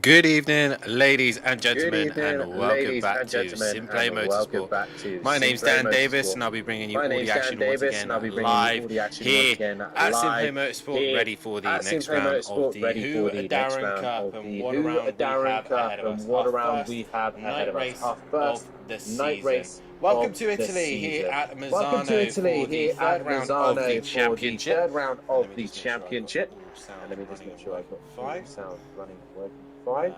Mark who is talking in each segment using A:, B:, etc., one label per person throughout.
A: Good evening, ladies and
B: Good
A: gentlemen,
B: evening,
A: and welcome
B: ladies
A: back
B: and
A: to
B: gentlemen,
A: SimPlay
B: and welcome
A: Motorsport.
B: back to
A: My name's
B: SimPlay
A: Dan Davis,
B: Motorsport.
A: and I'll be bringing you
B: My
A: all the
B: name's Dan
A: action once
B: Davis,
A: again
B: and I'll be bringing you
A: live
B: all the action once
A: here
B: again
A: at SimPlay
B: live
A: Motorsport,
B: here
A: ready for the
B: at
A: next
B: SimPlay
A: round of
B: Motorsport,
A: the
B: ready for the next
A: Whodarron
B: round
A: Cup.
B: of
A: And
B: the
A: what a round we
B: Whodarron
A: have
B: Cup,
A: ahead of
B: and
A: us!
B: what
A: Our
B: a round
A: first
B: we have ahead
A: night
B: of us.
A: race
B: Our
A: of
B: first
A: the
B: night
A: season.
B: race
A: Welcome
B: of
A: to
B: the
A: Italy here
B: season.
A: at
B: Welcome to
A: Misano
B: Italy
A: for the
B: here
A: third
B: at
A: round of the
B: Misano for the
A: championship.
B: third round
A: And
B: of
A: let me
B: the
A: just make sure I've got
B: championship.
A: all
B: And
A: sound
B: let me just
A: running
B: make
A: and
B: sure I've
A: working
B: got all
A: fine.
B: sound running and working fine.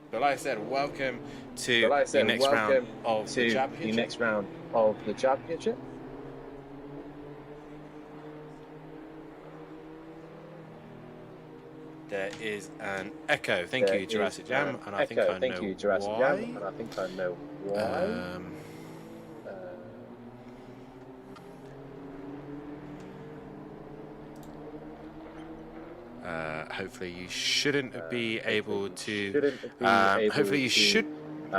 A: But like I said, welcome
B: But
A: to
B: like I
A: the
B: said,
A: next round
B: welcome
A: of the
B: to the
A: championship.
B: next round of the championship.
A: There is an echo. Thank
B: There
A: you,
B: is
A: Jurassic Jam,
B: an
A: and I think
B: echo.
A: I
B: Thank
A: know
B: you, Jurassic Jam,
A: why.
B: and I think I know why.
A: Hopefully you shouldn't be able to. Hopefully you should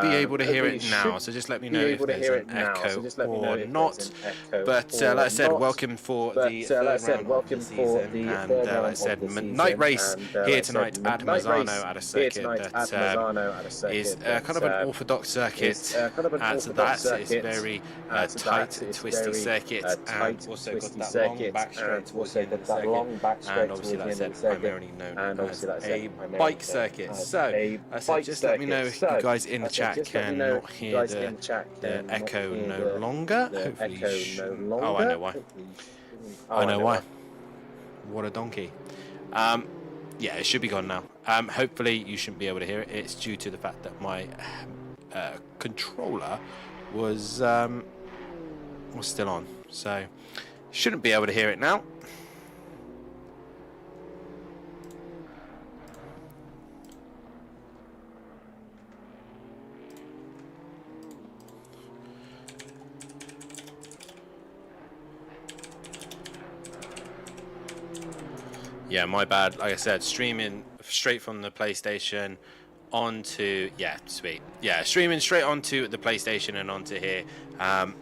A: be able to hear
B: Hopefully you
A: it
B: should
A: now. So just let me
B: be
A: know if
B: able to
A: there's
B: hear
A: an
B: it now. So
A: echo
B: just let me know
A: or
B: if there's
A: not.
B: an echo
A: But
B: or
A: like I said,
B: not.
A: welcome for
B: But
A: the
B: like I
A: third
B: said,
A: round of the
B: welcome for
A: season,
B: the
A: and
B: third
A: like I
B: round of
A: said,
B: the
A: night
B: season.
A: race
B: And
A: here
B: like I said,
A: tonight at
B: night
A: Misano
B: race
A: at a
B: here
A: circuit
B: tonight at
A: that
B: Misano at a
A: is
B: circuit
A: kind of an
B: that
A: orthodox
B: is
A: circuit.
B: kind of an
A: At
B: orthodox
A: that, it's
B: circuit.
A: very
B: To
A: tight,
B: that, it's
A: twisty
B: very
A: circuit, and
B: tight,
A: also got
B: twisty
A: that long
B: circuit,
A: back straight
B: and
A: towards the
B: also
A: end of
B: got
A: the
B: that
A: circuit.
B: long back
A: And
B: straight
A: obviously,
B: towards
A: like
B: the
A: I
B: end of
A: said,
B: the circuit.
A: primarily known
B: And
A: as
B: obviously, like I said,
A: a
B: primarily
A: bike
B: known
A: circuit.
B: as
A: So,
B: a
A: I said,
B: bike
A: just let me know
B: circuit.
A: if you
B: So,
A: guys in
B: I
A: the
B: said,
A: chat
B: just let me know
A: cannot
B: if you
A: hear
B: guys in the chat
A: the
B: can not
A: echo
B: hear
A: no longer.
B: the
A: Hopefully, you
B: echo no
A: shouldn't. Oh, I
B: longer.
A: know why.
B: Hopefully you shouldn't.
A: I
B: Oh, I
A: know
B: know
A: why.
B: why.
A: What a donkey. Yeah, it should be gone now. Hopefully, you shouldn't be able to hear it. It's due to the fact that my controller was still on, so shouldn't be able to hear it now. Yeah, my bad. Like I said, streaming straight from the PlayStation onto streaming straight onto the PlayStation and onto here, and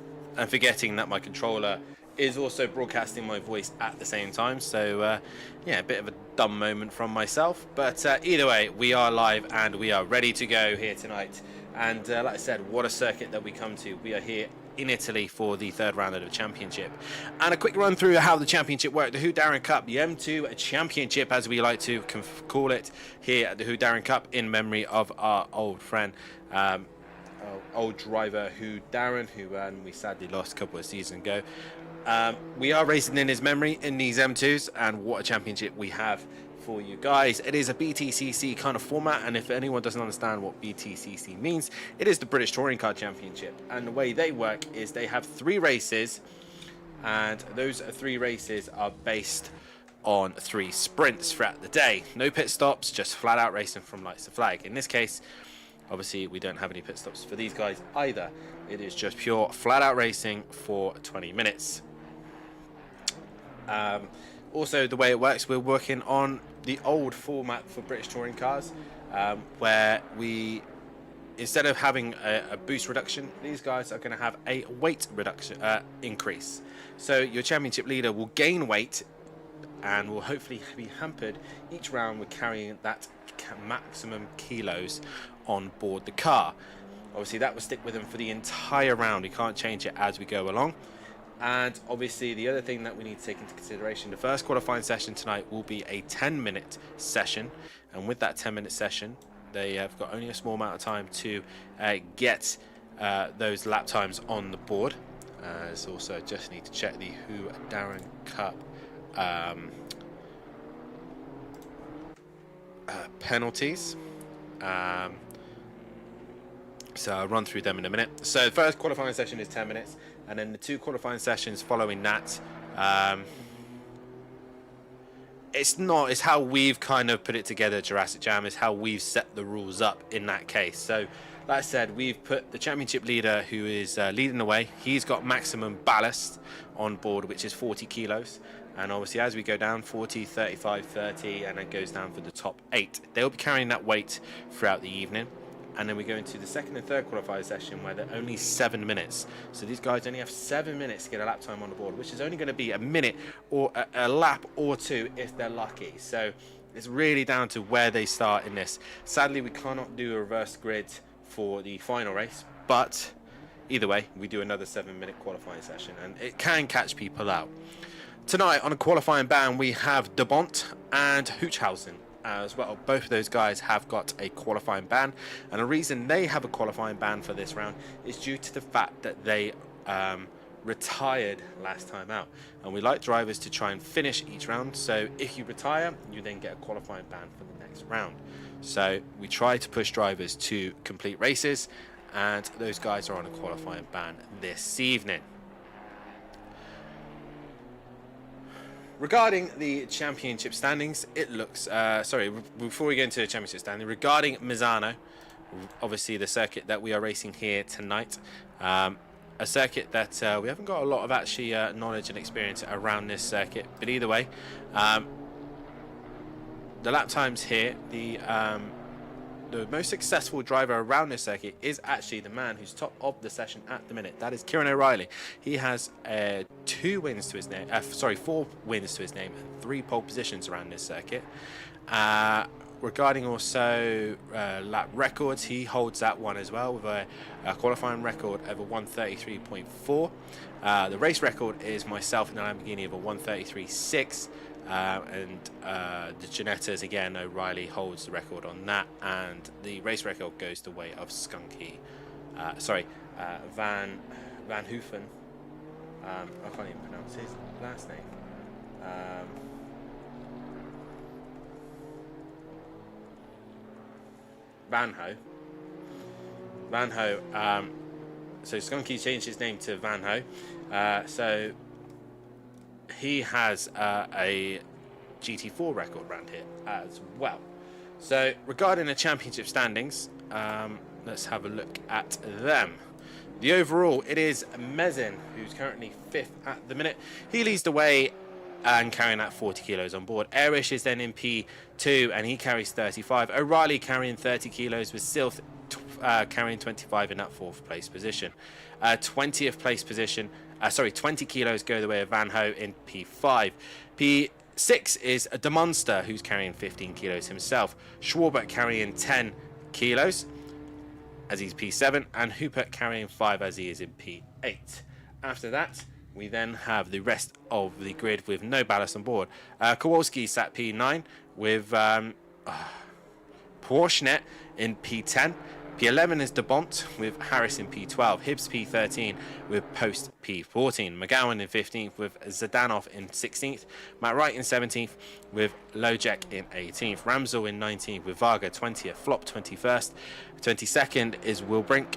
A: forgetting that my controller is also broadcasting my voice at the same time. So yeah, a bit of a dumb moment from myself, but either way, we are live and we are ready to go here tonight. And like I said, what a circuit that we come to. We are here in Italy for the third round of the championship. And a quick run through how the championship worked. The Whodarron Cup, the M2 Championship, as we like to call it here at the Whodarron Cup, in memory of our old friend, old driver Whodarron, who we sadly lost a couple of seasons ago. We are racing in his memory in these M2s, and what a championship we have for you guys. It is a BTCC kind of format, and if anyone doesn't understand what BTCC means, it is the British Touring Car Championship. And the way they work is they have 3 races, and those 3 races are based on 3 sprints throughout the day. No pit stops, just flat out racing from lights to flag. In this case, obviously we don't have any pit stops for these guys either. It is just pure flat out racing for 20 minutes. Also, the way it works, we're working on the old format for British touring cars, where we, instead of having a boost reduction, these guys are going to have a weight reduction increase. So your championship leader will gain weight and will hopefully be hampered each round with carrying that maximum kilos on board the car. Obviously, that will stick with them for the entire round. We can't change it as we go along. And obviously, the other thing that we need to take into consideration, the first qualifying session tonight will be a 10-minute session. And with that 10-minute session, they have got only a small amount of time to get those lap times on the board. So also just need to check the Whodarron Cup penalties. So I'll run through them in a minute. So the first qualifying session is 10 minutes, and then the 2 qualifying sessions following that, it's how we've kind of put it together, Jurassic Jam, is how we've set the rules up in that case. So like I said, we've put the championship leader who is leading the way. He's got maximum ballast on board, which is 40 kilos. And obviously as we go down, 40, 35, 30, and it goes down for the top 8. They'll be carrying that weight throughout the evening. and then we go into the second and third qualifier session where they're only 7 minutes. So these guys only have 7 minutes to get a lap time on the board, which is only going to be a minute or a lap or two if they're lucky. So it's really down to where they start in this. Sadly, we cannot do a reverse grid for the final race, but either way, we do another 7-minute qualifying session, and it can catch people out. Tonight on a qualifying ban, we have De Bont and Whodarron as well. Both of those guys have got a qualifying ban, and the reason they have a qualifying ban for this round is due to the fact that they retired last time out, and we like drivers to try and finish each round. So if you retire, you then get a qualifying ban for the next round. So we try to push drivers to complete races, and those guys are on a qualifying ban this evening. Regarding the championship standings, it looks... before we get into the championship standing, regarding Misano, obviously the circuit that we are racing here tonight, a circuit that we haven't got a lot of actually knowledge and experience around this circuit, but either way, the lap times here, the most successful driver around this circuit is actually the man who's top of the session at the minute. That is Kieran O'Reilly. He has 4 wins to his name and 3 pole positions around this circuit. Regarding also lap records, he holds that one as well with a qualifying record of a 133.4. The race record is myself in the Lamborghini of a 133.6. And the Genettas, again, O'Reilly holds the record on that, and the race record goes the way of Van Hoofen. I can't even pronounce his last name. Van Ho. So Skunky changed his name to Van Ho. So he has a GT4 record around here as well. So regarding the championship standings, let's have a look at them. The overall, it is Mezin, who's currently 5th at the minute. He leads the way and carrying that 40 kilos on board. Erish is then in P2 and he carries 35. O'Reilly carrying 30 kilos with Silth carrying 25 in that 4th place position. 20th place position, 20 kilos go the way of Van Ho in P5. P6 is De Monster, who's carrying 15 kilos himself. Schwarber carrying 10 kilos as he's P7, and Hooper carrying 5 as he is in P8. After that, we then have the rest of the grid with no ballast on board. Kowalski sat P9 with Porschnet in P10. P11 is De Bont with Harris in P12. Hibbs P13 with Post P14. McGowan in 15th with Zdanov in 16th. Matt Wright in 17th with Lojek in 18th. Ramsel in 19th with Varga 20th. Flop 21st. 22nd is Will Brink.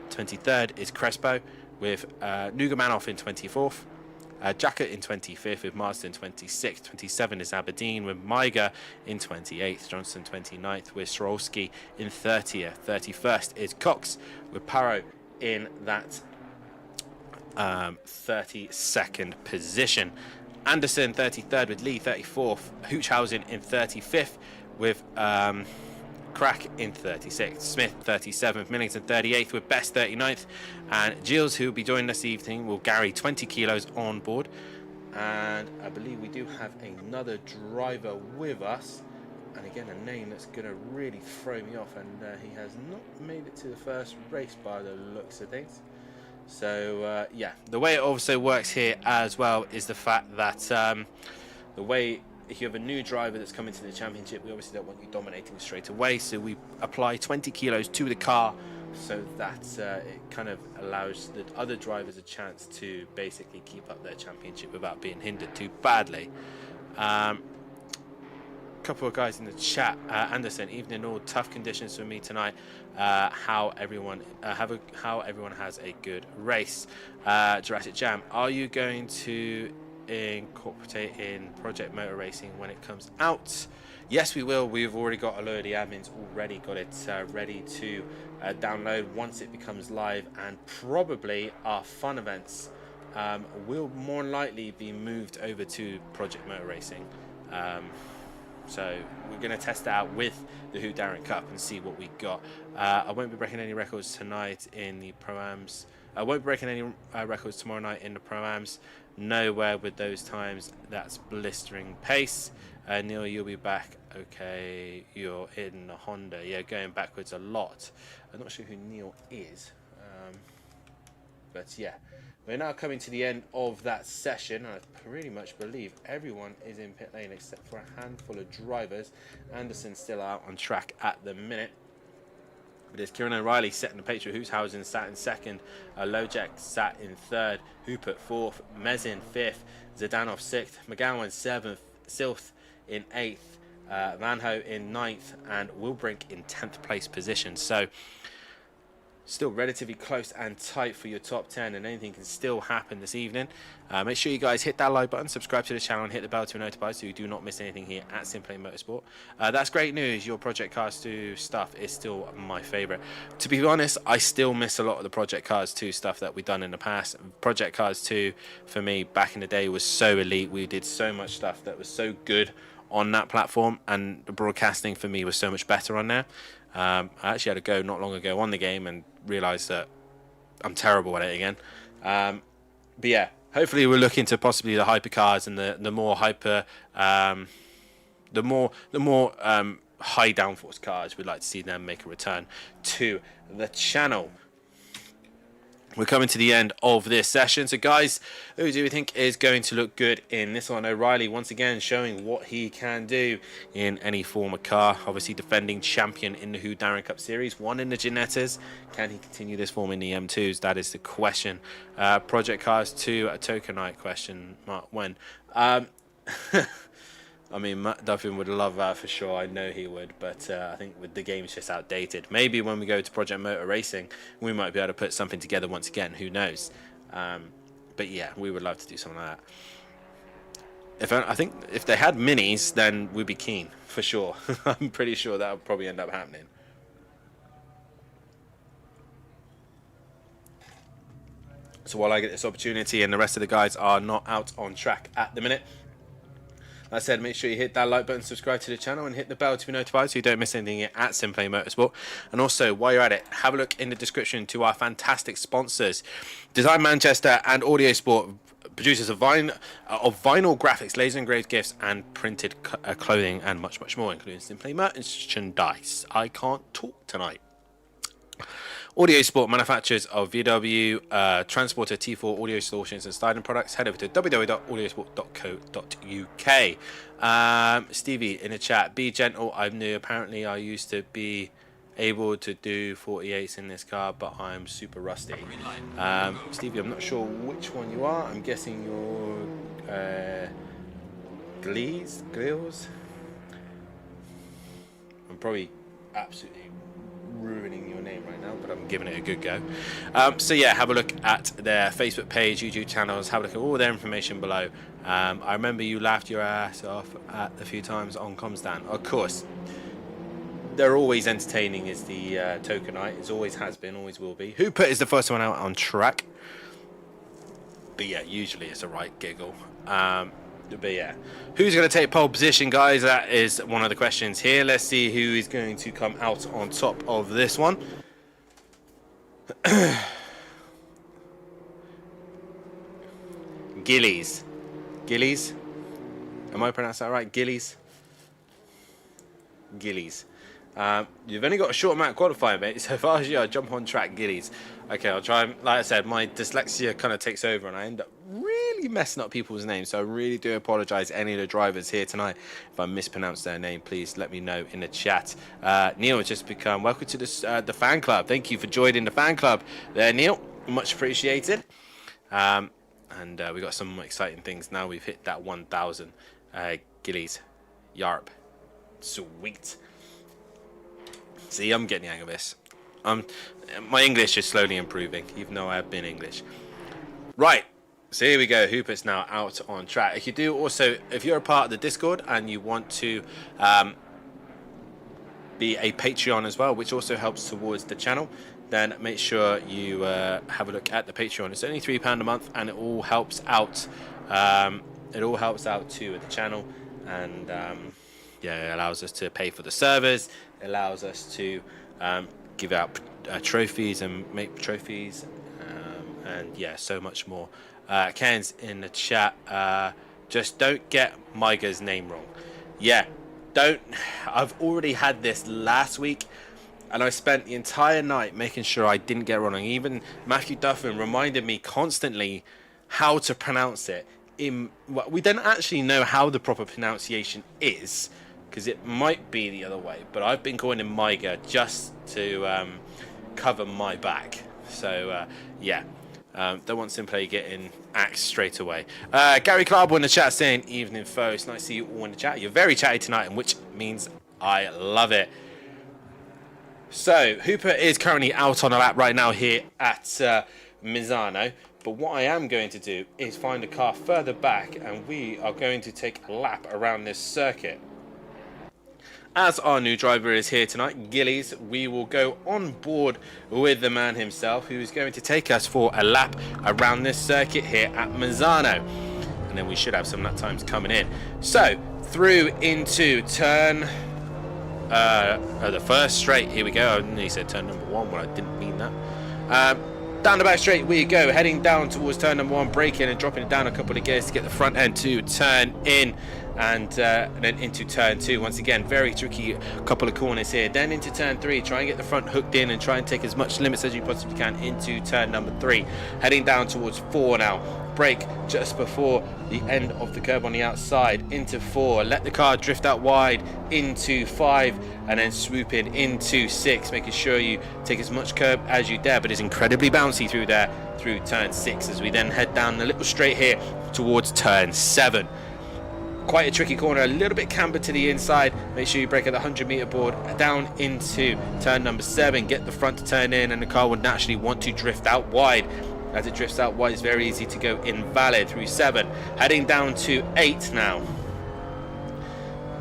A: 23rd is Crespo with Nugamanov in 24th. Jacket in 25th with Marsden 26th. 27 is Aberdeen with Maiger in 28th. Johnson 29th with Sorolski in 30th. 31st is Cox with Parro in that 32nd position. Anderson 33rd with Lee 34th. Hoochhausen in 35th with Crack in 36th, Smith 37th, Millington 38th with Best 39th, and Gilles, who will be joining this evening, will carry 20 kilos on board. And I believe we do have another driver with us, and again a name that's going to really throw me off, and he has not made it to the first race by the looks of things. So yeah, the way it also works here as well is the fact that the way, if you have a new driver that's coming to the championship, we obviously don't want you dominating straight away, so we apply 20 kilos to the car so that it kind of allows the other drivers a chance to basically keep up their championship without being hindered too badly. Couple of guys in the chat, Anderson, evening all, tough conditions for me tonight. How everyone has a good race. Jurassic Jam, are you going to incorporate in Project Motor Racing when it comes out? Yes, we will. We've already got a load of the admins already got it ready to download once it becomes live, and probably our fun events will more likely be moved over to Project Motor Racing. So we're going to test that out with the Whodarron Cup and see what we got. I won't be breaking any records tonight in the Pro-Ams. I won't be breaking any records tomorrow night in the Pro-Ams. Nowhere with those times. That's blistering pace. Neil, you'll be back. Okay, you're in the Honda. Yeah, going backwards a lot. I'm not sure who Neil is. But yeah, we're now coming to the end of that session. I pretty much believe everyone is in pit lane except for a handful of drivers. Anderson's still out on track at the minute. But there's Kieran O'Reilly setting the pace. Hooshausen sat in second. Lojek sat in third. Hooper fourth. Mezin fifth. Zdanov sixth. McGowan seventh. Silth in eighth. Vanho in ninth. And Wilbrink in 10th place position. So still relatively close and tight for your top 10, and anything can still happen this evening. Make sure you guys hit that like button, subscribe to the channel, and hit the bell to be notified so you do not miss anything here at SimPlay Motorsport. That's great news. Your Project Cars 2 stuff is still my favorite. To be honest, I still miss a lot of the Project Cars 2 stuff that we've done in the past. Project Cars 2 for me back in the day was so elite. We did so much stuff that was so good on that platform, and the broadcasting for me was so much better on there. I actually had a go not long ago on the game and realised that I'm terrible at it again. But yeah, hopefully we're looking to possibly the hypercars and the more hyper, the more high downforce cars. We'd like to see them make a return to the channel. We're coming to the end of this session. So guys, who do we think is going to look good in this one? O'Reilly once again showing what he can do in any form of car. Obviously defending champion in the Whodarron Cup Series. Won in the Ginettas. Can he continue this form in the M2s? That is the question. Project Cars 2, a Tokenite question mark when. I mean, Matt Duffin would love that for sure. I know he would, but I think with the game's just outdated. Maybe when we go to Project Motor Racing, we might be able to put something together once again. Who knows? But yeah, we would love to do something like that. I think if they had minis, then we'd be keen for sure. I'm pretty sure that would probably end up happening. So while I get this opportunity, and the rest of the guys are not out on track at the minute. Like I said, make sure you hit that like button, subscribe to the channel, and hit the bell to be notified so you don't miss anything here at SimPlay Motorsport. And also, while you're at it, have a look in the description to our fantastic sponsors. Design Manchester and Audio Sport, producers of vinyl graphics, laser engraved gifts, and printed clothing, and much, much more, including SimPlay merchandise. I can't talk tonight. Audio Sport, manufacturers of VW, Transporter, T4 audio solutions and styling products. Head over to www.audiosport.co.uk. Stevie in the chat, be gentle. I'm new. Apparently, I used to be able to do 48s in this car, but I'm super rusty. Stevie, I'm not sure which one you are. I'm guessing you're Glees? I'm probably absolutely ruining your name right now, but I'm giving it a good go. So yeah, have a look at their Facebook page, YouTube channels, have a look at all their information below. I remember you laughed your ass off at a few times on Comstan. Of course, they're always entertaining is the Tokenite. It always has been, always will be. Hooper is the first one out on track. But yeah, usually it's a right giggle. But yeah, who's going to take pole position, guys? That is one of the questions here. Let's see who is going to come out on top of this one. Gillies. Am I pronouncing that right? Gillies. You've only got a short amount of qualifying, mate. So far as you are, jump on track, Gillies. Okay, I'll try. Like I said, my dyslexia kind of takes over, and I end up really messing up people's names. So I really do apologise any of the drivers here tonight. If I mispronounce their name, please let me know in the chat. Neil has just become welcome to the fan club. Thank you for joining the fan club there, Neil. Much appreciated. And we got some exciting things now. We've hit that 1,000 Gillies. Yarp. Sweet. See, I'm getting the hang of this. My English is slowly improving, even though I have been English. Right, so here we go. Hooper's now out on track. If you do also, if you're a part of the Discord and you want to be a Patreon as well, which also helps towards the channel, then make sure you have a look at the Patreon. It's only £3 a month, and it all helps out. It all helps out to the channel, and yeah, it allows us to pay for the servers. It allows us to give out trophies and make trophies, and yeah, so much more. Ken's in the chat. Just don't get Miga's name wrong. Yeah, don't. I've already had this last week, and I spent the entire night making sure I didn't get it wrong. Even Matthew Duffin reminded me constantly how to pronounce it. We don't actually know how the proper pronunciation is, because it might be the other way, but I've been calling him Miga just to cover my back. So yeah, don't want SimPlay getting axed straight away. Gary Clarbo in the chat saying, evening folks, nice to see you all in the chat. You're very chatty tonight, and which means I love it. So Hooper is currently out on a lap right now here at Misano, but what I am going to do is find a car further back, and we are going to take a lap around this circuit. As our new driver is here tonight, Gillies, we will go on board with the man himself, who is going to take us for a lap around this circuit here at Misano. And then we should have some lap times coming in. So, through into turn... the first straight, here we go. I nearly said turn number 1, well I didn't mean that. Down the back straight we go, heading down towards turn number 1, braking and dropping it down a couple of gears to get the front end to turn in, and then into turn 2. Once again, very tricky couple of corners here. Then into turn 3, try and get the front hooked in and try and take as much limits as you possibly can into turn number 3. Heading down towards 4 now. Brake just before the end of the curb on the outside into 4, let the car drift out wide into 5, and then swoop in into 6, making sure you take as much curb as you dare, but it's incredibly bouncy through there through turn 6 as we then head down the little straight here towards turn 7. Quite a tricky corner, a little bit cambered to the inside. Make sure you brake at the 100-meter board down into turn number 7, get the front to turn in, and the car would naturally want to drift out wide. As it drifts out wide, it's very easy to go invalid through 7. Heading down to 8 now.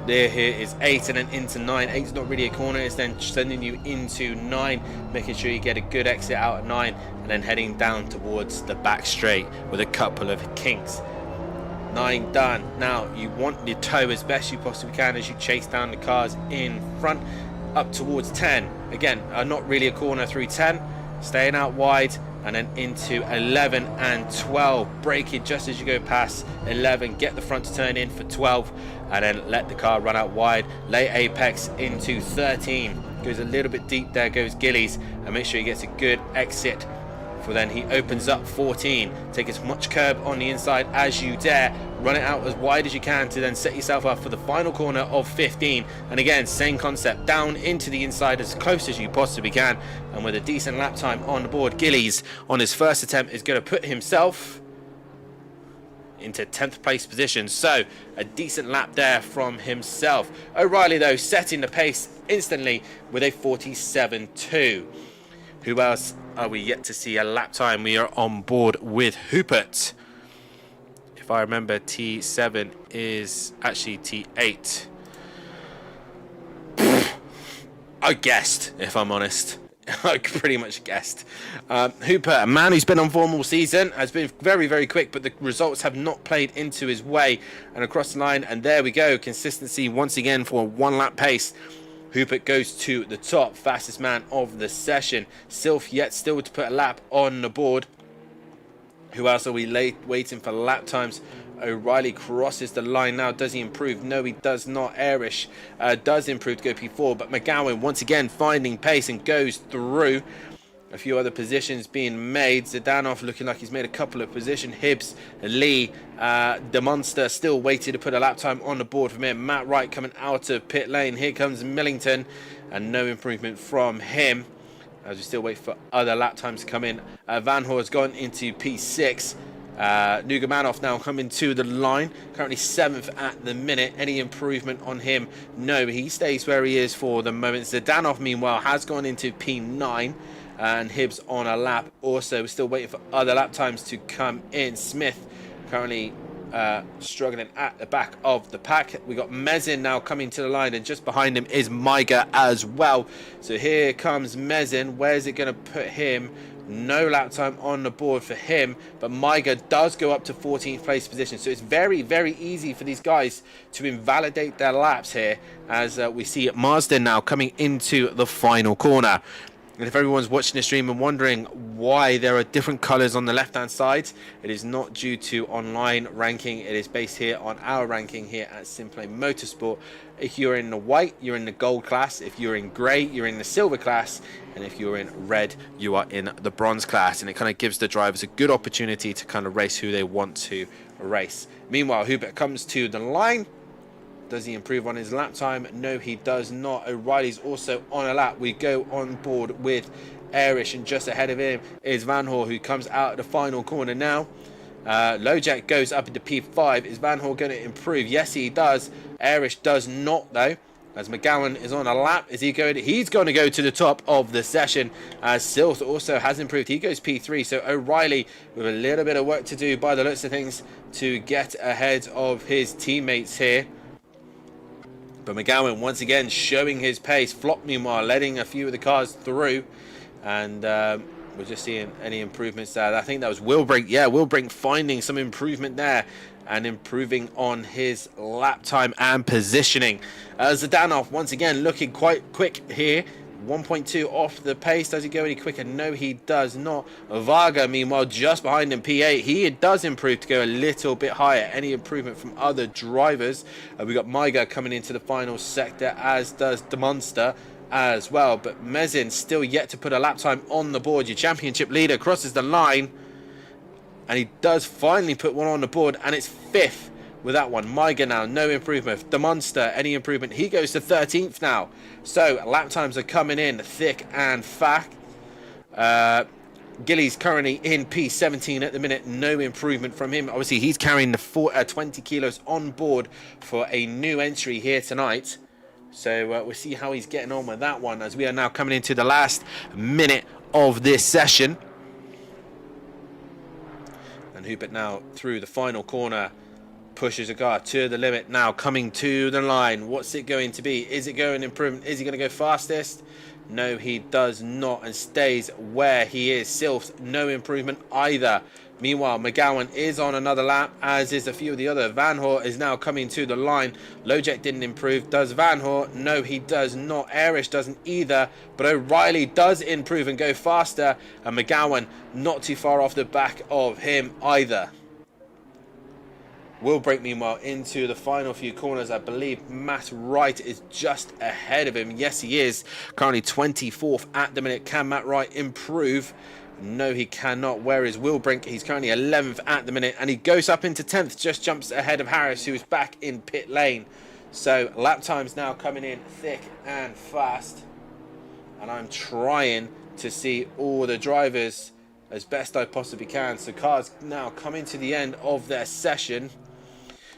A: Here is 8 and then into 9. 8's not really a corner, it's then sending you into 9, making sure you get a good exit out at 9, and then heading down towards the back straight with a couple of kinks. 9 done. Now you want your toe as best you possibly can as you chase down the cars in front up towards 10. Again, not really a corner through 10, staying out wide, and then into 11 and 12, braking just as you go past 11, get the front to turn in for 12, and then let the car run out wide. Late apex into 13, goes a little bit deep, there goes Gillies, and make sure he gets a good exit, for then he opens up 14. Take as much curb on the inside as you dare, run it out as wide as you can to then set yourself up for the final corner of 15, and again same concept, down into the inside as close as you possibly can, and with a decent lap time on the board, Gillies on his first attempt is going to put himself into 10th place position, so a decent lap there from himself. O'Reilly though setting the pace instantly with a 47.2. Who else are we yet to see a lap time? We are on board with Hoopert. If I remember, T7 is actually T8. I guessed, if I'm honest. I pretty much guessed. Hooper, a man who's been on form all season, has been very, very quick, but the results have not played into his way. And across the line, and there we go. Consistency once again for a 1-lap pace. Hooper goes to the top, fastest man of the session. Sylph yet still to put a lap on the board. Who else are we waiting for lap times? O'Reilly crosses the line now. Does he improve? No, he does not. Airish does improve to go P4, but McGowan once again finding pace and goes through. A few other positions being made. Zdanov looking like he's made a couple of positions. Hibbs, Lee, the Monster still waiting to put a lap time on the board from him. Matt Wright coming out of pit lane. Here comes Millington, and no improvement from him as we still wait for other lap times to come in. Van Hoor's gone into P6. Nugamanov now coming to the line, currently 7th at the minute. Any improvement on him? No, he stays where he is for the moment. Zdanov meanwhile has gone into P9. And Hibbs on a lap also. We're still waiting for other lap times to come in. Smith currently struggling at the back of the pack. We got Mezin now coming to the line, and just behind him is Miga as well. So here comes Mezin. Where's it going to put him? No lap time on the board for him, but Maiga does go up to 14th place position. So it's very, very easy for these guys to invalidate their laps here, as we see Marsden now coming into the final corner. And if everyone's watching the stream and wondering why there are different colors on the left-hand side, it is not due to online ranking. It is based here on our ranking here at SimPlay Motorsport. If you're in the white, you're in the gold class. If you're in gray, you're in the silver class. And if you're in red, you are in the bronze class. And it kind of gives the drivers a good opportunity to kind of race who they want to race. Meanwhile, Hubert comes to the line. Does he improve on his lap time? No, he does not. O'Reilly's also on a lap. We go on board with Erish, and just ahead of him is Van Hoor, who comes out of the final corner now. Lojak goes up into P5. Is Van Hoor going to improve? Yes, he does. Erish does not, though, as McGowan is on a lap. Is he going? He's going to go to the top of the session, as Silth also has improved. He goes P3. So O'Reilly with a little bit of work to do by the looks of things to get ahead of his teammates here. But McGowan once again showing his pace. Flop meanwhile letting a few of the cars through, and we're just seeing any improvements there. I think that was Wilbrink. Yeah, Wilbrink finding some improvement there and improving on his lap time and positioning. Zdanov once again looking quite quick here. 1.2 off the pace. Does he go any quicker? No, he does not. Varga, meanwhile, just behind him, P8. He does improve to go a little bit higher. Any improvement from other drivers? We got Maiga coming into the final sector, as does the Monster as well. But Mezin still yet to put a lap time on the board. Your championship leader crosses the line, and he does finally put one on the board, and it's 5th. With that one, Maiga now, no improvement. The Monster, any improvement? He goes to 13th now. So lap times are coming in thick and fast. Gilly's currently in P17 at the minute. No improvement from him. Obviously, he's carrying the 20 kilos on board for a new entry here tonight. So we'll see how he's getting on with that one, as we are now coming into the last minute of this session. And Hubert now through the final corner. Pushes a car to the limit now, coming to the line. What's it going to be? Is it going improvement? Is he going to go fastest? No, he does not, and stays where he is. Silf, no improvement either. Meanwhile, McGowan is on another lap, as is a few of the other. Van Hoor is now coming to the line. Lojek didn't improve. Does Van Hoor? No, he does not. Erish doesn't either, but O'Reilly does improve and go faster, and McGowan not too far off the back of him either. Wilbrink, meanwhile, into the final few corners. I believe Matt Wright is just ahead of him. Yes, he is. Currently 24th at the minute. Can Matt Wright improve? No, he cannot. Where is Wilbrink? He's currently 11th at the minute, and he goes up into 10th. Just jumps ahead of Harris, who is back in pit lane. So lap times now coming in thick and fast. And I'm trying to see all the drivers as best I possibly can. So cars now coming to the end of their session.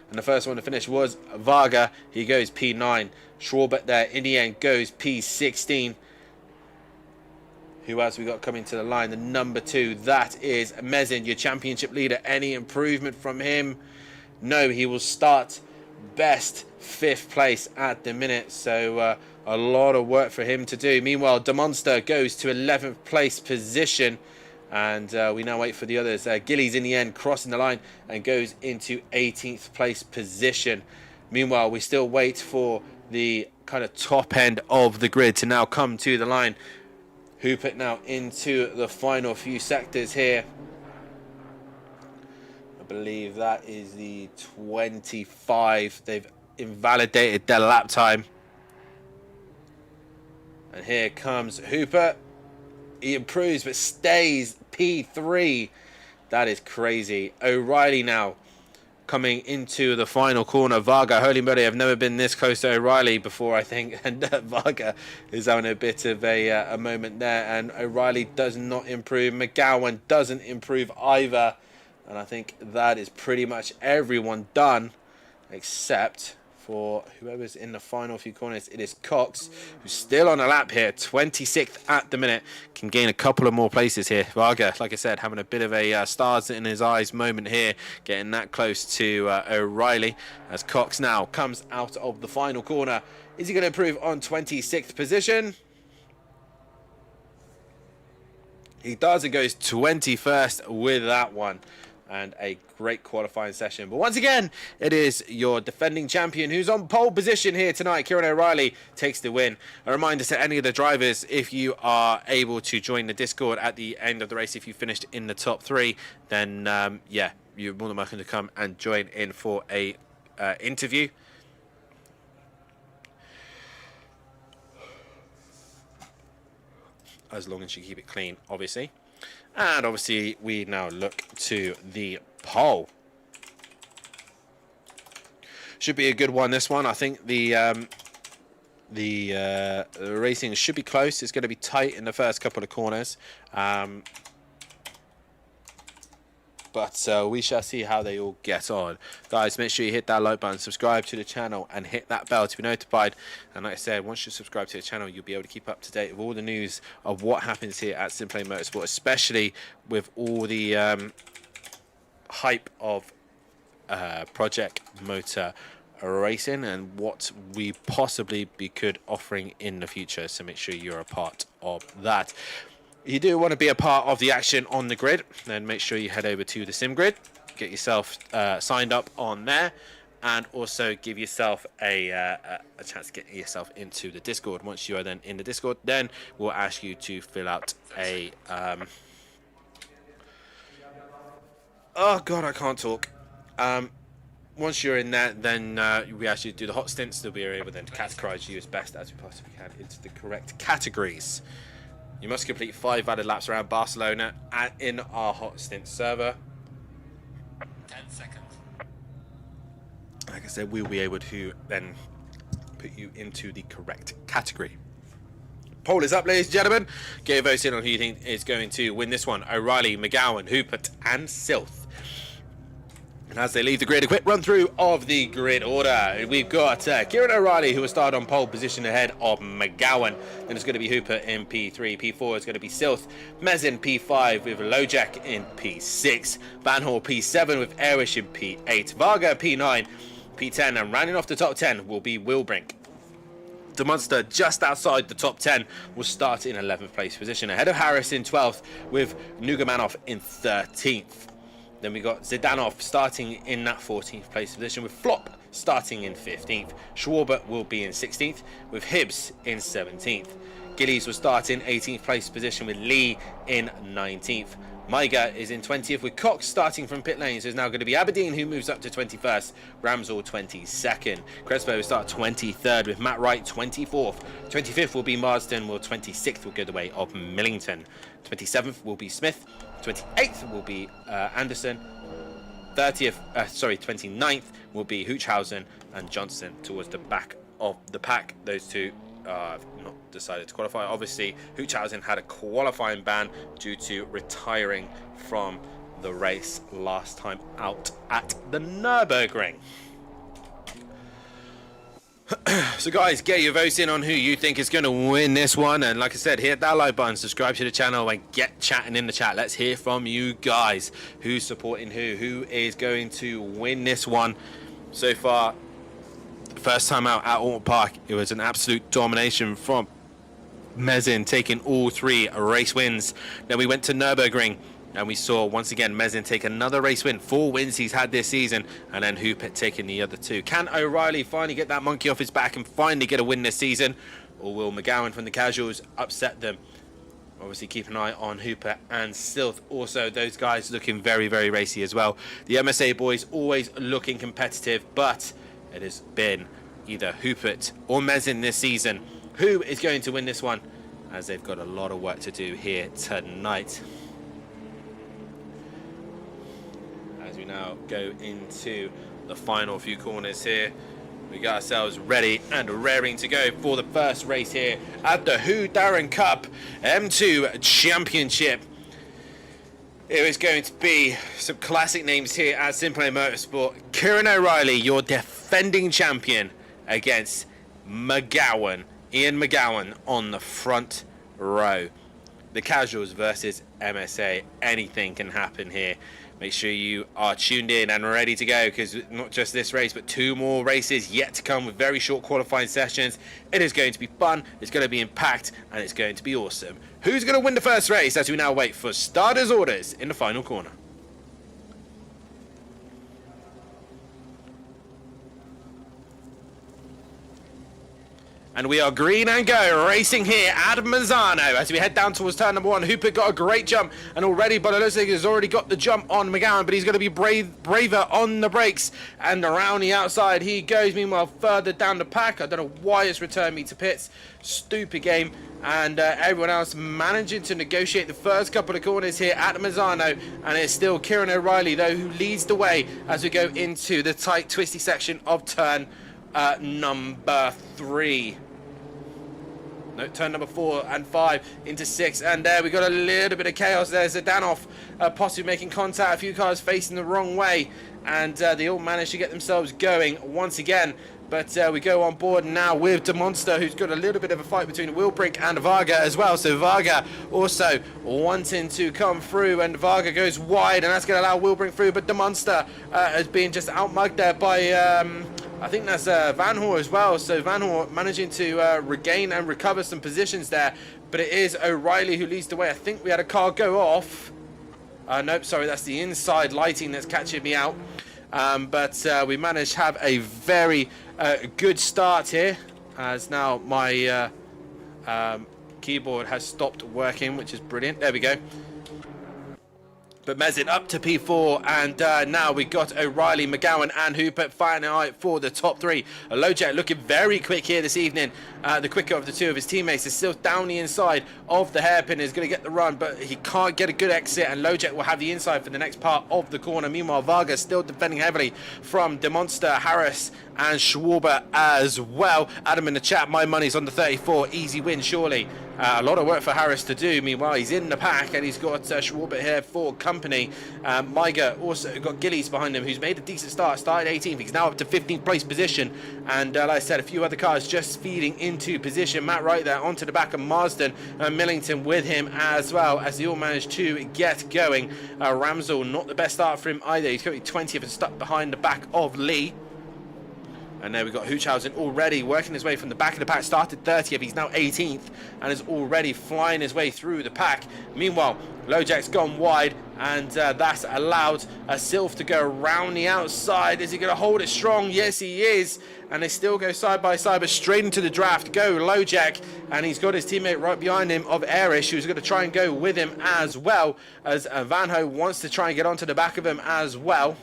A: And the first one to finish was Varga. He goes P9. Schwarbert there in the end goes P16. Who else we got coming to the line? The number 2. That is Mezin, your championship leader. Any improvement from him? No, he will start best 5th place at the minute. So a lot of work for him to do. Meanwhile, De Monster goes to 11th place position. And we now wait for the others. Gillies in the end crossing the line and goes into 18th place position. Meanwhile, we still wait for the kind of top end of the grid to now come to the line. Hubert now into the final few sectors here. I believe that is the 25. They've invalidated their lap time. And here comes Hubert. He improves but stays P3. That is crazy. O'Reilly now coming into the final corner. Varga, holy moly, I've never been this close to O'Reilly before, I think. And Varga is having a bit of a moment there. And O'Reilly does not improve. McGowan doesn't improve either. And I think that is pretty much everyone done, except for whoever's in the final few corners. It is Cox, who's still on a lap here, 26th at the minute, can gain a couple of more places here. Varga, like I said, having a bit of a stars in his eyes moment here, getting that close to O'Reilly, as Cox now comes out of the final corner. Is he going to improve on 26th position? He does. It goes 21st with that one. And a great qualifying session. But once again, it is your defending champion who's on pole position here tonight. Kieran O'Reilly takes the win. A reminder to any of the drivers, if you are able to join the Discord at the end of the race, if you finished in the top 3, then yeah, you're more than welcome to come and join in for a interview. As long as you keep it clean, obviously. And obviously, we now look to the pole. Should be a good one, this one. I think the racing should be close. It's going to be tight in the first couple of corners. But we shall see how they all get on. Guys, make sure you hit that like button, subscribe to the channel, and hit that bell to be notified. And like I said, once you subscribe to the channel, you'll be able to keep up to date with all the news of what happens here at SimPlay Motorsport, especially with all the hype of Project Motor Racing and what we possibly could offering in the future. So make sure you're a part of that. If you do want to be a part of the action on the grid, then make sure you head over to the Sim Grid, get yourself signed up on there, and also give yourself a chance to get yourself into the Discord. Once you are then in the Discord, then we'll ask you to fill out a oh god, I can't talk. Once you're in there, then we actually do the hot stints. They'll be able then to categorize you as best as we possibly can into the correct categories. You must complete 5 valid laps around Barcelona in our hot stint server.
C: 10 seconds.
A: Like I said, we'll be able to then put you into the correct category. Poll is up, ladies and gentlemen. Get your votes in on who you think is going to win this one. O'Reilly, McGowan, Hoopert, and Silth. And as they leave the grid, a quick run through of the grid order. We've got Kieran O'Reilly, who will start on pole position ahead of McGowan. Then it's going to be Hooper in P3. P4 is going to be Silth. Mez in P5 with Lojak in P6. Van Hall P7 with Airish in P8. Varga P9, P10. And rounding off the top 10 will be Wilbrink. The Monster just outside the top 10 will start in 11th place position. Ahead of Harris in 12th with Nugamanov in 13th. Then we got Zidanov starting in that 14th place position with Flop starting in 15th. Schwarber will be in 16th with Hibbs in 17th. Gillies will start in 18th place position with Lee in 19th. Maiga is in 20th with Cox starting from pit lane. So it's now going to be Aberdeen who moves up to 21st. Ramsell 22nd. Crespo will start 23rd with Matt Wright 24th. 25th will be Marsden, while 26th will go the way of Millington. 27th will be Smith. 28th will be Anderson. 29th will be Hoochhausen and Johnson towards the back of the pack. Those two have not decided to qualify. Obviously, Hoochhausen had a qualifying ban due to retiring from the race last time out at the Nürburgring. So guys, get your votes in on who you think is going to win this one, and like I said, hit that like button, subscribe to the channel, and get chatting in the chat. Let's hear from you guys. Who's supporting who is going to win this one? So far, first time out at Alton Park, it was an absolute domination from Mezin, taking all 3 race wins. Then we went to Nürburgring, and we saw once again Mezin take another race win. 4 wins he's had this season, and then Hooper taking the other 2. Can O'Reilly finally get that monkey off his back and finally get a win this season? Or will McGowan from the casuals upset them? Obviously keep an eye on Hooper and Silth. Also, those guys looking very, very racy as well. The MSA boys always looking competitive, but it has been either Hoopert or Mezin this season. Who is going to win this one? As they've got a lot of work to do here tonight. As we now go into the final few corners here, we got ourselves ready and raring to go for the first race here at the Whodarron Cup M2 Championship. It is going to be some classic names here at SimPlay Motorsport. Kieran O'Reilly, your defending champion, against McGowan, Ian McGowan on the front row. The casuals versus MSA, anything can happen here. Make sure you are tuned in and ready to go, because not just this race, but 2 more races yet to come with very short qualifying sessions. It is going to be fun, it's going to be impact, and it's going to be awesome. Who's going to win the first race as we now wait for starters' orders in the final corner? And we are green and go, racing here at Misano as we head down towards turn number 1. Hooper got a great jump, and already Bololosig has already got the jump on McGowan, but he's going to be braver on the brakes, and around the outside he goes. Meanwhile, further down the pack, I don't know why it's returned me to pits. Stupid game. And everyone else managing to negotiate the first couple of corners here at Misano, and it's still Kieran O'Reilly, though, who leads the way as we go into the tight, twisty section of turn number 3. No, turn number 4 and 5 into 6, and there we got a little bit of chaos there. Zdanov possibly making contact, a few cars facing the wrong way, and they all managed to get themselves going once again. But we go on board now with DeMonster, who's got a little bit of a fight between Wilbrink and Varga as well. So Varga also wanting to come through, and Varga goes wide, and that's going to allow Wilbrink through. But DeMonster has been just outmugged there by I think that's Van Hoor as well. So Van Hoor managing to regain and recover some positions there. But it is O'Reilly who leads the way. I think we had a car go off. Nope, sorry, that's the inside lighting that's catching me out. But we managed to have a very good start here, as now my keyboard has stopped working, which is brilliant. There we go. But Mezin up to P4, and now we got O'Reilly, McGowan and Hooper fighting out for the top 3. Lojak looking very quick here this evening. The quicker of the 2 of his teammates is still down the inside of the hairpin, is going to get the run, but he can't get a good exit, and Lojak will have the inside for the next part of the corner. Meanwhile, Varga still defending heavily from DeMonster, Harris and Schwarber as well. Adam in the chat, my money's on the 34, easy win surely. A lot of work for Harris to do. Meanwhile, he's in the pack, and he's got Schwarber here for company. Maiger also got Gillies behind him, who's made a decent start. Started 18th. He's now up to 15th place position. And like I said, a few other cars just feeding into position. Matt Wright there onto the back of Marsden, and Millington with him as well, as they all managed to get going. Ramsell, not the best start for him either. He's currently 20th and stuck behind the back of Lee. And there we've got Hoochhausen already working his way from the back of the pack. Started 30th, he's now 18th, and is already flying his way through the pack. Meanwhile, Lojak's gone wide, and that's allowed Sylph to go around the outside. Is he going to hold it strong? Yes, he is. And they still go side by side, but straight into the draft go Lojak, and he's got his teammate right behind him of Erish, who's going to try and go with him as well, as Vanho wants to try and get onto the back of him as well,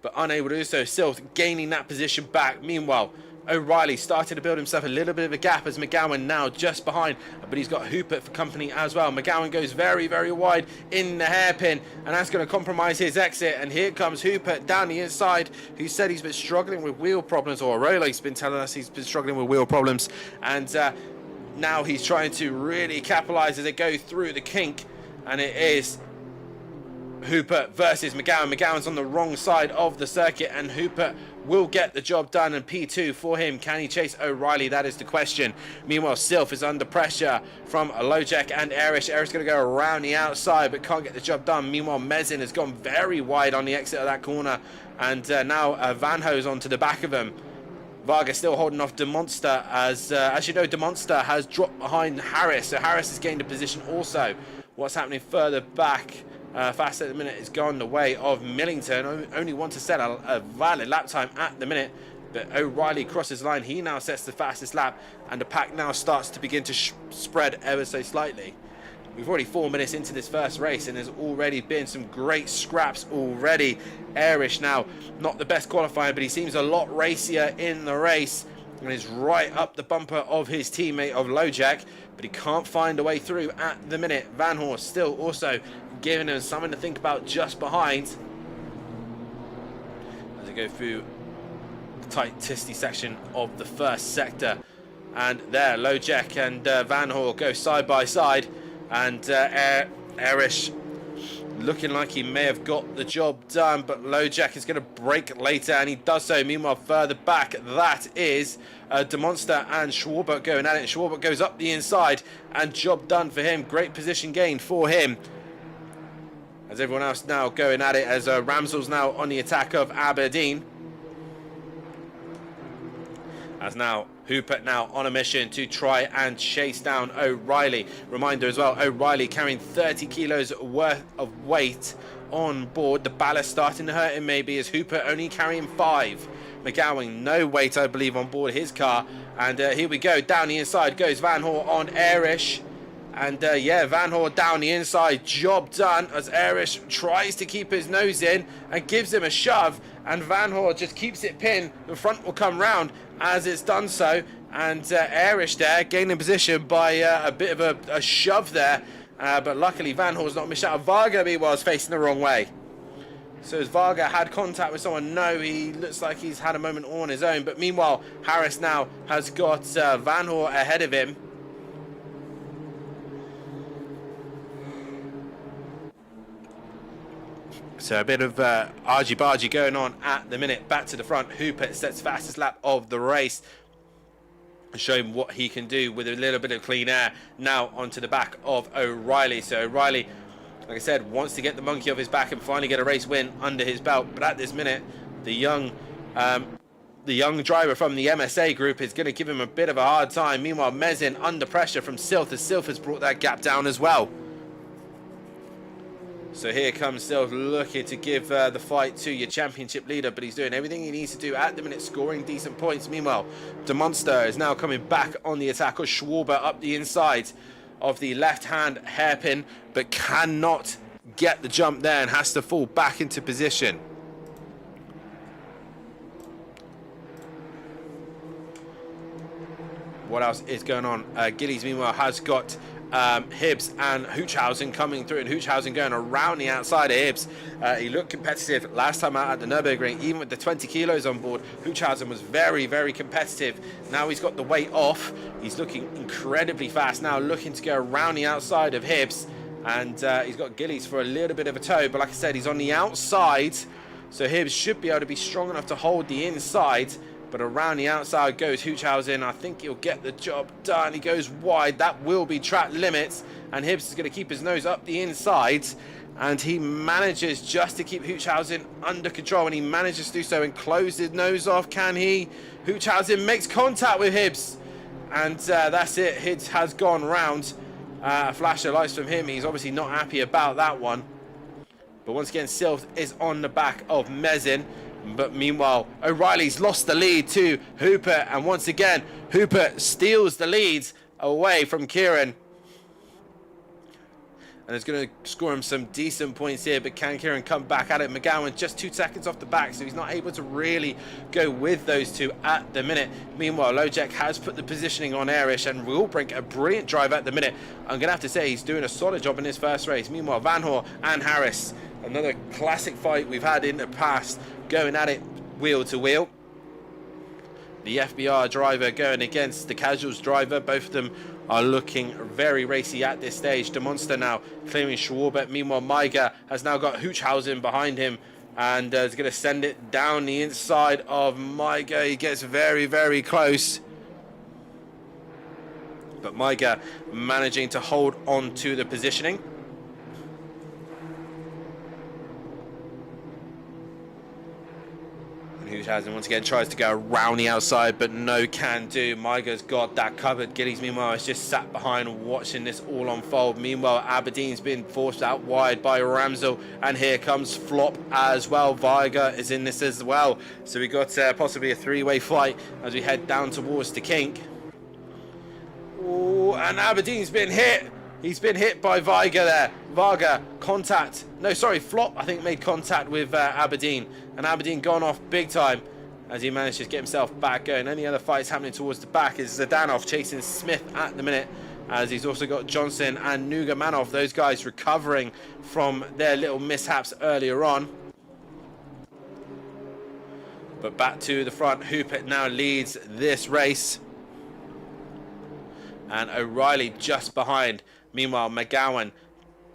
A: but unable to do so. Sylph gaining that position back. Meanwhile, O'Reilly started to build himself a little bit of a gap, as McGowan now just behind, but he's got Hooper for company as well. McGowan goes very, very wide in the hairpin, and that's going to compromise his exit. And here comes Hooper down the inside, who said he's been struggling with wheel problems, or O'Reilly's been telling us he's been struggling with wheel problems, and now he's trying to really capitalize as they go through the kink, and it is Hooper versus McGowan. McGowan's on the wrong side of the circuit, and Hooper will get the job done, and P2 for him. Can he chase O'Reilly? That is the question. Meanwhile, Sylph is under pressure from Lojak and Erish. Erish's going to go around the outside, but can't get the job done. Meanwhile, Mezin has gone very wide on the exit of that corner, and now Vanho's onto the back of him. Varga still holding off DeMonster, as you know, DeMonster has dropped behind Harris, so Harris has gained a position also. What's happening further back? Fast at the minute is gone the way of Millington. Only want to set a valid lap time at the minute, but O'Reilly crosses the line. He now sets the fastest lap, and the pack now starts to begin to spread ever so slightly. We've already 4 minutes into this first race, and there's already been some great scraps already. Erish now not the best qualifying, but he seems a lot racier in the race, and is right up the bumper of his teammate of Lojak, but he can't find a way through at the minute. Van Horst still also giving him something to think about just behind, as they go through the tight tisty section of the first sector. And there Lojak and Van Horst go side by side, and Erish looking like he may have got the job done, but Lojak is going to brake later, and he does so. Meanwhile, further back, that is DeMonster and Schwarber going at it. Schwarber goes up the inside, and job done for him. Great position gain for him. as everyone else now going at it, as Ramsell's now on the attack of Aberdeen. As now Hooper now on a mission to try and chase down O'Reilly. Reminder as well, O'Reilly carrying 30 kilos worth of weight on board. The ballast starting to hurt him maybe, as Hooper only carrying 5. McGowan, no weight I believe on board his car. And here we go, down the inside goes Van Hoor on Airish. And yeah, Van Hoor down the inside, job done, as Airish tries to keep his nose in and gives him a shove, and Van Hoor just keeps it pinned. The front will come round as it's done so, and Airish there gaining position by a bit of a shove there, but luckily Van Hoor's not missed out. Varga meanwhile is facing the wrong way. So as Varga had contact with someone, no, he looks like he's had a moment all on his own, but meanwhile Harris now has got Van Hoor ahead of him. So a bit of argy-bargy going on at the minute. Back to the front. Hooper sets fastest lap of the race. Show him what he can do with a little bit of clean air. Now onto the back of O'Reilly. So O'Reilly, like I said, wants to get the monkey off his back and finally get a race win under his belt. But at this minute, the young driver from the MSA group is going to give him a bit of a hard time. Meanwhile, Mezin under pressure from Silth, as Silth has brought that gap down as well. So here comes Silth looking to give the fight to your championship leader, but he's doing everything he needs to do at the minute, scoring decent points. Meanwhile, De Monster is now coming back on the attack of Schwarber up the inside of the left-hand hairpin, but cannot get the jump there and has to fall back into position. What else is going on? Gillies, meanwhile, has got Hibbs and Hoochhausen coming through, and Hoochhausen going around the outside of Hibbs. He looked competitive last time out at the Nürburgring, even with the 20 kilos on board. Hoochhausen was very, very competitive. Now he's got the weight off. He's looking incredibly fast now, looking to go around the outside of Hibbs, and he's got Gillies for a little bit of a tow, but like I said, he's on the outside, so Hibbs should be able to be strong enough to hold the inside. But around the outside goes Hoochhausen. I think he'll get the job done. He goes wide. That will be track limits. And Hibbs is going to keep his nose up the inside. And he manages just to keep Hoochhausen under control. And he manages to do so and close his nose off. Can he? Hoochhausen makes contact with Hibbs. And that's it. Hibbs has gone round. A flash of lights from him. He's obviously not happy about that one. But once again, Silth is on the back of Mezin. But meanwhile, O'Reilly's lost the lead to Hooper, and once again, Hooper steals the lead away from Kieran. And is going to score him some decent points here, but can Kieran come back at it? McGowan just 2 seconds off the back, so he's not able to really go with those two at the minute. Meanwhile, Lojek has put the positioning on Airish and will bring a brilliant drive at the minute. I'm going to have to say he's doing a solid job in his first race. Meanwhile, Van Hoor and Harris, another classic fight we've had in the past, going at it wheel to wheel. The FBR driver going against the Casuals driver. Both of them are looking very racy at this stage. De Monster now clearing Schwarber. Meanwhile, Maiger has now got Hoochhausen behind him and is going to send it down the inside of Maiger. He gets very, very close. But Maiger managing to hold on to the positioning. Hoochhausen once again tries to go around the outside, but no can do. Maiger's got that covered. Gillies, meanwhile, is just sat behind watching this all unfold. Meanwhile, Aberdeen's been forced out wide by Ramsell, and here comes Flop as well. Viger is in this as well. So we got possibly a three-way fight as we head down towards the kink. Ooh, and Aberdeen's been hit. He's been hit by Viger there. Varga, contact. No, sorry, Flop, I think, made contact with Aberdeen. And Aberdeen gone off big time as he managed to get himself back going. Any other fights happening towards the back is Zdanov chasing Smith at the minute, as he's also got Johnson and Nugamanov, those guys recovering from their little mishaps earlier on. But back to the front, Hooper now leads this race. And O'Reilly just behind. Meanwhile, McGowan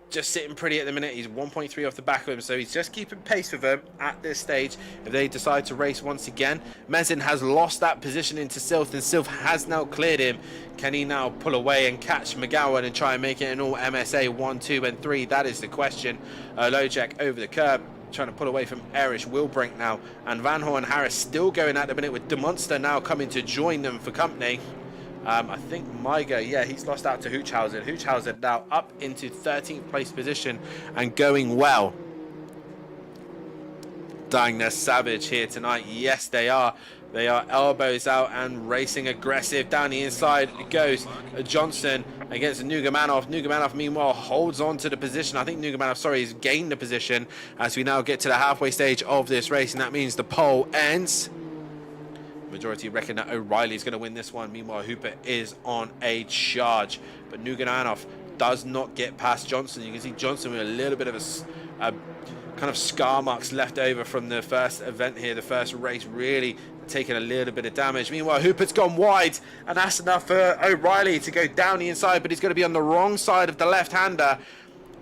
A: just sitting pretty at the minute. He's 1.3 off the back of him, so he's just keeping pace with them at this stage. If they decide to race once again, Mezin has lost that position into Silth, and Silth has now cleared him. Can he now pull away and catch McGowan and try and make it an all MSA 1, 2 and 3? That is the question. Lojek over the curb, trying to pull away from Erich Wilbrink now, and Van Horn and Harris still going at the minute, with De Monster now coming to join them for company. I think Maiger, yeah, he's lost out to Hoochhausen. Hoochhausen now up into 13th place position and going well. Dying their savage here tonight. Yes, they are. They are elbows out and racing aggressive. Down the inside it goes. Johnson against Nugamanov. Nugamanov, meanwhile, holds on to the position. I think Nugamanov, sorry, has gained the position as we now get to the halfway stage of this race, and that means the pole ends. Majority reckon that O'Reilly's going to win this one. Meanwhile, Hooper is on a charge, but Nugamanov does not get past Johnson. You can see Johnson with a little bit of a kind of scar marks left over from the first event here, the first race, really taking a little bit of damage. Meanwhile, Hooper's gone wide, and that's enough for O'Reilly to go down the inside, but he's going to be on the wrong side of the left-hander.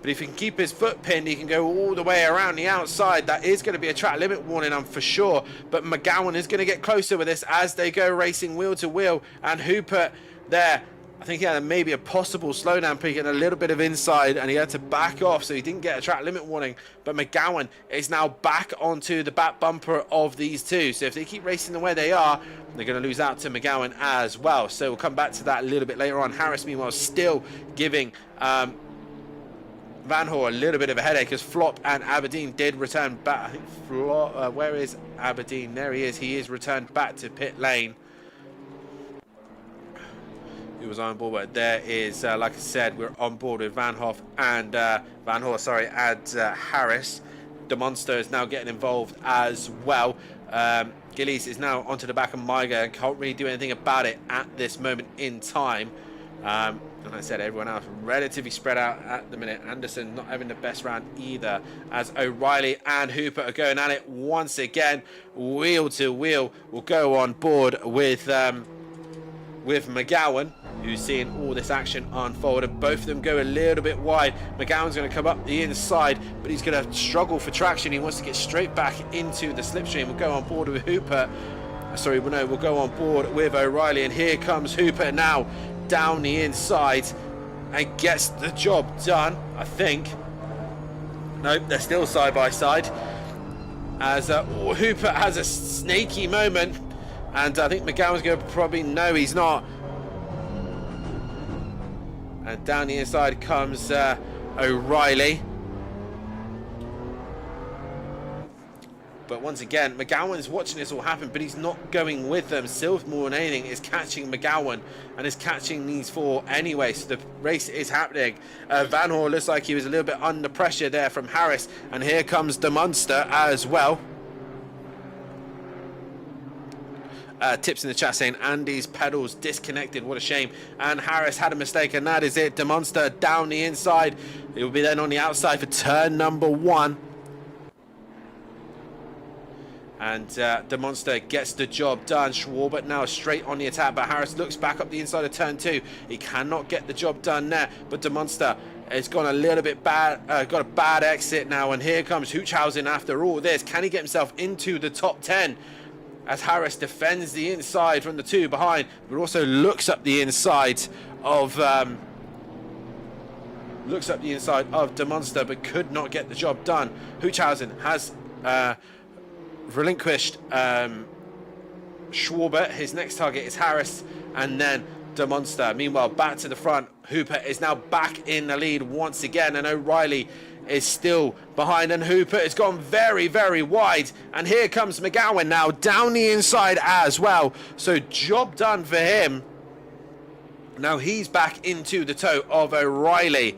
A: But if he can keep his foot pinned, he can go all the way around the outside. That is going to be a track limit warning, I'm for sure. But McGowan is going to get closer with this as they go racing wheel to wheel. And Hooper there, I think he had maybe a possible slowdown, picking a little bit of inside, and he had to back off, so he didn't get a track limit warning. But McGowan is now back onto the back bumper of these two. So if they keep racing the way they are, they're going to lose out to McGowan as well. So we'll come back to that a little bit later on. Harris, meanwhile, still giving Van Hoor a little bit of a headache, as Flop and Aberdeen did return back. I think Flop, where is Aberdeen? There he is. He is returned back to pit lane. He was on board, but there is, like I said, we're on board with Van Hoff and Van Hoor, sorry, and Harris. De Monster is now getting involved as well. Gillies is now onto the back of Maiger and can't really do anything about it at this moment in time. And I said, everyone else relatively spread out at the minute. Anderson not having the best round either, as O'Reilly and Hooper are going at it once again. Wheel to wheel will go on board with McGowan, who's seeing all this action unfold, and both of them go a little bit wide. McGowan's going to come up the inside, but he's going to struggle for traction. He wants to get straight back into the slipstream. We'll go on board with Hooper. Sorry, well, no, we'll go on board with O'Reilly, and here comes Hooper now down the inside and gets the job done, I think. Nope, they're still side by side, as Hooper has a snaky moment, and I think McGowan's going to probably, no, he's not. And down the inside comes O'Reilly. But once again, McGowan's watching this all happen, but he's not going with them. Silv, more than anything, is catching McGowan and is catching these four anyway. So the race is happening. Van Hoor looks like he was a little bit under pressure there from Harris. And here comes De Monster as well. Tips in the chat saying Andy's pedals disconnected. What a shame. And Harris had a mistake, and that is it. De Monster down the inside. It will be then on the outside for turn number 1. And De Monster gets the job done. Schwarbert now straight on the attack, but Harris looks back up the inside of turn 2. He cannot get the job done there, but De Monster has gone a little bit bad, got a bad exit now, and here comes Hoochhausen after all this. Can he get himself into the top 10? As Harris defends the inside from the 2 behind, but also looks up the inside of De Monster, but could not get the job done. Hoochhausen has relinquished Schwarbert. His next target is Harris, and then De Monster. Meanwhile, back to the front. Hooper is now back in the lead once again, and O'Reilly is still behind, and Hooper has gone very, very wide. And here comes McGowan now down the inside as well. So job done for him. Now he's back into the toe of O'Reilly.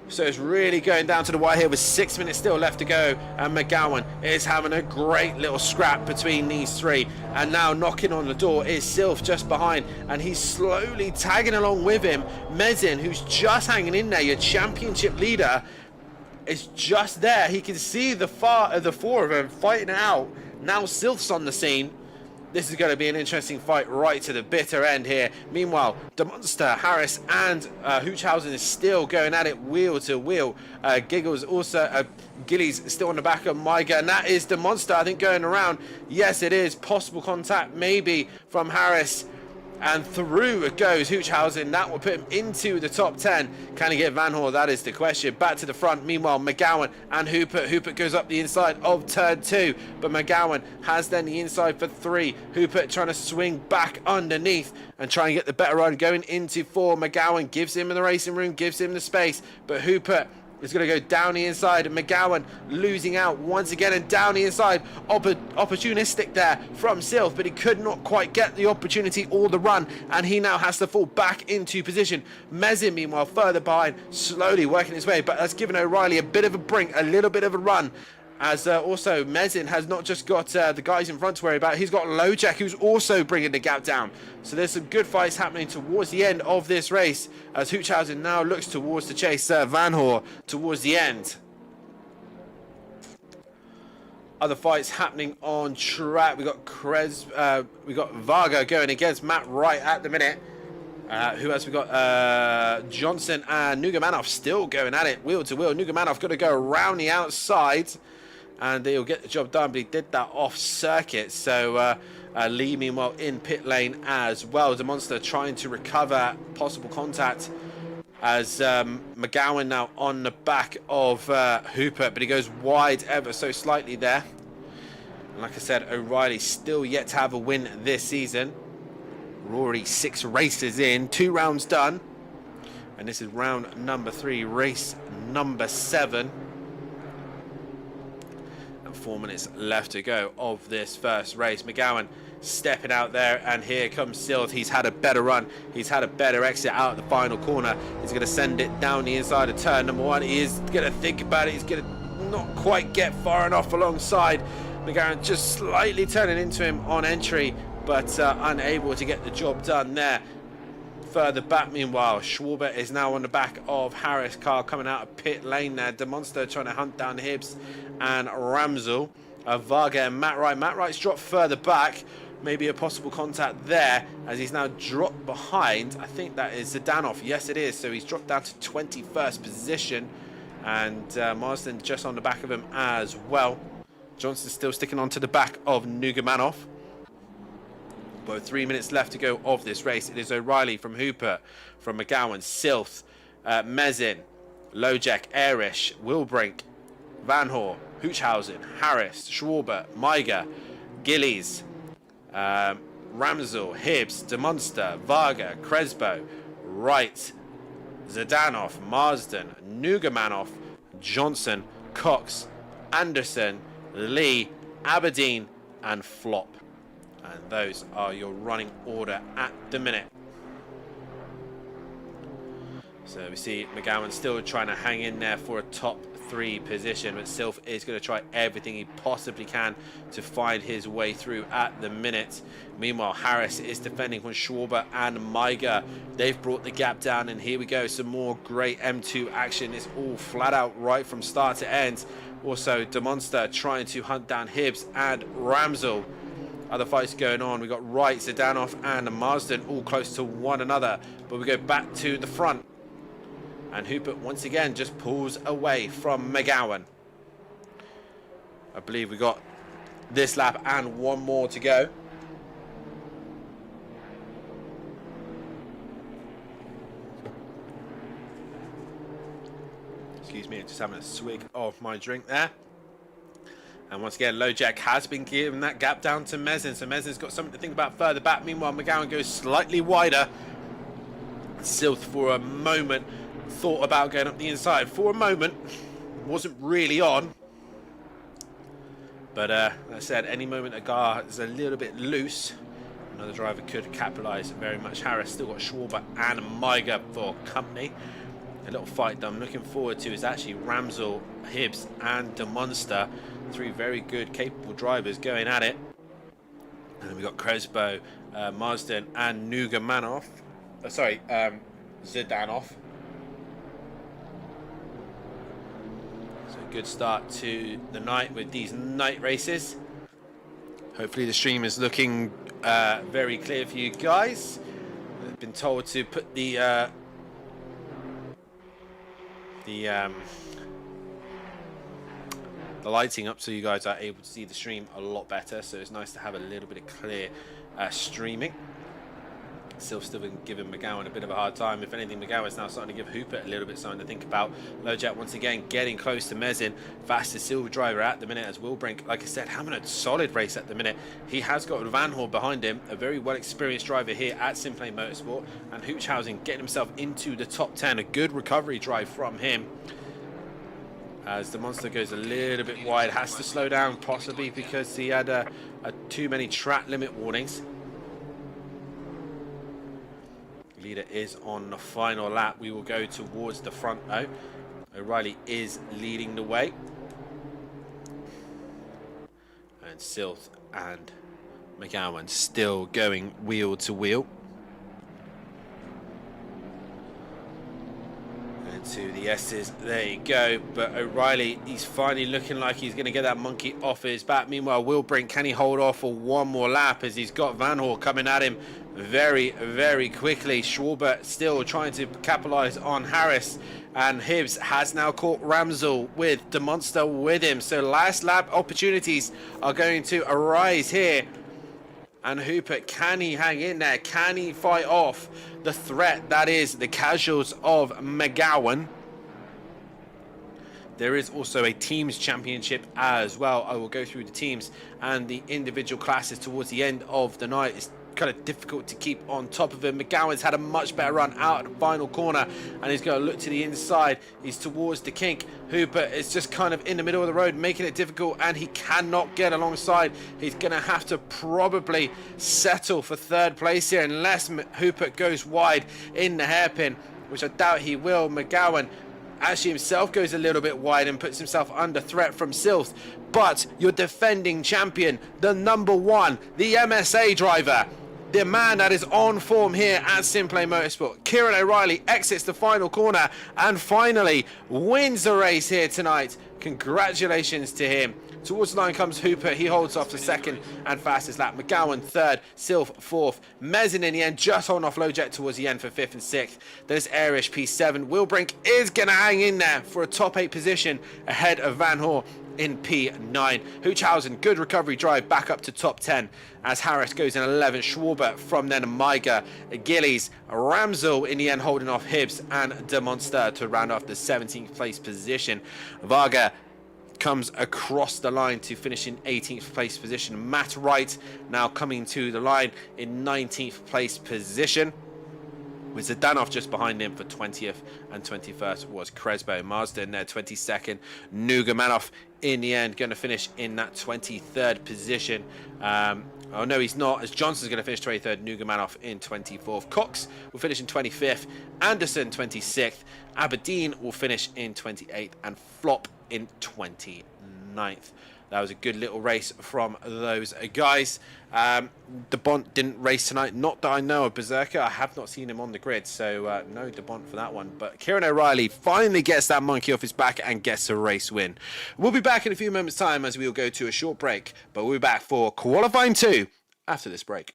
A: So it's really going down to the wire here with 6 minutes still left to go, and McGowan is having a great little scrap between these three. And now knocking on the door is Silf just behind, and he's slowly tagging along with him. Mezin, who's just hanging in there, your championship leader, is just there. He can see the four of them fighting it out. Now Silf's on the scene, This is going to be an interesting fight right to the bitter end here. Meanwhile, the Monster, Harris, and Hoochhausen is still going at it wheel to wheel. Gillies still on the back of Maiga, and that is the Monster, I think, going around. Yes, it is. Possible contact maybe from Harris. And through it goes Hoochhausen. That will put him into the top 10. Can he get Van Hoor? That is the question. Back to the front. Meanwhile, McGowan and Hooper. Hooper goes up the inside of turn 2. But McGowan has then the inside for 3. Hooper trying to swing back underneath and try and get the better run going into 4. McGowan gives him in the racing room, gives him the space. But Hooper is going to go down the inside. McGowan losing out once again and down the inside. Opportunistic there from Sylph, but he could not quite get the opportunity or the run, and he now has to fall back into position. Mezin, meanwhile, further behind, slowly working his way, but that's given O'Reilly a bit of a brink, a little bit of a run. As also Mezin has not just got the guys in front to worry about, he's got Lojek who's also bringing the gap down. So there's some good fights happening towards the end of this race as Hoochhausen now looks towards to chase Van Hoor towards the end. Other fights happening on track. We got Varga going against Matt Wright at the minute. Who else we got? Johnson and Nugamanov still going at it wheel to wheel. Nugamanov got to go around the outside and he'll get the job done, but he did that off circuit. So Lee meanwhile in pit lane as well. The Monster trying to recover possible contact as McGowan now on the back of Hooper, but he goes wide ever so slightly there. And like I said, O'Reilly still yet to have a win this season. Rory 6 races in, 2 rounds done, and this is round number 3, race number 7, and 4 minutes left to go of this first race. McGowan stepping out there, and here comes Silt. He's had a better run, he's had a better exit out of the final corner. He's going to send it down the inside of turn number 1. He is going to think about it, he's going to not quite get far enough alongside. McGowan just slightly turning into him on entry, but unable to get the job done there. Further back, meanwhile, Schwarber is now on the back of Harris. Car coming out of pit lane there. De Monster trying to hunt down Hibbs and Ramsel. Varga and Matt Wright. Matt Wright's dropped further back. Maybe a possible contact there as he's now dropped behind. I think that is Zdanov. Yes, it is. So he's dropped down to 21st position. And Marsden just on the back of him as well. Johnson still sticking on to the back of Nugamanov. But 3 minutes left to go of this race. It is O'Reilly from Hooper, from McGowan, Silth, Mezin, Lojek, Erish, Wilbrink, Van Hoor, Hoochhausen, Harris, Schwarber, Maiga, Gillies, Ramsel, Hibbs, De Monster, Varga, Crespo, Wright, Zdanov, Marsden, Nugamanov, Johnson, Cox, Anderson, Lee, Aberdeen, and Flop. And those are your running order at the minute. So we see McGowan still trying to hang in there for a top 3 position, but Sylph is going to try everything he possibly can to find his way through at the minute. Meanwhile, Harris is defending from Schwarber and Maiga. They've brought the gap down, and here we go. Some more great M2 action. It's all flat out right from start to end. Also, De Monster trying to hunt down Hibbs and Ramsel. Other fights going on. We got Wright, Zdanov, and Marsden all close to one another. But we go back to the front. And Hooper once again just pulls away from McGowan. I believe we got this lap and one more to go. Excuse me, just having a swig of my drink there. And once again, Lojek has been giving that gap down to Mezin. So Mezin's got something to think about further back. Meanwhile, McGowan goes slightly wider. Silth for a moment thought about going up the inside. For a moment, wasn't really on. But like I said, any moment a car is a little bit loose, another driver could capitalise very much. Harris still got Schwarber and Maiga for company. A little fight that I'm looking forward to is actually Ramsel, Hibbs and De Monster. 3 very good, capable drivers going at it. And then we got Crespo, Marsden and Nugamanov. Zdanov. So good start to the night with these night races. Hopefully the stream is looking very clear for you guys. I've been told to put the lighting up so you guys are able to see the stream a lot better. So it's nice to have a little bit of clear streaming. Still giving McGowan a bit of a hard time. If anything, McGowan's now starting to give Hooper a little bit something to think about. LoJack once again getting close to Mezin. Fastest silver driver at the minute as Wilbrink, like I said, having a solid race at the minute. He has got Van Hoor behind him, a very well experienced driver here at SimPlay Motorsport. And Hoochhausen getting himself into the top 10. A good recovery drive from him. As the monster goes a little bit wide, has to slow down possibly because he had too many track limit warnings. Leader is on the final lap. We will go towards the front O. O'Reilly is leading the way. And Silth and McGowan still going wheel to wheel. To the S's, there you go. But O'Reilly, he's finally looking like he's going to get that monkey off his back. Meanwhile, Wilbrink, can he hold off for one more lap as he's got Van Hoor coming at him very, very quickly. Schwarber still trying to capitalize on Harris, and Hibbs has now caught Ramsel with the monster with him. So last lap opportunities are going to arise here. And Hooper, can he hang in there? Can he fight off the threat that is the casuals of McGowan? There is also a teams championship as well. I will go through the teams and the individual classes towards the end of the night. It's kind of difficult to keep on top of him. McGowan's had a much better run out of the final corner, and he's going to look to the inside. He's towards the kink. Hooper is just kind of in the middle of the road, making it difficult, and he cannot get alongside. He's going to have to probably settle for third place here unless Hooper goes wide in the hairpin, which I doubt he will. McGowan actually himself goes a little bit wide and puts himself under threat from Silth. But your defending champion, the number one, the MSA driver, the man that is on form here at SimPlay Motorsport, Kieran O'Reilly, exits the final corner and finally wins the race here tonight. Congratulations to him. Towards the line comes Hooper. He holds off the second and fastest lap. McGowan third, Silf fourth. Mezin in the end just holding off LoJack towards the end for fifth and sixth. There's Airish P7. Wilbrink is going to hang in there for a top 8 position ahead of Van Hoor in P9. Hoochhausen, good recovery drive back up to top 10 as Harris goes in 11th. Schwarber from then Maiga, Gillies, Ramsel in the end holding off Hibbs and De Monster to round off the 17th place position. Varga comes across the line to finish in 18th place position. Matt Wright now coming to the line in 19th place position, with Zdanov just behind him for 20th, and 21st was Crespo. Mazda in there 22nd. Nugamanov in the end going to finish in that 23rd position. Oh no, he's not, as Johnson's going to finish 23rd. Nugamanov in 24th. Cox will finish in 25th. Anderson 26th. Aberdeen will finish in 28th, and Flop in 29th. That was a good little race from those guys. De Bont didn't race tonight. Not that I know of. Berserker, I have not seen him on the grid, so no De Bont for that one. But Kieran O'Reilly finally gets that monkey off his back and gets a race win. We'll be back in a few moments' time as we will go to a short break. But we'll be back for qualifying 2 after this break.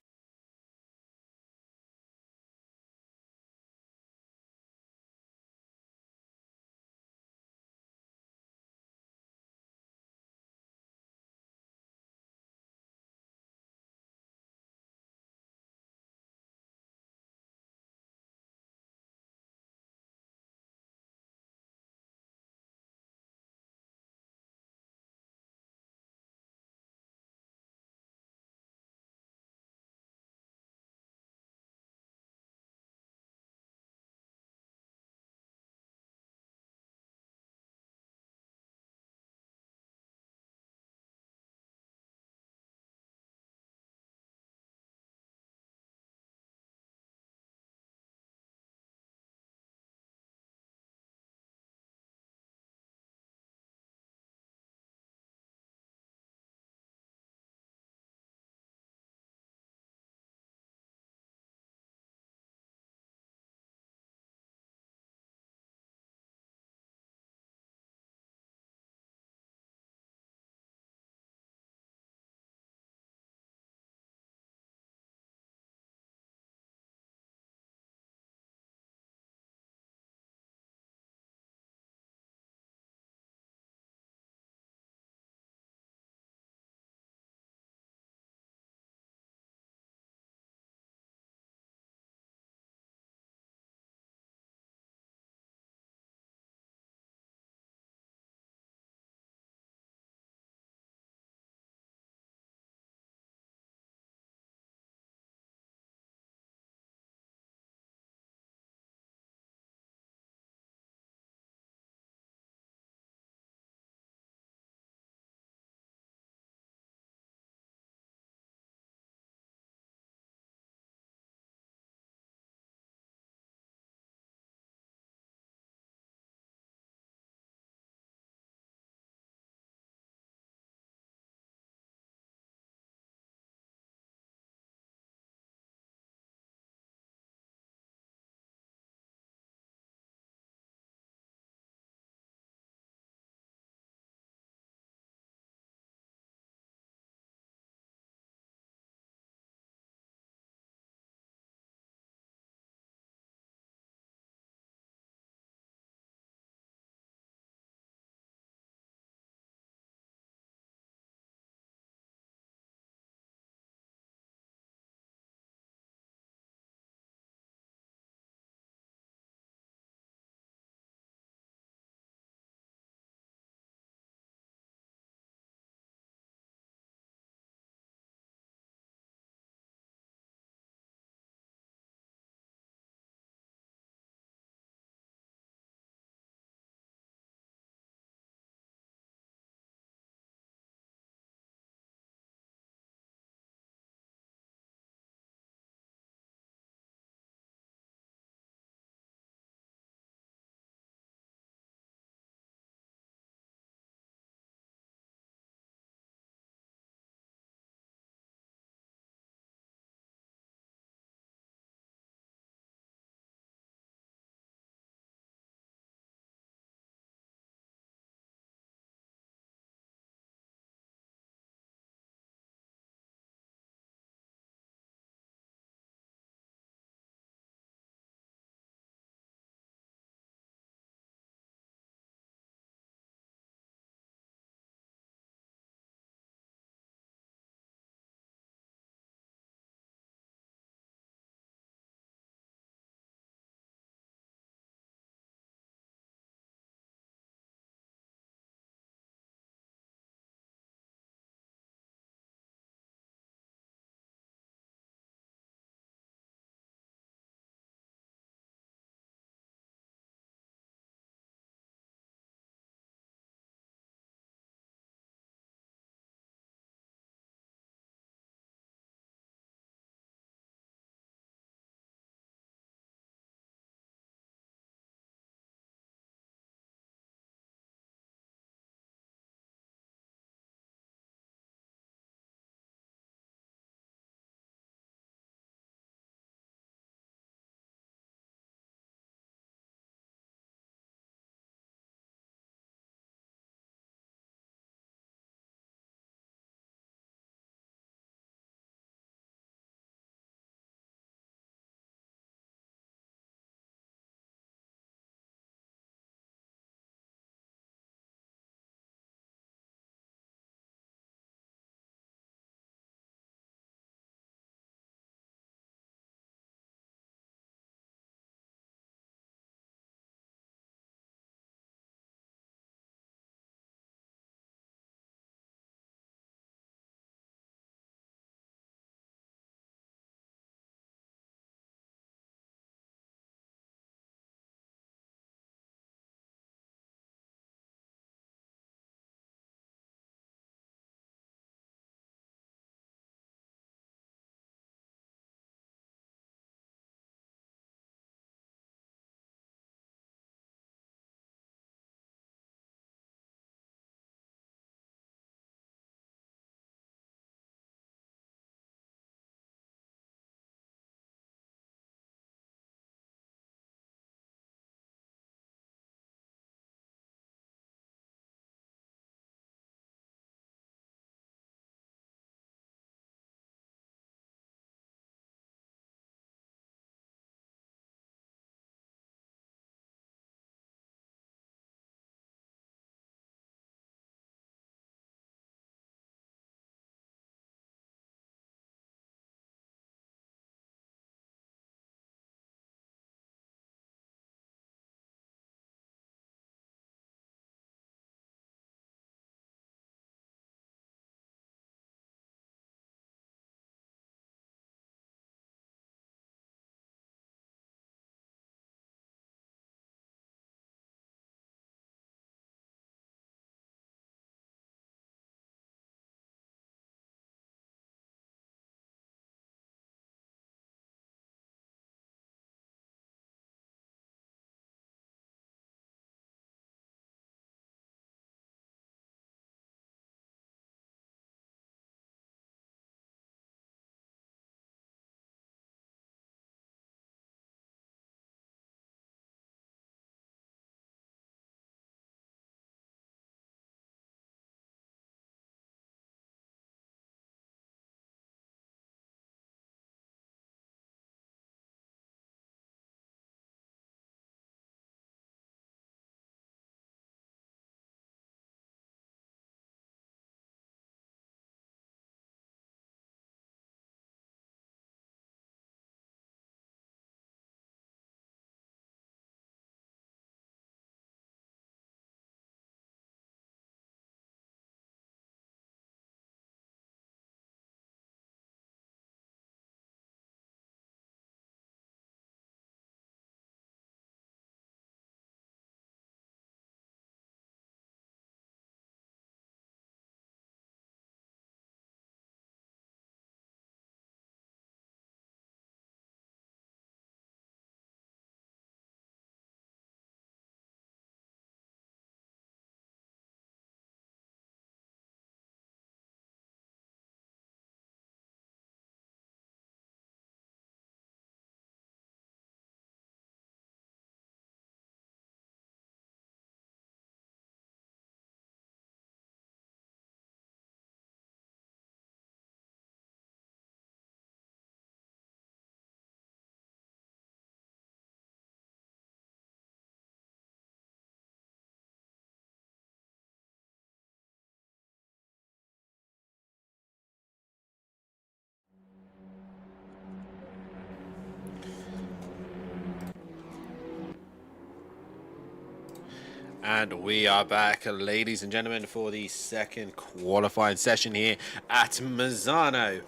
A: And we are back, ladies and gentlemen, for the second qualifying session here at Misano.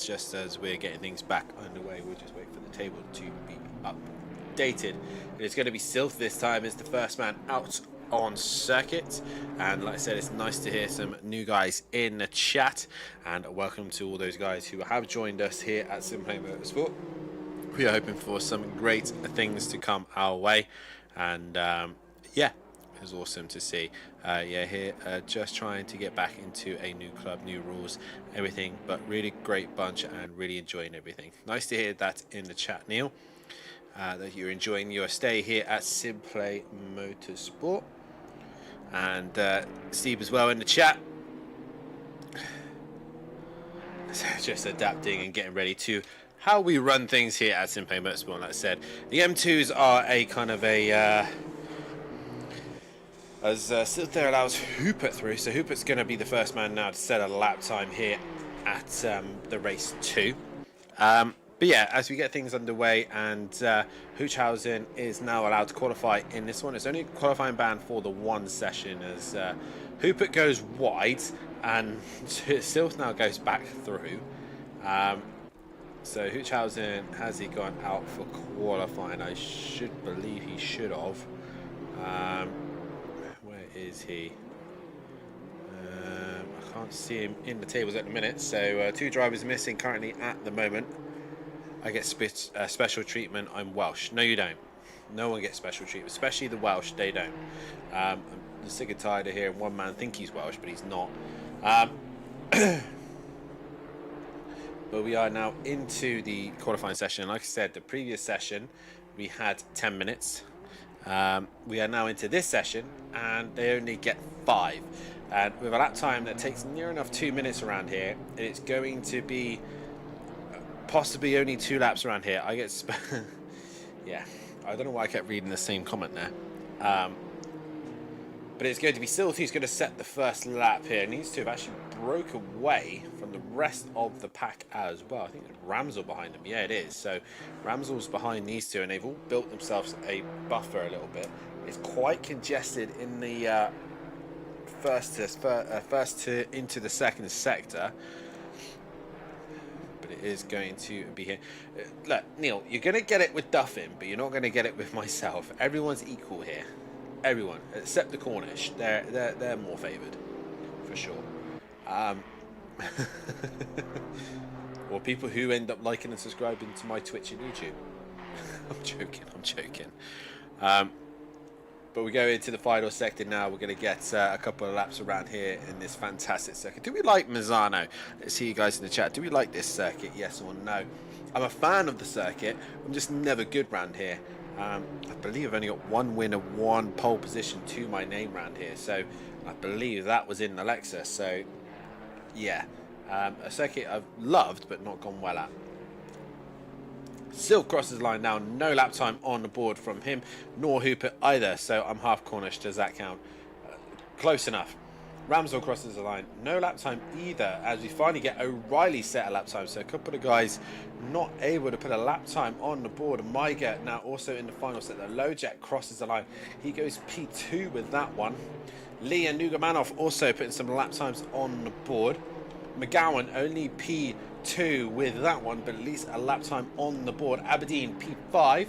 A: Just as we're getting things back underway, we'll just wait for the table to be updated. It's going to be Sylph this time as the first man out on circuit. And like I said, it's nice to hear some new guys in the chat. And welcome to all those guys who have joined us here at SimPlay Motorsport. We are hoping for some great things to come our way. And yeah. It was awesome to see. Yeah, here just trying to get back into a new club, new rules, everything, but really great bunch and really enjoying everything. Nice to hear that in the chat, Neil, that you're enjoying your stay here at SimPlay Motorsport. And Steve as well in the chat. Just adapting and getting ready to how we run things here at SimPlay Motorsport. Like I said, the M2s are a kind of a... as Sylph there allows Hooper through, so Hooper's going to be the first man now to set a lap time here at the race 2. But yeah, as we get things underway, and Hoochhausen is now allowed to qualify in this one. It's only a qualifying ban for the one session as Hooper goes wide and Sylph now goes back through. So Hoochhausen, has he gone out for qualifying? I should believe he should have. Is he? I can't see him in the tables at the minute, so 2 drivers missing currently at the moment. I get special treatment. I'm Welsh. No, you don't. No one gets special treatment, especially the Welsh. They don't. I'm sick and tired of hearing one man think he's Welsh, but he's not. But we are now into the qualifying session. Like I said, the previous session we had 10 minutes. We are now into this session and they only get 5, and with a lap time that takes near enough 2 minutes around here, it's going to be possibly only 2 laps around here. I get yeah, I don't know why I kept reading the same comment there, but it's going to be Sylph who's going to set the first lap here. Needs to have actually broke away from the rest of the pack as well. I think there's Ramsel behind them. Yeah, it is. So Ramsel's behind these two, and they've all built themselves a buffer a little bit. It's quite congested in the into the second sector, but it is going to be here. Look, Neil, you're going to get it with Duffin, but you're not going to get it with myself. Everyone's equal here. Everyone except the Cornish. They're more favoured for sure. Or people who end up liking and subscribing to my Twitch and YouTube. I'm joking. But we go into the final sector now. We're going to get a couple of laps around here in this fantastic circuit. Do we like Misano? Let's see you guys in the chat. Do we like this circuit? Yes or no? I'm a fan of the circuit. I'm just never good round here. I believe I've only got 1 win and 1 pole position to my name round here. So I believe that was in the Lexus. So yeah, a circuit I've loved but not gone well at. Sylph crosses the line now. No lap time on the board from him, nor Hooper either. So I'm half Cornish. Does that count? Close enough. Ramsel crosses the line. No lap time either, as we finally get O'Reilly set a lap time. So a couple of guys not able to put a lap time on the board. Maiga now also in the final set. The Lojak crosses the line. He goes P2 with that one. Lee and Nugamanov also putting some lap times on the board. McGowan only P2 with that one, but at least a lap time on the board. Aberdeen P5.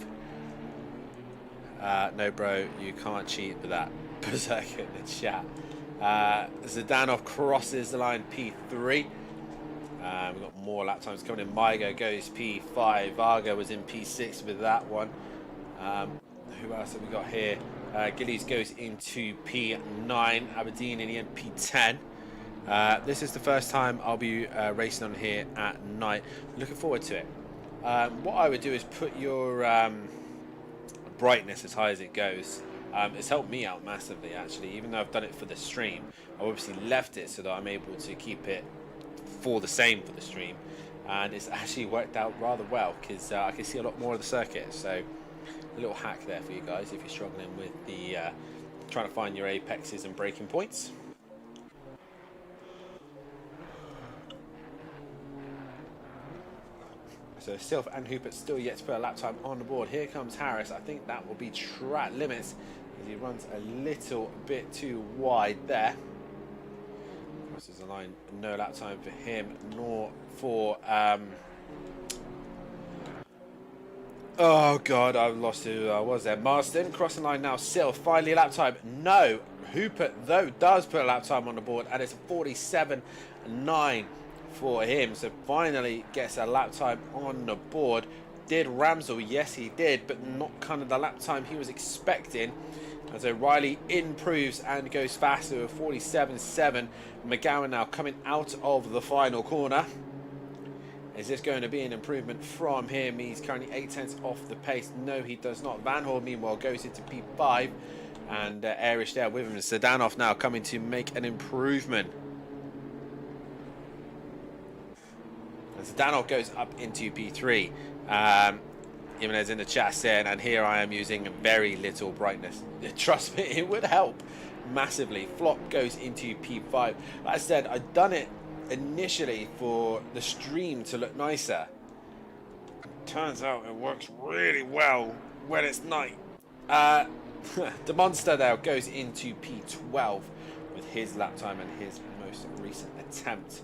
A: No, bro, you can't cheat with that. Berserker in the chat. Zdanov crosses the line P3. We've got more lap times coming in. Maiga goes P5. Varga was in P6 with that one. Who else have we got here? Gillies goes into P9. Aberdeen in the end P10. This is the first time I'll be racing on here at night. Looking forward to it. What I would do is put your brightness as high as it goes. It's helped me out massively actually, even though I've done it for the stream. I obviously left it so that I'm able to keep it for the same for the stream, and it's actually worked out rather well because I can see a lot more of the circuit. So a little hack there for you guys if you're struggling with the trying to find your apexes and braking points. So Sylph and Hubert still yet to put a lap time on the board. Here comes Harris. I think that will be track limits as he runs a little bit too wide there. Crosses the line, no lap time for him, nor for oh god, I've lost who I was there. Marston crossing line now. Sylph finally a lap time. No, Hubert though does put a lap time on the board, and it's 47.9 for him. So finally gets a lap time on the board. Did Ramsell? Yes, he did, but not kind of the lap time he was expecting. As O'Reilly improves and goes faster with 47.7. McGowan now coming out of the final corner. Is this going to be an improvement from him? He's currently 8 tenths off the pace. No, he does not. Van Horn, meanwhile, goes into P5. And Airish there with him. Zdanov now coming to make an improvement. And Zdanov goes up into P3. Jimenez in the chat saying, and here I am using very little brightness. Trust me, it would help massively. Flop goes into P5. Like I said, I'd done it initially for the stream to look nicer. Turns out it works really well when it's night. The monster there goes into P12 with his lap time and his most recent attempt.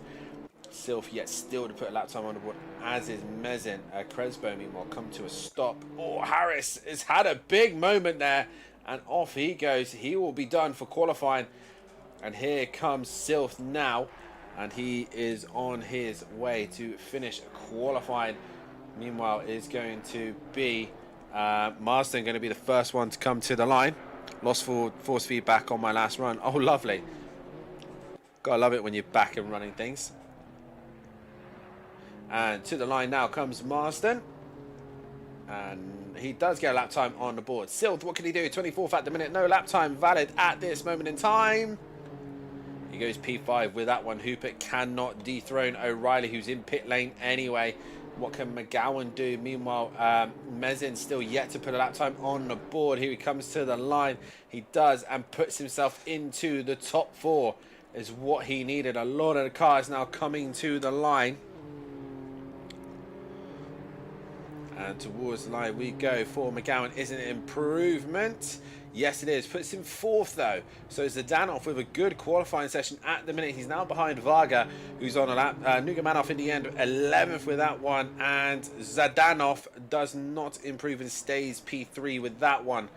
A: Sylph yet still to put a lap time on the board, as is Mezin. Crespo meanwhile come to a stop. Oh, Harris has had a big moment there, and off he goes. He will be done for qualifying, and here comes Sylph now, and he is on his way to finish qualifying. Meanwhile is going to be Marston, going to be the first one to come to the line. Lost force feedback on my last run. Oh, lovely. Gotta love it when you're back and running things. And to the line now comes Marston. And he does get a lap time on the board. Sylph, what can he do? 24th at the minute. No lap time valid at this moment in time. He goes P5 with that one. Hubert cannot dethrone O'Reilly, who's in pit lane anyway. What can McGowan do? Meanwhile, Mezin still yet to put a lap time on the board. Here he comes to the line. He does and puts himself into the top 4 is what he needed. A lot of the cars now coming to the line. And towards the line we go for McGowan. Is an improvement? Yes, it is. Puts him 4th though. So Zdanov with a good qualifying session at the minute. He's now behind Varga, who's on a lap. Nugamanov in the end, 11th with that one. And Zdanov does not improve and stays P3 with that one.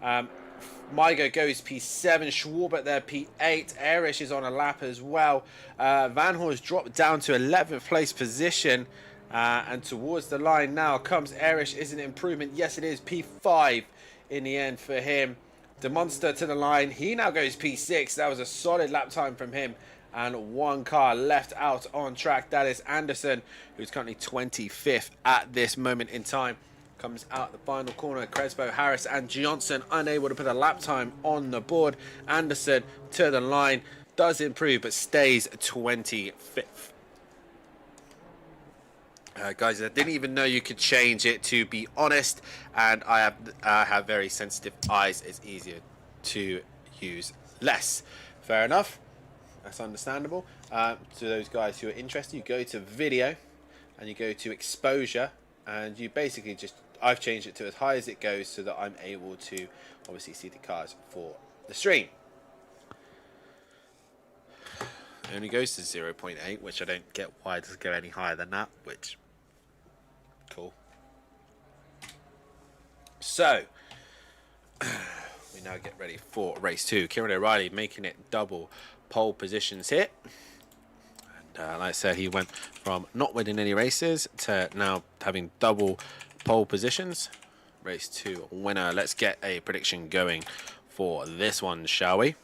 A: Maigo goes P7. Schwarbert there P8. Airish is on a lap as well. Van Horn's dropped down to 11th place position. And towards the line now comes Airish. Is an improvement? Yes, it is. P5 in the end for him. The monster to the line. He now goes P6. That was a solid lap time from him. And one car left out on track. That is Anderson, who's currently 25th at this moment in time. Comes out the final corner. Crespo, Harris and Johnson unable to put a lap time on the board. Anderson to the line. Does improve but stays 25th. Guys, I didn't even know you could change it, to be honest, and I have very sensitive eyes. It's easier to use less. Fair enough. That's understandable. To those guys who are interested, you go to video and you go to exposure, and you basically just, I've changed it to as high as it goes so that I'm able to obviously see the cars for the stream. It only goes to 0.8, which I don't get why it doesn't go any higher than that, which... Cool. So, we now get ready for race 2. Kieran O'Reilly making it double pole positions here. And like I said, he went from not winning any races to now having double pole positions. Race 2 winner. Let's get a prediction going for this one, shall we?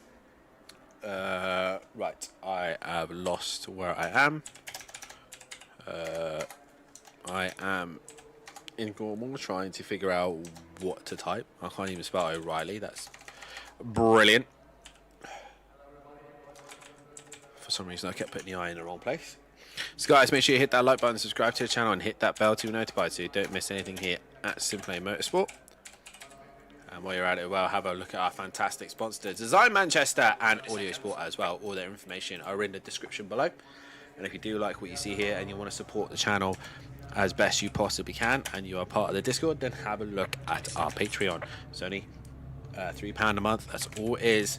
A: Right, I have lost where I am. I am in Gormal trying to figure out what to type. I can't even spell O'Reilly. That's brilliant. For some reason, I kept putting the I in the wrong place. So guys, make sure you hit that like button, subscribe to the channel, and hit that bell to be notified so you don't miss anything here at SimPlay Motorsport. And while you're at it, well, have a look at our fantastic sponsors, Design Manchester and Audio Sport as well. All their information are in the description below. And if you do like what you see here and you want to support the channel, as best you possibly can and you are part of the Discord, then have a look at our Patreon. It's only £3 a month, that's all it is.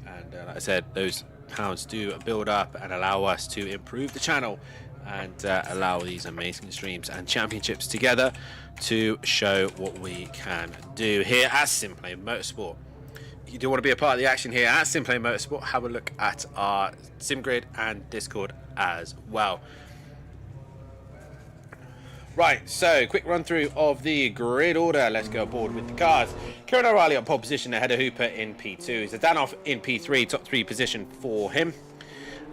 A: And like I said, those pounds do build up and allow us to improve the channel and allow these amazing streams and championships together to show what we can do here at SimPlay Motorsport. If you do want to be a part of the action here at SimPlay Motorsport, have a look at our SimGrid and Discord as well. Right, so quick run through of the grid order. Let's go aboard with the cars. Kieran O'Reilly on pole position ahead of Hooper in P2. Zdanov in P3, top 3 position for him.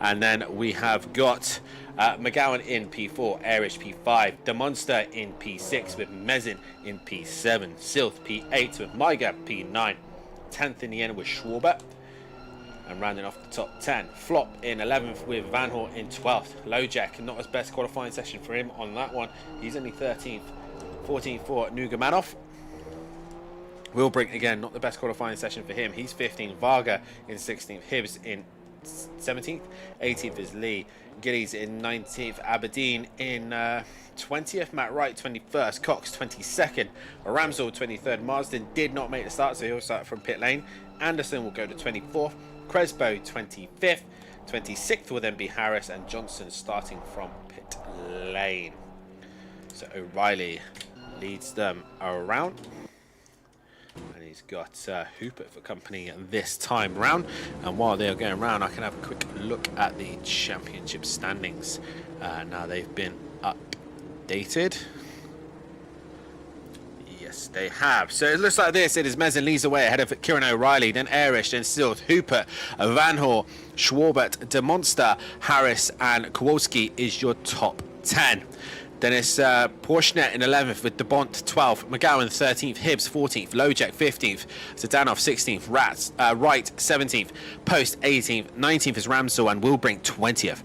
A: And then we have got McGowan in P4, Erish P5, The Monster in P6 with Mezin in P7, Silth P8 with Maiga P9, 10th in the end with Schwarber. And rounding off the top 10, Flop in 11th with Van Hoort in 12th. Lojek, not his best qualifying session for him on that one. He's only 13th. 14th for Nugamanov. Wilbrink, again, not the best qualifying session for him. He's 15th. Varga in 16th. Hibbs in 17th. 18th is Lee. Gillies in 19th. Aberdeen in 20th. Matt Wright 21st. Cox 22nd. Ramsell 23rd. Marsden did not make the start, so he'll start from pit lane. Anderson will go to 24th. Crespo 25th. 26th will then be Harris, and Johnson starting from pit lane. So O'Reilly leads them around, and he's got Hooper for company this time round. And while they're going around, I can have a quick look at the championship standings. Now they've been updated. Yes, they have. So it looks like this. It is Mezin leads away ahead of Kieran O'Reilly, then Erish, then Silth, Hooper, Van Hoort, Schwarbert, De Monster, Harris, and Kowalski is your top 10. Then it's Porschnet in 11th with DeBont 12th, McGowan 13th, Hibbs 14th, Lojek 15th, Zdanov 16th, Wright 17th, Post 18th, 19th is Ramsell, and Wilbrink 20th.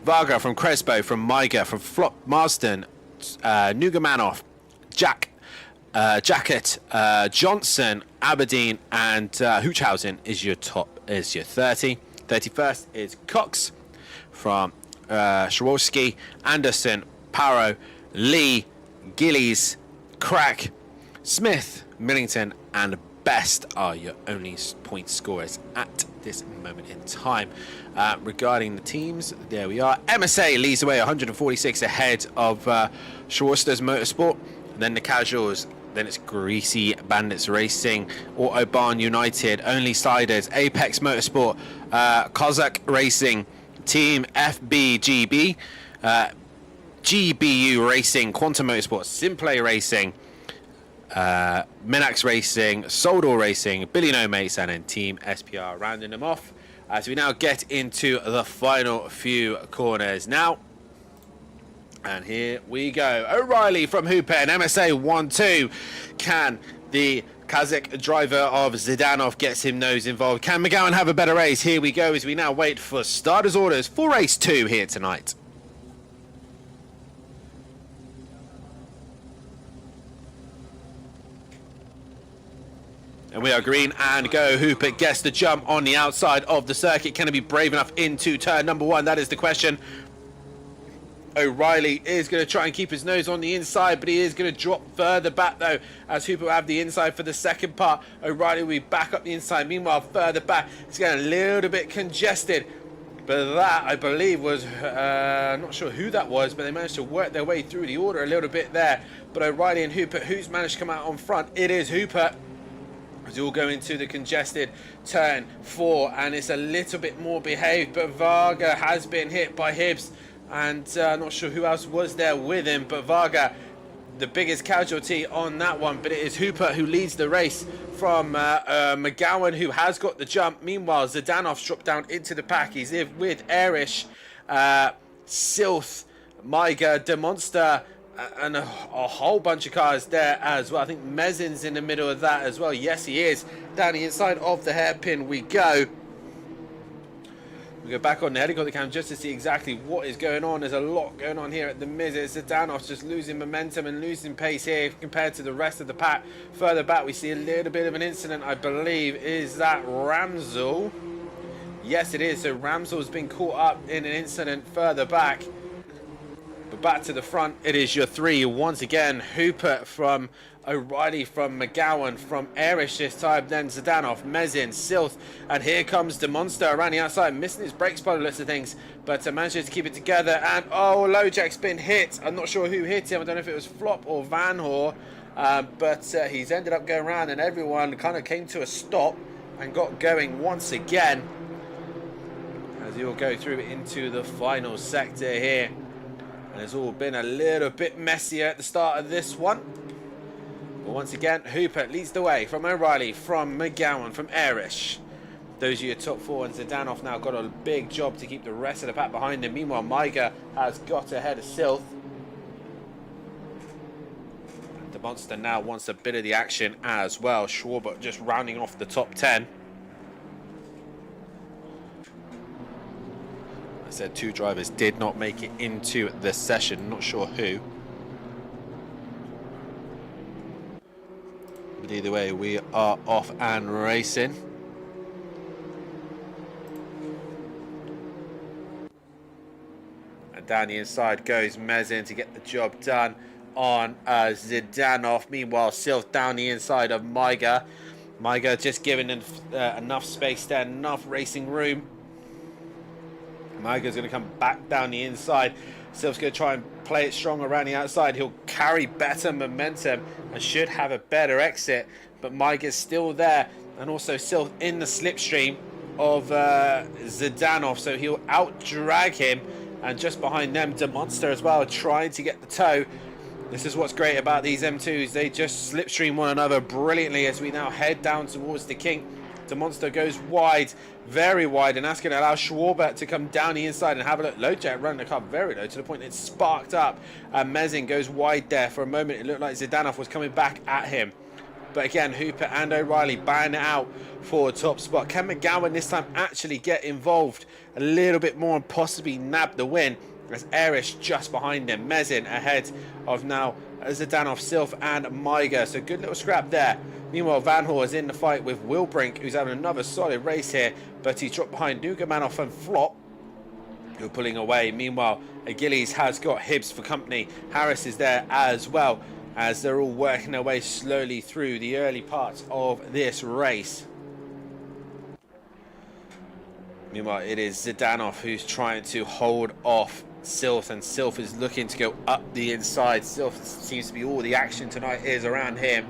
A: Varga from Crespo, from Maiga, from Flop, Marsden, Nugamanov, Jacket, Johnson, Aberdeen, and Hoochhausen is your 30. 31st is Cox from Shaworski, Anderson, Paro, Lee, Gillies, Crack, Smith, Millington, and Best are your only point scorers at this moment in time. Regarding the teams, there we are. MSA leads away 146 ahead of Schwarster's Motorsport. Then the casuals. Then it's Greasy Bandits Racing, Autobahn United, Only Sliders, Apex Motorsport, Kozak Racing, Team FBGB, GBU Racing, Quantum Motorsport, SimPlay Racing, Minax Racing, Soldor Racing, Billy No Mates, and then Team SPR rounding them off as we now get into the final few corners now. And here we go. O'Reilly from Hooper and MSA 1-2. Can the Kazakh driver of Zdanov gets him nose involved? Can McGowan have a better race? Here we go as we now wait for starters orders for race 2 here tonight. And we are green and go. Hooper gets the jump on the outside of the circuit. Can he be brave enough into turn number 1? That is the question. O'Reilly is going to try and keep his nose on the inside, but he is going to drop further back though, as Hooper will have the inside for the second part. O'Reilly will be back up the inside. Meanwhile, further back, it's getting a little bit congested. But that, I believe, was, not sure who that was, but they managed to work their way through the order a little bit there. But O'Reilly and Hooper, who's managed to come out on front? It is Hooper. As we all go into the congested turn 4, and it's a little bit more behaved, but Varga has been hit by Hibbs. And not sure who else was there with him, but Varga, the biggest casualty on that one. But it is Hooper who leads the race from McGowan, who has got the jump. Meanwhile, Zdanov's dropped down into the pack. He's with Erish, Silth, Maiga, De Monster, and a whole bunch of cars there as well. I think Mezin's in the middle of that as well. Yes, he is. Down the inside of the hairpin we go. We go back on the helicopter cam just to see exactly what is going on. There's a lot going on here at the Miz. Zdanov's just losing momentum and losing pace here compared to the rest of the pack. Further back, we see a little bit of an incident, I believe. Is that Ramsell? Yes, it is. So Ramsell's been caught up in an incident further back. But back to the front. It is your three once again. Hooper from O'Reilly, from McGowan, from Erish this time, then Zdanov, Mezin, Silth, and here comes the monster around the outside, missing his brakes by the looks of things, but manages to keep it together. And oh, Lojack's been hit. I'm not sure who hit him. I don't know if it was Flop or Van Hoor, but he's ended up going around, and everyone kind of came to a stop and got going once again as you'll go through into the final sector here. And it's all been a little bit messier at the start of this one. But once again, Hooper leads the way from O'Reilly, from McGowan, from Erish. Those are your top four, and Zdanov now got a big job to keep the rest of the pack behind him. Meanwhile, Maiga has got ahead of Silth. And the monster now wants a bit of the action as well. Schwarber just rounding off the top 10. I said two drivers did not make it into the session, not sure who. But either way, we are off and racing. And down the inside goes Mezin to get the job done on Zdanov. Meanwhile, Silth down the inside of Maiga. Maiga just giving enough space there, enough racing room. Maiga's going to come back down the inside. Silph's going to try and play it strong around the outside. He'll carry better momentum and should have a better exit. But Maiga's still there. And also Silph in the slipstream of Zdanov. So he'll out-drag him. And just behind them, DeMonster as well, trying to get the toe. This is what's great about these M2s. They just slipstream one another brilliantly as we now head down towards the kink. DeMonster goes wide, very wide, and that's going to allow Schwarber to come down the inside and have a look. Lojack running the car very low to the point it's sparked up. And Mezin goes wide there. For a moment, it looked like Zdanov was coming back at him. But again, Hooper and O'Reilly buying it out for a top spot. Can McGowan this time actually get involved a little bit more and possibly nab the win? As Erish just behind him. Mezin ahead of now Zdanov, Silph and Maiga. So good little scrap there. Meanwhile, Van Hoor is in the fight with Wilbrink, who's having another solid race here, but he's dropped behind Nugamanoff and Flop, who are pulling away. Meanwhile, Achilles has got Hibbs for company. Harris is there as well, as they're all working their way slowly through the early parts of this race. Meanwhile, it is Zdanov who's trying to hold off Silph, and Silph is looking to go up the inside. Silph seems to be all the action tonight is around him.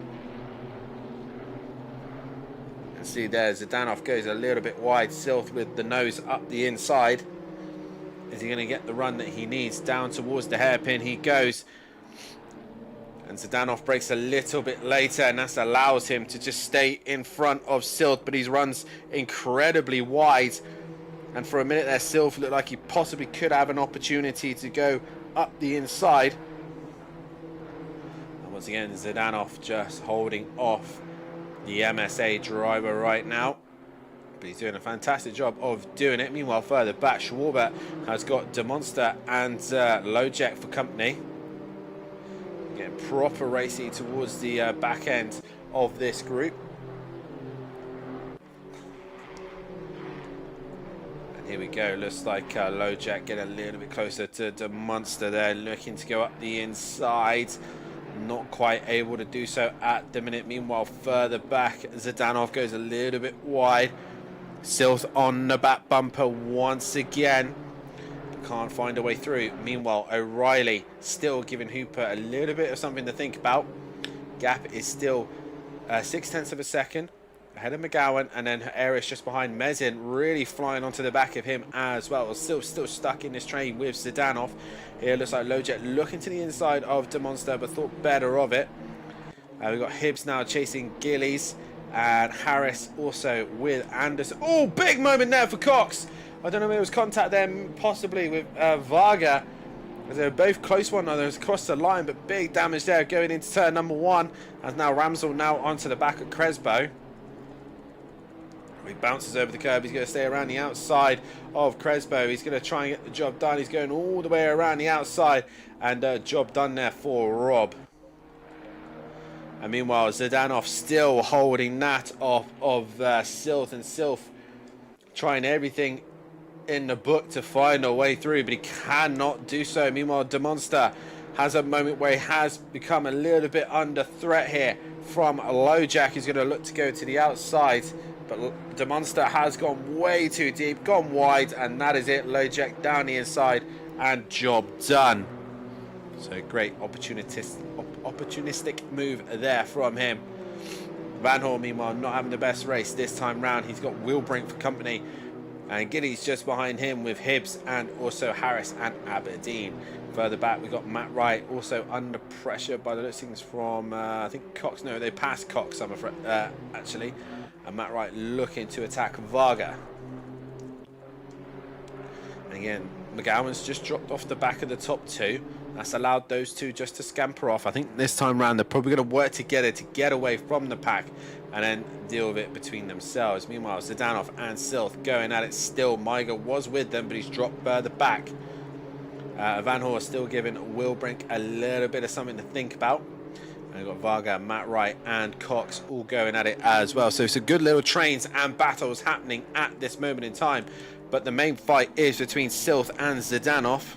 A: And see there, Zdanov goes a little bit wide. Silph with the nose up the inside. Is he going to get the run that he needs? Down towards the hairpin he goes. And Zdanov breaks a little bit later, and that allows him to just stay in front of Silph, but he runs incredibly wide. And for a minute there, Silph looked like he possibly could have an opportunity to go up the inside. And once again, Zdanov just holding off the MSA driver right now. But he's doing a fantastic job of doing it. Meanwhile, further back, Schwarber has got DeMonster and Lojack for company. Getting proper racy towards the back end of this group. Here we go. Looks like Lojack getting a little bit closer to the monster there, looking to go up the inside. Not quite able to do so at the minute. Meanwhile, further back, Zdanov goes a little bit wide. Silph on the back bumper once again. Can't find a way through. Meanwhile, O'Reilly still giving Hooper a little bit of something to think about. Gap is still 0.6 of a second. Ahead of McGowan, and then Erish just behind. Mezin really flying onto the back of him as well. Still stuck in this train with Zdanov. Here looks like Lojack looking to the inside of DeMonster, but thought better of it. We've got Hibbs now chasing Gillies, and Harris also with Anderson. Oh, big moment there for Cox. I don't know if it was contact there, possibly with Varga. They were both close one another across the line, but big damage there going into turn number 1. As now Ramsell now onto the back of Crespo. He bounces over the curb. He's going to stay around the outside of Crespo. He's going to try and get the job done. He's going all the way around the outside, and job done there for Rob. And meanwhile, Zdanov still holding that off of Silph, and Silph trying everything in the book to find a way through, but he cannot do so. Meanwhile, DeMonster has a moment where he has become a little bit under threat here from LoJack. He's going to look to go to the outside, but DeMonster has gone way too deep, gone wide, and that is it. LoJack down the inside, and job done. So great opportunistic move there from him. Van Hoor, meanwhile, not having the best race this time round. He's got Wilbrink for company, and Giddy's just behind him with Hibbs and also Harris and Aberdeen. Further back, we've got Matt Wright also under pressure by the looks of things from, I think Cox. No, they passed Cox, I'm afraid, actually. And Matt Wright looking to attack Varga. And again, McGowan's just dropped off the back of the top two. That's allowed those two just to scamper off. I think this time around they're probably going to work together to get away from the pack and then deal with it between themselves. Meanwhile, Zdanov and Silth going at it still. Maiga was with them, but he's dropped further back. Van Hoor still giving Wilbrink a little bit of something to think about. And we've got Varga, Matt Wright and Cox all going at it as well. So some good little trains and battles happening at this moment in time. But the main fight is between Silth and Zdanov.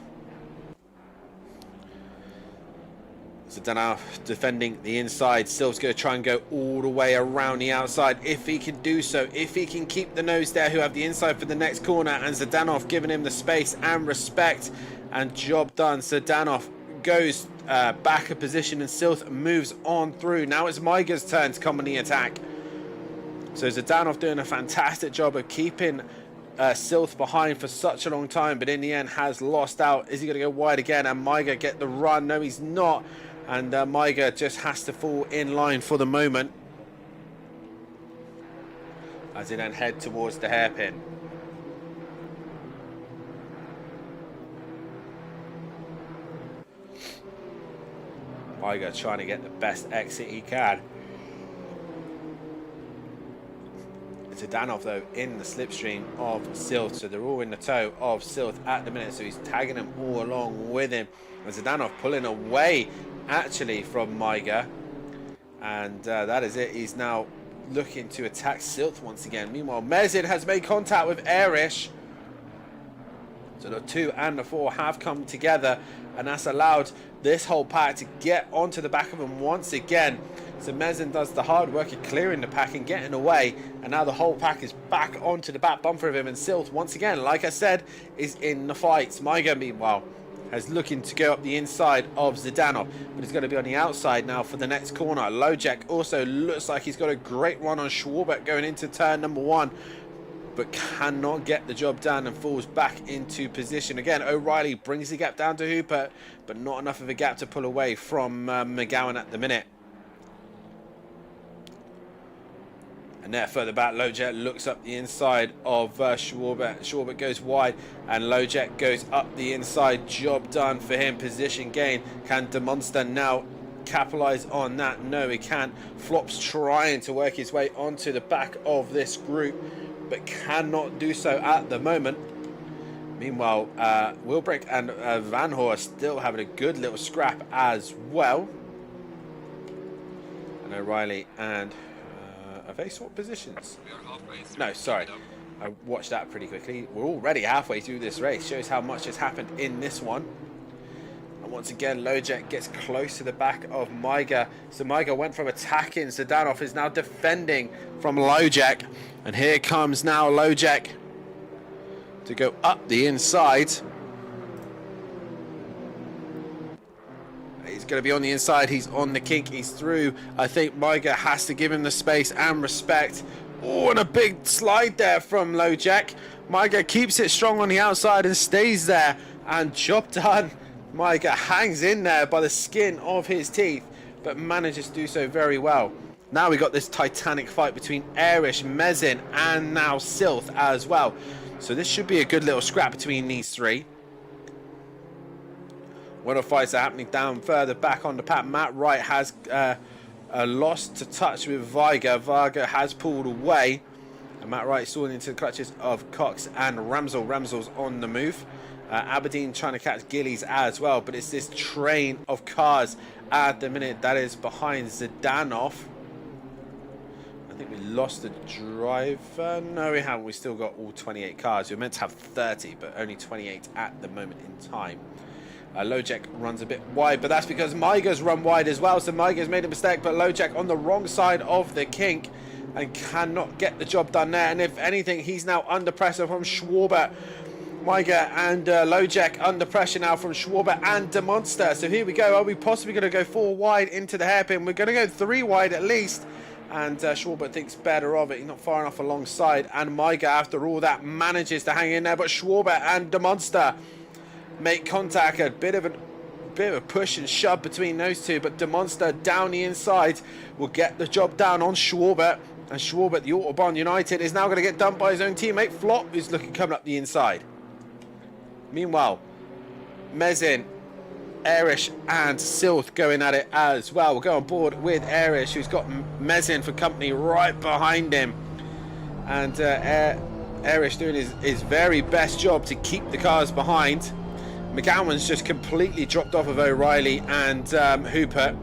A: Zdanov defending the inside. Silth's going to try and go all the way around the outside if he can do so. If he can keep the nose there, who have the inside for the next corner. And Zdanov giving him the space and respect. And job done. Zdanov goes back a position and Silth moves on through. Now it's Maiga's turn to come on the attack. So Zdanov doing a fantastic job of keeping Silth behind for such a long time, but in the end has lost out. Is he going to go wide again and Maiga get the run? No, he's not. And Maiga just has to fall in line for the moment as he then head towards the hairpin. Maiga trying to get the best exit he can. Zdanov though in the slipstream of Silth, so they're all in the tow of Silth at the minute, so he's tagging them all along with him. And Zdanov pulling away actually from Maiga, and that is it. He's now looking to attack Silth once again. Meanwhile, Mezin has made contact with Airish, so the 2 and the 4 have come together, and that's allowed this whole pack to get onto the back of him once again. So Mezin does the hard work of clearing the pack and getting away, and now the whole pack is back onto the back bumper of him, and Silth once again, like I said, is in the fight. Maiga meanwhile is looking to go up the inside of Zdanov, but he's going to be on the outside now for the next corner. LoJack also looks like he's got a great run on Schwarbert going into turn number 1, but cannot get the job done and falls back into position. Again, O'Reilly brings the gap down to Hooper, but not enough of a gap to pull away from McGowan at the minute. And there further back, LoJack looks up the inside of Schwarbert. Schwarbert goes wide and LoJack goes up the inside. Job done for him. Position gain. Can DeMonster now capitalize on that? No, he can't. Flops trying to work his way onto the back of this group, but cannot do so at the moment. Meanwhile, Wilbrink and Van Hoor still having a good little scrap as well. And O'Reilly and have they swapped positions? No, sorry. I watched that pretty quickly. We're already halfway through this race. Shows how much has happened in this one. And once again, LoJack gets close to the back of Maiga. So Maiga went from attacking. Zdanov is now defending from LoJack. And here comes now LoJack to go up the inside. He's going to be on the inside. He's on the kink. He's through. I think Maiga has to give him the space and respect. Oh, and a big slide there from LoJack. Maiga keeps it strong on the outside and stays there. And job done. Maiga hangs in there by the skin of his teeth, but manages to do so very well. Now we got this titanic fight between Airish, Mezin, and now Silth as well. So this should be a good little scrap between these three. One of the fights are happening down further back on the path. Matt Wright has lost to touch with Varga. Varga has pulled away. And Matt Wright falling into the clutches of Cox and Ramsel. Ramsel's on the move. Aberdeen trying to catch Gillies as well. But it's this train of cars at the minute that is behind Zdanov. I think we lost the driver. No, we haven't. We still got all 28 cars. We were meant to have 30, but only 28 at the moment in time. Lojek runs a bit wide, but that's because Maiga's run wide as well. So Maiga's made a mistake, but Lojek on the wrong side of the kink and cannot get the job done there. And if anything, he's now under pressure from Schwarber. Maiga and Lojek under pressure now from Schwarber and De Monster. So here we go. Are we possibly going to go 4 wide into the hairpin? We're going to go 3 wide at least. And Schwarber thinks better of it. He's not far enough alongside. And Maiga, after all that, manages to hang in there. But Schwarber and De Monster make contact. A bit of a push and shove between those two. But De Monster down the inside will get the job down on Schwarber. And Schwarber, the Autobahn United, is now going to get dumped by his own teammate Flop, who's looking coming up the inside. Meanwhile, Mezin, Erish and Silth going at it as well. We'll go on board with Erish, who's got Mezin for company right behind him. And Erish doing his very best job to keep the cars behind. McGowan's just completely dropped off of O'Reilly and Hooper.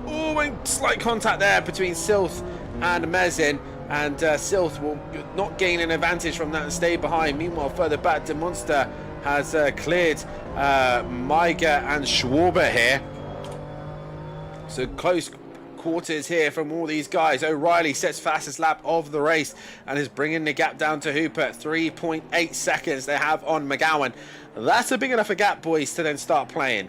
A: Oh, and slight contact there between Silth and Mezin. And Silth will not gain an advantage from that and stay behind. Meanwhile, further back, De Monster has cleared Maiga and Schwarber here. So close quarters here from all these guys. O'Reilly sets fastest lap of the race and is bringing the gap down to Hooper. 3.8 seconds they have on McGowan. That's a big enough a gap, boys, to then start playing.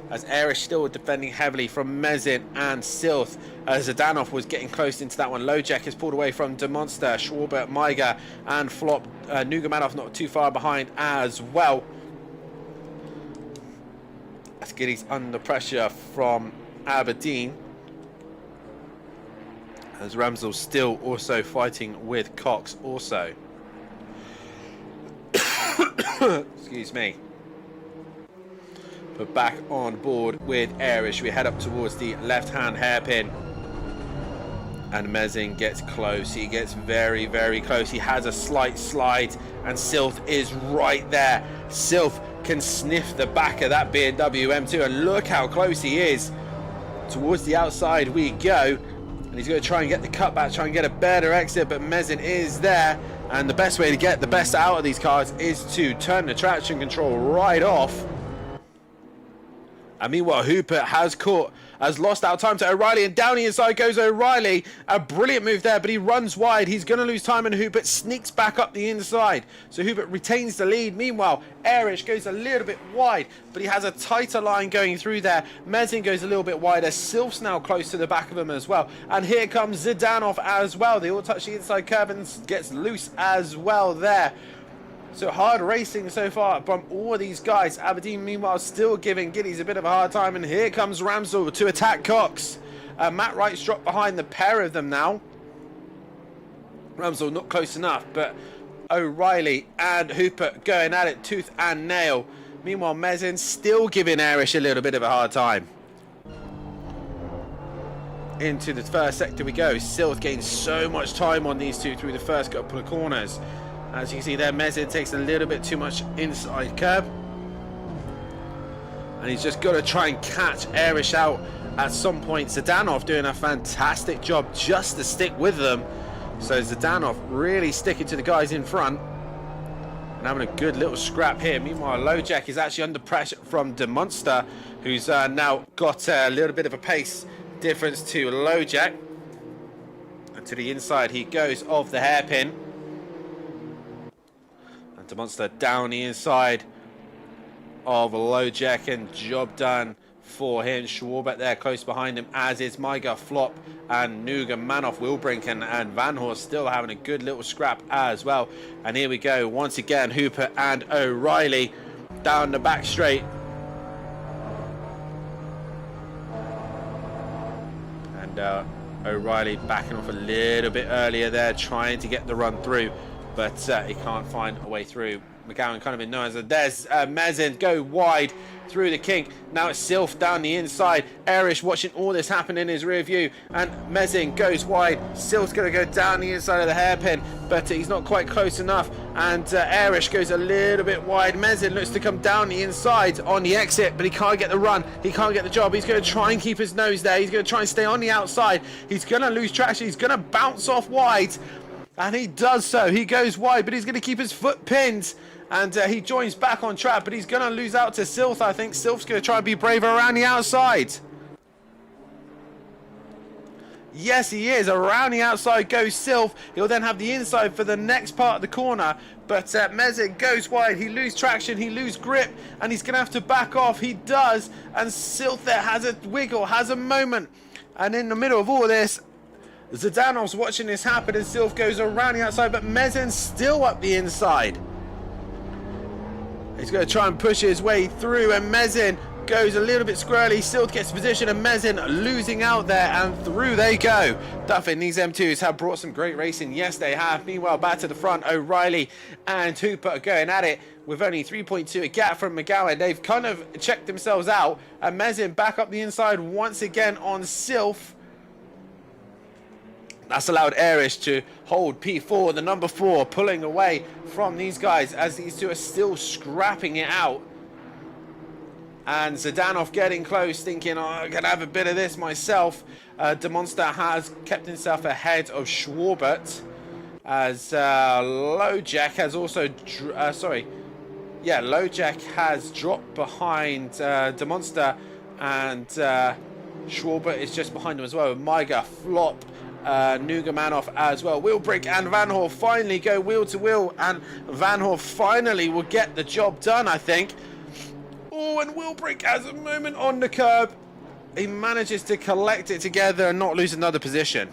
A: As Erish still defending heavily from Mezin and Silth. Zdanov was getting close into that one. Lojek has pulled away from De Monster, Schwarber, Maiga and Flop. Nugamanov not too far behind as well. As Giddy's under pressure from Aberdeen. As Ramsel still also fighting with Cox also. Excuse me. But back on board with Erish. We head up towards the left-hand hairpin. And Mezin gets close. He gets very, very close. He has a slight slide. And Silth is right there. Silth can sniff the back of that BMW M2. And look how close he is. Towards the outside we go. And he's going to try and get the cutback. Try and get a better exit. But Mezin is there. And the best way to get the best out of these cars is to turn the traction control right off. And meanwhile, Hooper has lost out time to O'Reilly, and down the inside goes O'Reilly. A brilliant move there, but he runs wide. He's going to lose time, and Hooper sneaks back up the inside. So Hooper retains the lead. Meanwhile, Erish goes a little bit wide, but he has a tighter line going through there. Mezin goes a little bit wider. Silph's now close to the back of him as well. And here comes Zdanov as well. They all touch the inside curve and gets loose as well there. So hard racing so far from all of these guys. Aberdeen, meanwhile, still giving Giddies a bit of a hard time. And here comes Ramsel to attack Cox. Matt Wright's dropped behind the pair of them now. Ramsel not close enough, but O'Reilly and Hooper going at it tooth and nail. Meanwhile, Mezin still giving Erish a little bit of a hard time. Into the first sector we go. Silth gains so much time on these two through the first couple of corners. As you can see there, Mezin takes a little bit too much inside curb. And he's just got to try and catch Erish out at some point. Zdanov doing a fantastic job just to stick with them. So Zdanov really sticking to the guys in front. And having a good little scrap here. Meanwhile, Lojek is actually under pressure from De Monster, who's now got a little bit of a pace difference to Lojek. And to the inside he goes of the hairpin. De Monster down the inside of Lojek, and job done for him. Schwarber there close behind him, as is Maiga, Flop and Nugamanov, Wilbrink and Van Horst still having a good little scrap as well. And here we go once again, Hooper and O'Reilly down the back straight. And O'Reilly backing off a little bit earlier there, trying to get the run through. But he can't find a way through. McGowan kind of been known as there's Mezin go wide through the kink. Now it's Silph down the inside. Erish watching all this happen in his rear view. And Mezin goes wide. Silph's going to go down the inside of the hairpin. But he's not quite close enough. And Erish goes a little bit wide. Mezin looks to come down the inside on the exit, but he can't get the run. He can't get the job. He's going to try and keep his nose there. He's going to try and stay on the outside. He's going to lose traction. He's going to bounce off wide. And he does so. He goes wide, but he's going to keep his foot pinned. And he joins back on track, but he's going to lose out to Sylph, I think. Sylph's going to try and be braver around the outside. Yes, he is. Around the outside goes Sylph. He'll then have the inside for the next part of the corner. But Mezin goes wide. He loses traction. He loses grip. And he's going to have to back off. He does. And Sylph there has a wiggle, has a moment. And in the middle of all this, Zdanov's watching this happen. And Sylph goes around the outside. But Mezin's still up the inside. He's going to try and push his way through. And Mezin goes a little bit squirrely, still gets position, and Mezin losing out there, and through they go. Duffin, these M2s have brought some great racing. Yes, they have. Meanwhile, back to the front, O'Reilly and Hooper are going at it with only 3.2 a gap from McGowan. They've kind of checked themselves out, and Mezin back up the inside once again on Sylph. That's allowed Erish to hold P4, the number 4, pulling away from these guys as these two are still scrapping it out. And Zdanov getting close, thinking, oh, I'm going to have a bit of this myself. DeMonster has kept himself ahead of Schwarbert. As Lojek has also... Lojek has dropped behind DeMonster. And Schwarbert is just behind him as well. Maiga, Flop, Nugamanov as well. Wheelbrick and Van Hoor finally go wheel to wheel. And Van Hoor finally will get the job done, I think. Oh, and Wheelbrick has a moment on the curb. He manages to collect it together and not lose another position.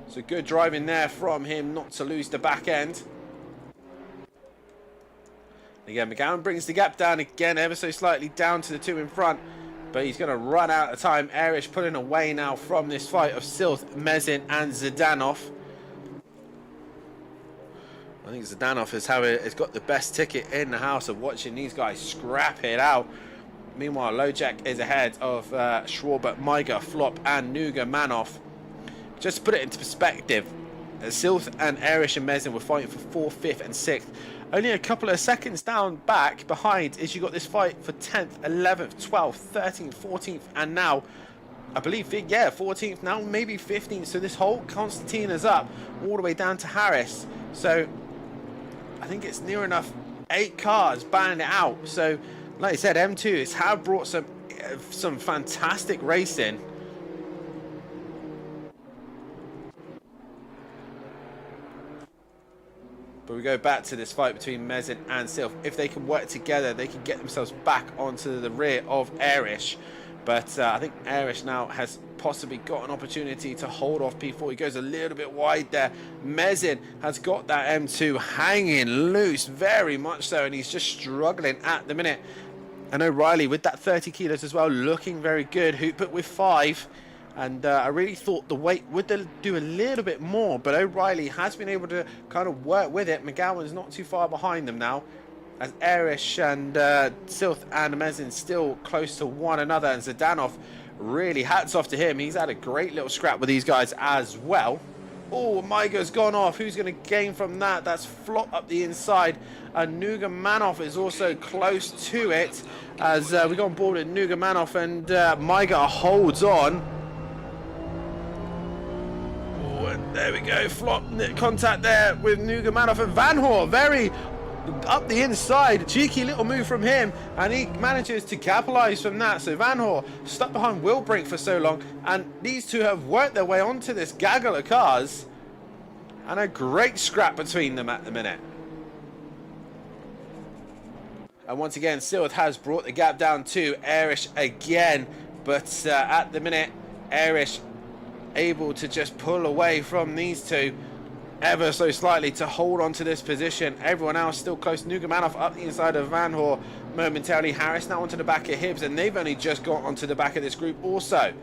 A: So good driving there from him not to lose the back end. Again, McGowan brings the gap down again ever so slightly down to the two in front. But he's going to run out of time. Erish pulling away now from this fight of Sylph, Mezin and Zdanov. I think Zdanov has got the best ticket in the house of watching these guys scrap it out. Meanwhile, Lojek is ahead of Schwarbert, Maiga, Flop, and Nugamanov. Just to put it into perspective, Sylph and Erish and Mezin were fighting for 4th, 5th, and 6th. Only a couple of seconds down back behind is you got this fight for 10th, 11th, 12th, 13th, 14th, and now, I believe, 14th, now maybe 15th. So this whole Constantine is up all the way down to Harris. So I think it's near enough 8 cars banning it out. So, like I said, M2s have brought some fantastic racing. But we go back to this fight between Mezin and Sylph. If they can work together, they can get themselves back onto the rear of Erish. But I think Erish now has possibly got an opportunity to hold off P4. He goes a little bit wide there. Mezin has got that M2 hanging loose, very much so, and he's just struggling at the minute. And O'Reilly with that 30 kilos as well, looking very good. Hoopert with 5. And I really thought the weight would do a little bit more, but O'Reilly has been able to kind of work with it. McGowan's not too far behind them now, as Erish and Sylph and Mezin still close to one another. And Zdanov, really hats off to him. He's had a great little scrap with these guys as well. Oh, Maiga's gone off. Who's going to gain from that? That's Flop up the inside. And Nugamanov is also close to it, as we go on board with Nugamanov, and Maiga holds on. And there we go, Flop contact there with Nugamanov, and Van Hoor very up the inside, cheeky little move from him, and he manages to capitalize from that. So Van Hoor stuck behind Wilbrink for so long, and these two have worked their way onto this gaggle of cars, and a great scrap between them at the minute. And once again, Sylph has brought the gap down to Erish again, but at the minute, Erish able to just pull away from these two ever so slightly to hold on to this position. Everyone else still close. Nugamanov up the inside of Van Hoor momentarily. Harris now onto the back of Hibbs, and they've only just got onto the back of this group also.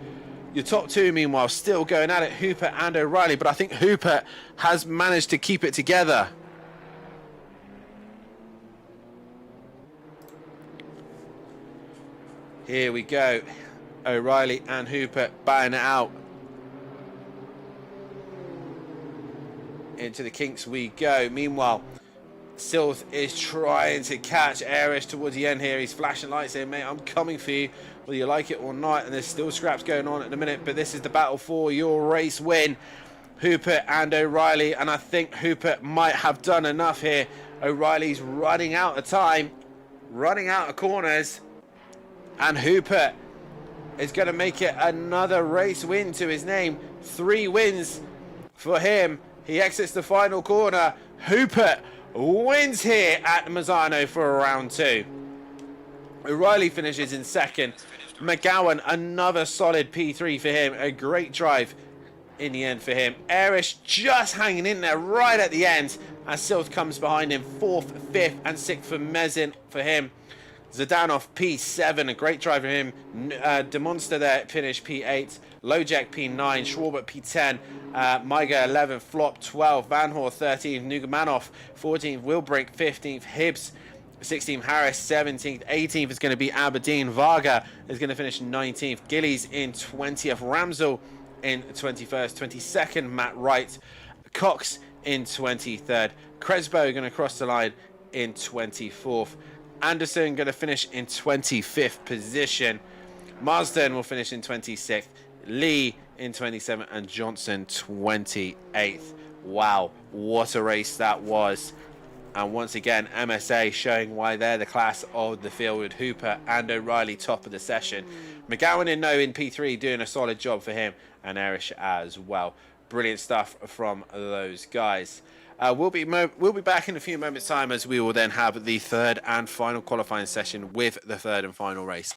A: Your top two, meanwhile, still going at it, Hooper and O'Reilly, but I think Hooper has managed to keep it together. Here we go. O'Reilly and Hooper batting it out. Into the kinks we go. Meanwhile, Silth is trying to catch Airish towards the end here. He's flashing lights saying, mate, I'm coming for you, whether you like it or not. And there's still scraps going on at the minute, but this is the battle for your race win. Hooper and O'Reilly, and I think Hooper might have done enough here. O'Reilly's running out of time, running out of corners, and Hooper is going to make it another race win to his name. 3 wins for him. He exits the final corner. Hooper wins here at Misano for round 2. O'Reilly finishes in second. McGowan, another solid P3 for him. A great drive in the end for him. Airish just hanging in there right at the end as Silth comes behind him. 4th, 5th and 6th for Mezin for him. Zdanov P7, a great drive for him. Demonster there finished P8. Lojek P9, Schwarbert P10, Maiga 11th, Flop 12, Van Hoor 13th, Nugamanov 14th, Wilbrink 15th, Hibbs 16th, Harris 17th, 18th is going to be Aberdeen. Varga is going to finish 19th, Gillies in 20th, Ramsel in 21st, 22nd, Matt Wright, Cox in 23rd, Cresbo going to cross the line in 24th, Anderson going to finish in 25th position, Marsden will finish in 26th, Lee in 27th, and Johnson 28th. Wow, what a race that was. And once again, MSA showing why they're the class of the field with Hooper and O'Reilly top of the session. McGowan in P3 doing a solid job for him, and Airish as well. Brilliant stuff from those guys. We'll be back in a few moments' time as we will then have the 3rd and final qualifying session with the 3rd and final race.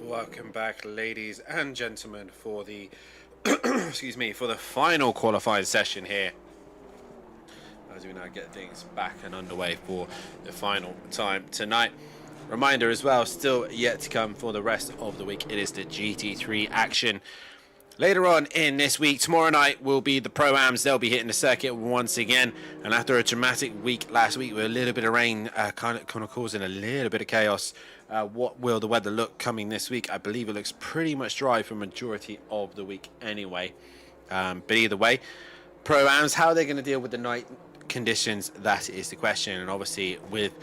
A: Welcome back, ladies and gentlemen, for the excuse me, for the final qualifying session here. As we now get things back and underway for the final time tonight. Reminder as well, still yet to come for the rest of the week. It is the GT3 action. Later on in this week, tomorrow night will be the Pro-Ams. They'll be hitting the circuit once again. And after a dramatic week last week with a little bit of rain kind of causing a little bit of chaos, what will the weather look coming this week? I believe it looks pretty much dry for majority of the week anyway. But either way, Pro-Ams, how are they going to deal with the night conditions? That is the question. And obviously with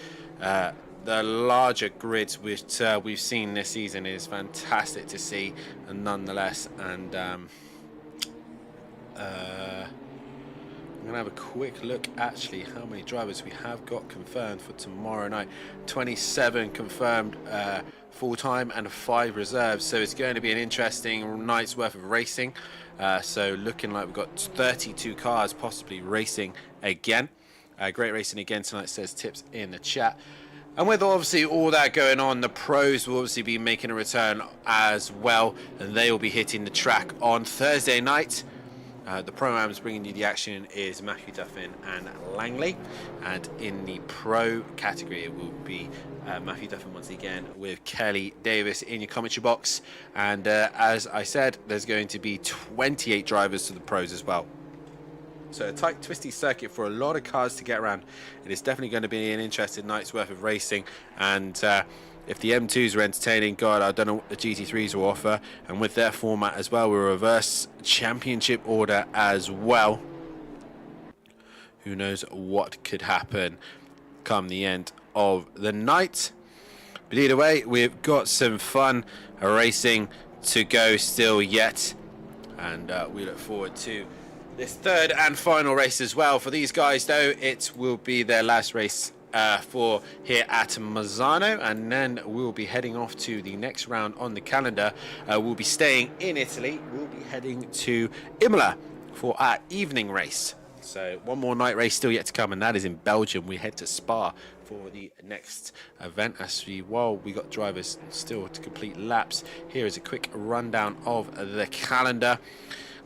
A: the larger grids which we've seen this season is fantastic to see, and nonetheless. And I'm gonna have a quick look actually how many drivers we have got confirmed for tomorrow night. 27 confirmed full-time and 5 reserves, so it's going to be an interesting night's worth of racing. So looking like we've got 32 cars possibly racing again. Great racing again tonight, says Tips in the chat. And with obviously all that going on, the pros will obviously be making a return as well, and they will be hitting the track on Thursday night. The Pro-Ams bringing you the action is Matthew Duffin and Langley, and in the pro category it will be Matthew Duffin once again with Kelly Davis in your commentary box. And as I said, there's going to be 28 drivers to the pros as well. So a tight, twisty circuit for a lot of cars to get around. It is definitely going to be an interesting night's worth of racing. And if the M2s are entertaining, God, I don't know what the GT3s will offer. And with their format as well, we're a reverse championship order as well. Who knows what could happen come the end of the night. But either way, we've got some fun racing to go still yet. And we look forward to this third and final race as well. For these guys though, it will be their last race for here at Misano, and then we'll be heading off to the next round on the calendar. We'll be staying in Italy. We'll be heading to Imola for our evening race. So one more night race still yet to come, and that is in Belgium. We head to Spa for the next event. While we got drivers still to complete laps, here is a quick rundown of the calendar.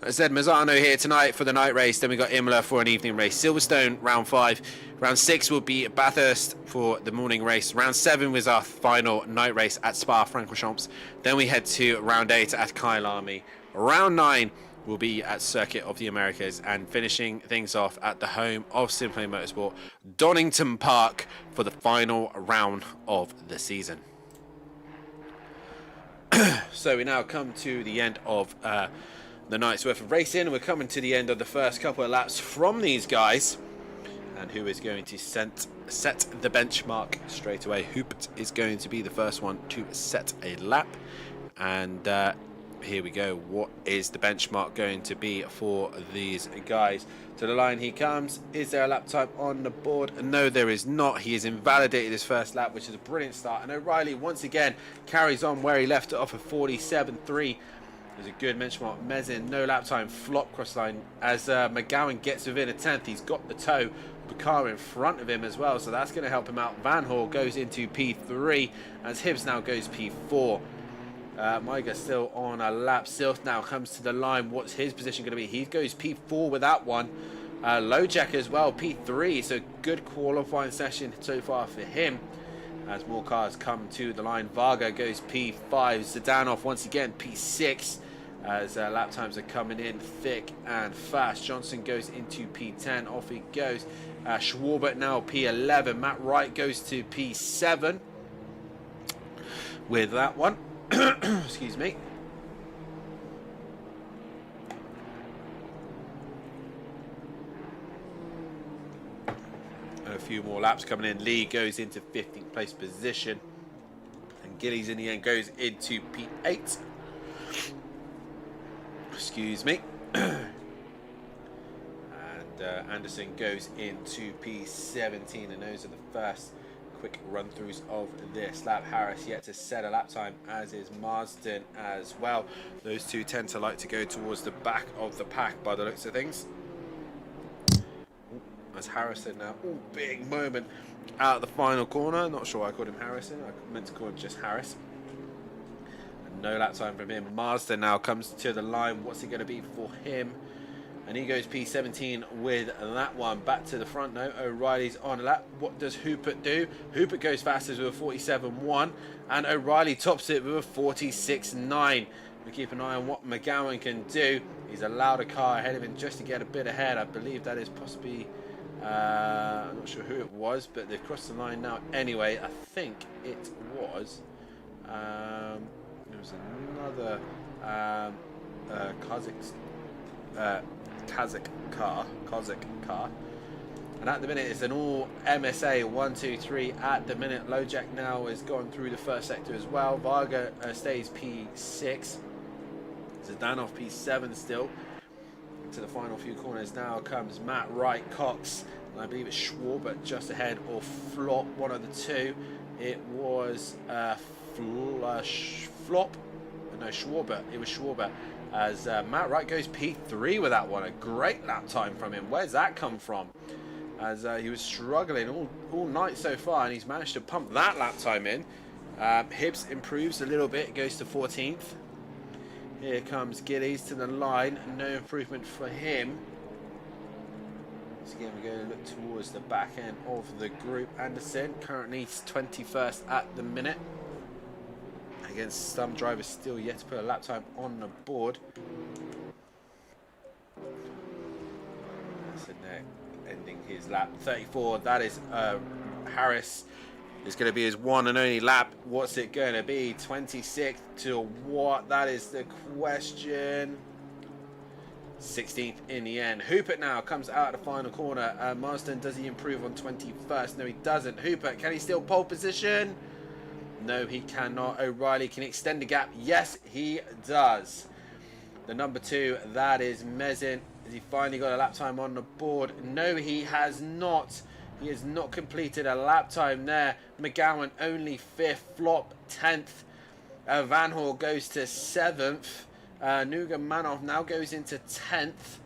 A: As I said, Misano here tonight for the night race. Then we got Imola for an evening race. Silverstone, round 5. Round 6 will be Bathurst for the morning race. Round 7 was our final night race at Spa-Francorchamps. Then we head to round 8 at Kyalami. Round 9 will be at Circuit of the Americas, and finishing things off at the home of SimPlay Motorsport, Donington Park, for the final round of the season. So we now come to the end of the night's worth of racing. We're coming to the end of the first couple of laps from these guys, and who is going to set the benchmark straight away? Hooped is going to be the first one to set a lap, and here we go. What is the benchmark going to be for these guys? To the line he comes. Is there a lap time on the board? No, there is not. He has invalidated his first lap, which is a brilliant start, and O'Reilly once again carries on where he left it off at 47.3. There's a good benchmark. Mezin, no lap time, flop cross line as McGowan gets within a 10th. He's got the toe. The car in front of him as well, so that's going to help him out. Van Hall goes into P3 as Hibbs now goes P4. Maiga still on a lap. Silth now comes to the line. What's his position going to be? He goes P4 with that one. Lojak as well, P3. So good qualifying session so far for him. As more cars come to the line, Varga goes P5. Zdanov once again P6. As lap times are coming in thick and fast. Johnson goes into P10. Off he goes. Schwarbert now P11. Matt Wright goes to P7 with that one. Excuse me. And a few more laps coming in. Lee goes into 15th place position, and Gillies in the end goes into P8. Excuse me. And Anderson goes into P17, and those are the first quick run-throughs of this lap. Harris yet to set a lap time, as is Marsden as well. Those two tend to like to go towards the back of the pack by the looks of things. As Harrison now, big moment out of the final corner. Not sure why I called him Harrison. I meant to call him just Harris. And No lap time from him. Marsden now comes to the line. What's it going to be for him? And he goes P17 with that one. Back to the front now. O'Reilly's on a lap. What does Hooper do? Hooper goes fastest with a 47.1. And O'Reilly tops it with a 46.9. We keep an eye on what McGowan can do. He's allowed a car ahead of him just to get a bit ahead. I believe that is possibly... I'm not sure who it was, but they've crossed the line now. Anyway, I think it was... there was another Kazakh car. And at the minute, it's an all MSA 1, 2, 3. At the minute, Lojak now is going through the first sector as well. Varga stays P6. Zdanov P7 still. To the final few corners now comes Matt Wright, Cox, and I believe it's Schwarber just ahead, or Flop, one of the two. It was Flop. No, Schwarber. It was Schwarber. As Matt Wright goes P3 with that one. A great lap time from him. Where's that come from? As he was struggling all night so far, and he's managed to pump that lap time in. Hibbs improves a little bit, goes to 14th. Here comes Gillies to the line. No improvement for him. So again, we're going to look towards the back end of the group. Anderson currently 21st at the minute. Against some drivers still yet to put a lap time on the board. So now ending his lap 34. That is Harris. It's going to be his one and only lap. What's it going to be? 26th to what? That is the question. 16th in the end. Hooper now comes out of the final corner. Marsden, does he improve on 21st? No, he doesn't. Hooper, can he still pole position? No, he cannot. O'Reilly can extend the gap. Yes, he does. The number 2, that is Mezin. Has he finally got a lap time on the board? No, he has not. He has not completed a lap time there. McGowan only 5th. Flop 10th. Van Hoor goes to 7th. Nugamanov now goes into 10th.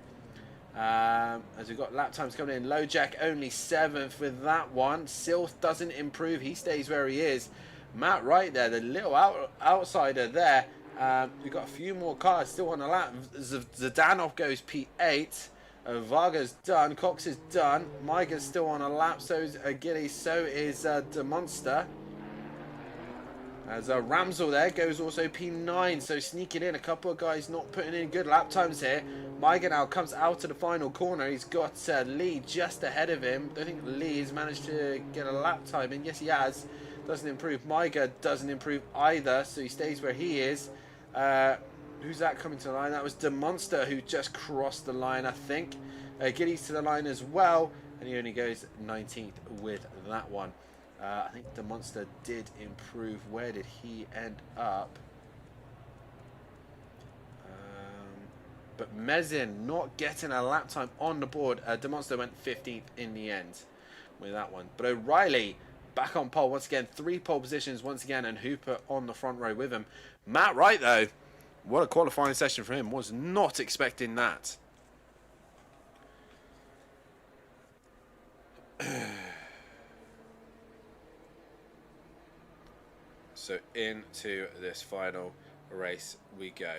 A: As we've got lap times coming in. Lojak only 7th with that one. Silth doesn't improve. He stays where he is. Matt Wright there, the little outsider there. We've got a few more cars still on the lap. Zdanov goes P8. Varga's done. Cox is done. Miga's still on a lap. So is Gilly. So is De Monster. As Ramsel there goes also P9. So sneaking in. A couple of guys not putting in good lap times here. Miga now comes out to the final corner. He's got Lee just ahead of him. I think Lee has managed to get a lap time in. Yes, he has. Doesn't improve. Miga doesn't improve either. So he stays where he is. Who's that coming to the line? That was De Monster who just crossed the line, I think. Giddy's to the line as well, and he only goes 19th with that one. I think De Monster did improve. Where did he end up? But Mezin not getting a lap time on the board. De Monster went 15th in the end with that one. But O'Reilly back on pole once again. 3 pole positions once again, and Hooper on the front row with him. Matt Wright, though. What a qualifying session for him. Was not expecting that. So into this final race we go.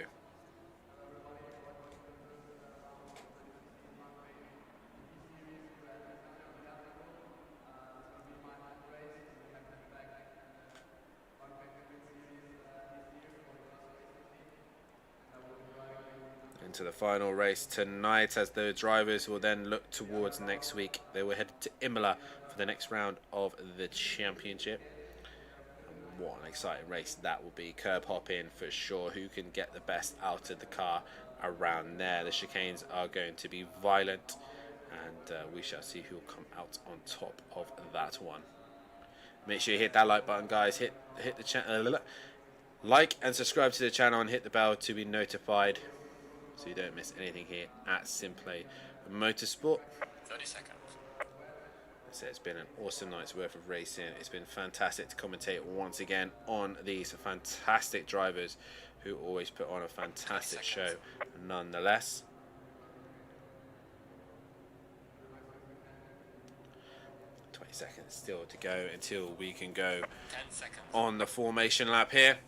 A: Into the final race tonight, as the drivers will then look towards next week. They will head to Imola for the next round of the championship. And what an exciting race that will be. Curb hopping for sure. Who can get the best out of the car around there? The chicanes are going to be violent, and we shall see who will come out on top of that one. Make sure you hit that like button, guys. Hit the channel, like and subscribe to the channel, and hit the bell to be notified, so you don't miss anything here at SimPlay Motorsport.
C: 30 seconds.
A: So it's been an awesome night's worth of racing. It's been fantastic to commentate once again on these fantastic drivers who always put on a fantastic show nonetheless. Seconds still to go until we can go
C: 10 seconds
A: on the formation lap here.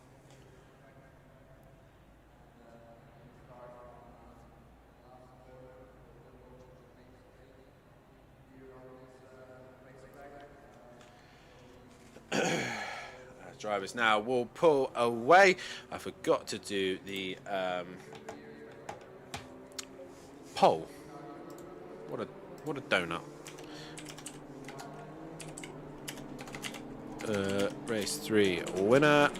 A: drivers now will pull away. I forgot to do the pole. What a donut. Race 3 winner.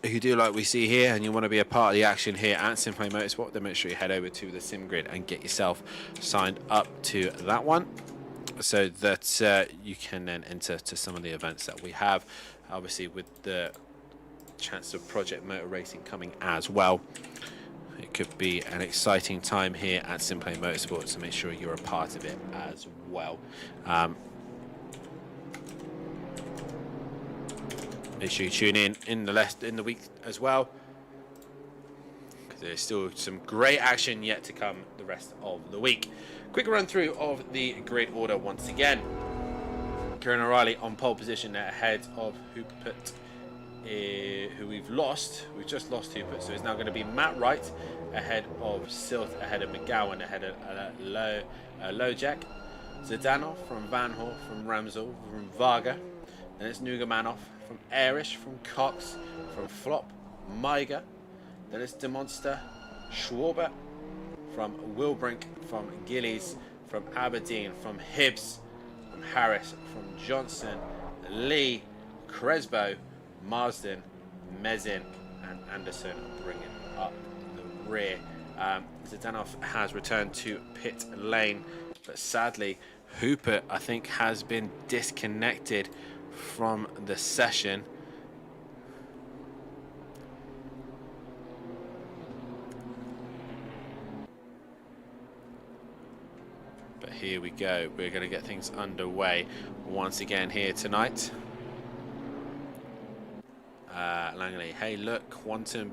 A: If you do like we see here and you want to be a part of the action here at SimPlay Motorsport, then make sure you head over to the Sim Grid and get yourself signed up to that one, so that you can then enter to some of the events that we have, obviously with the chance of Project Motor Racing coming as well. It could be an exciting time here at SimPlay Motorsport, so make sure you're a part of it as well. Make sure you tune in the week as well, because there's still some great action yet to come the rest of the week. Quick run through of the grid order once again. Kieran O'Reilly on pole position ahead of Hupert, who we've lost. We've just lost Hupert, so it's now going to be Matt Wright ahead of Silth, ahead of McGowan, ahead of Lojak, Zdanov from Van Hoor, from Ramsel, from Varga. Then it's Nugamanov from Arish, from Cox, from Flop, Maiga. Then it's DeMonster, Schwarber, from Wilbrink, from Gillies, from Aberdeen, from Hibbs, from Harris, from Johnson, Lee, Cresbo, Marsden, Mezin, and Anderson bringing up the rear. Zdanov has returned to pit lane, but sadly, Hooper, I think, has been disconnected from the session. But here we go. We're going to get things underway once again here tonight. Langley, hey look, Quantum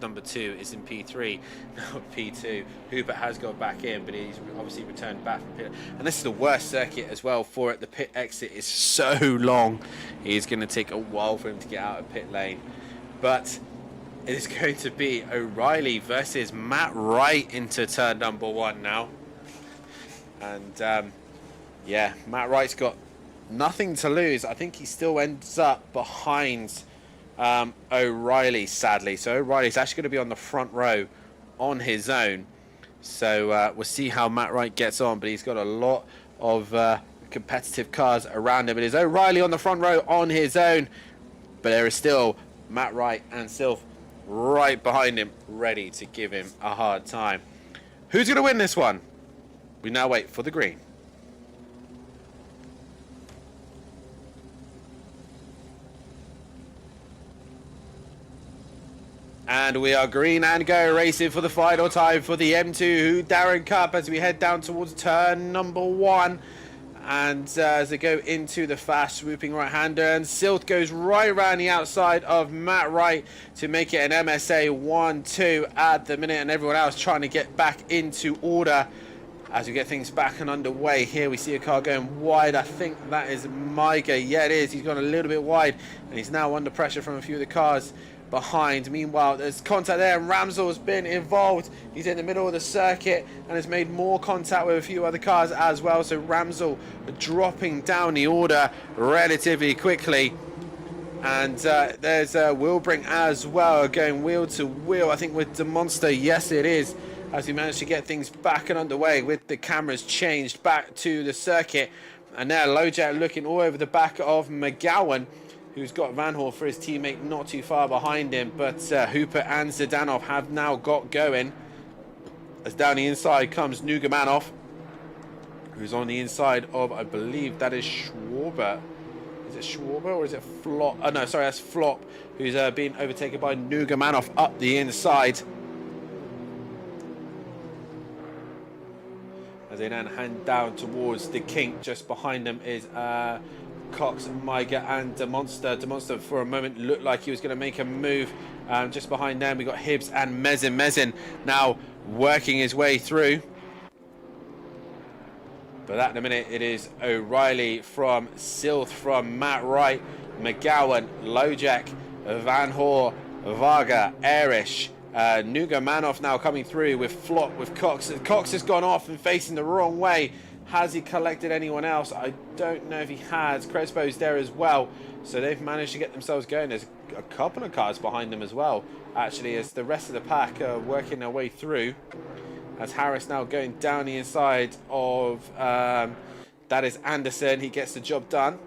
A: number 2 is in P3, now P2. Hooper has gone back in, but he's obviously returned back from pit. And this is the worst circuit as well for it. The pit exit is so long. It's going to take a while for him to get out of pit lane. But it is going to be O'Reilly versus Matt Wright into turn number 1 now. And yeah, Matt Wright's got nothing to lose. I think he still ends up behind O'Reilly, sadly. So O'Reilly's actually going to be on the front row on his own. So we'll see how Matt Wright gets on, but he's got a lot of competitive cars around him. It is O'Reilly on the front row on his own, but there is still Matt Wright and Sylph right behind him, ready to give him a hard time. Who's going to win this one? We now wait for the green. And we are green and go, racing for the final time for the M2 Whodarron Cup as we head down towards turn number 1. And as they go into the fast swooping right-hander, and Silt goes right around the outside of Matt Wright to make it an MSA 1-2 at the minute, and everyone else trying to get back into order as we get things back and underway. Here we see a car going wide. I think that is Maiga. Yeah, it is. He's gone a little bit wide, and he's now under pressure from a few of the cars behind. Meanwhile, there's contact there, and Ramsel has been involved. He's in the middle of the circuit and has made more contact with a few other cars as well. So Ramsel dropping down the order relatively quickly. And there's Wilbrink as well, going wheel to wheel, I think, with DeMonster. Yes, it is, as we managed to get things back and underway with the cameras changed back to the circuit. And now Lojak looking all over the back of McGowan, who's got Van Hoor for his teammate not too far behind him. But Hooper and Zdanov have now got going. As down the inside comes Nugamanov, who's on the inside of, I believe that is Schwarber. Is it Schwarber or is it Flop? Oh no, sorry, that's Flop, who's being overtaken by Nugamanov up the inside. As they then hand down towards the kink. Just behind them is Cox, Maiga, and DeMonster. DeMonster for a moment looked like he was going to make a move. Just behind them we got Hibbs and Mezin. Mezin now working his way through. But that in a minute, it is O'Reilly from Silth, from Matt Wright, McGowan, Lojak, Van Hoor, Varga, Arish, Nugamanov now coming through with Flop, with Cox. Cox has gone off and facing the wrong way. Has he collected anyone else? I don't know if he has. Crespo's there as well. So they've managed to get themselves going. There's a couple of cars behind them as well, actually, as the rest of the pack are working their way through. As Harris now going down the inside of, that is Anderson. He gets the job done.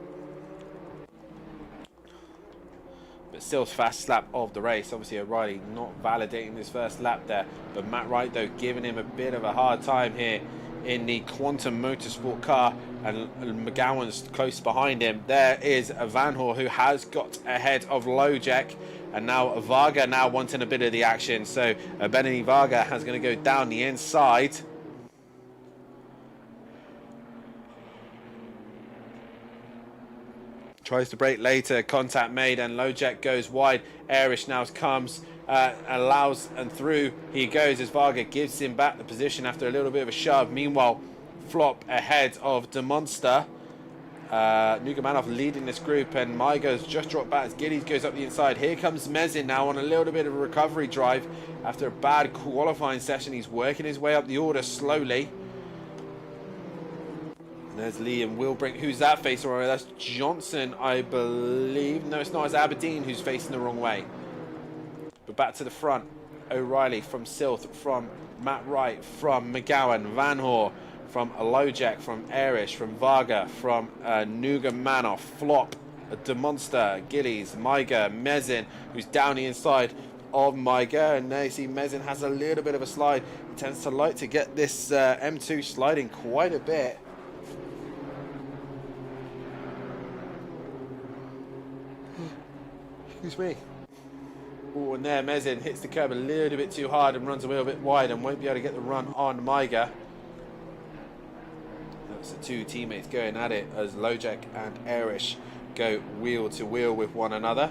A: But still fast lap of the race. Obviously O'Reilly not validating his first lap there. But Matt Wright, though, giving him a bit of a hard time here in the Quantum Motorsport car, and McGowan's close behind him. There is Van Hoor, who has got ahead of Lojek, and now Varga now wanting a bit of the action. So Benny Varga has going to go down the inside. Tries to brake later, contact made, and Lojek goes wide. Erish now comes, allows, and through he goes as Varga gives him back the position after a little bit of a shove. Meanwhile, Flop ahead of De Monster. Nugamanov leading this group, and Maiga's just dropped back as Gillies goes up the inside. Here comes Mezin now on a little bit of a recovery drive after a bad qualifying session. He's working his way up the order slowly. And there's Liam Wilbrink. Who's that facing the wrong way? That's Johnson, I believe. No, it's not. It's Aberdeen who's facing the wrong way. But back to the front. O'Reilly from Silth, from Matt Wright, from McGowan, Van Hoor, from Lojek, from Erish, from Varga, from Nugamanov, Flop, De Monster, Gillies, Maiga, Mezin, who's down the inside of Maiga. And there you see Mezin has a little bit of a slide. He tends to like to get this M2 sliding quite a bit. Excuse me. Oh, and there Mezin hits the curb a little bit too hard and runs a little bit wide and won't be able to get the run on Maiga. That's the two teammates going at it as Lojek and Erish go wheel to wheel with one another.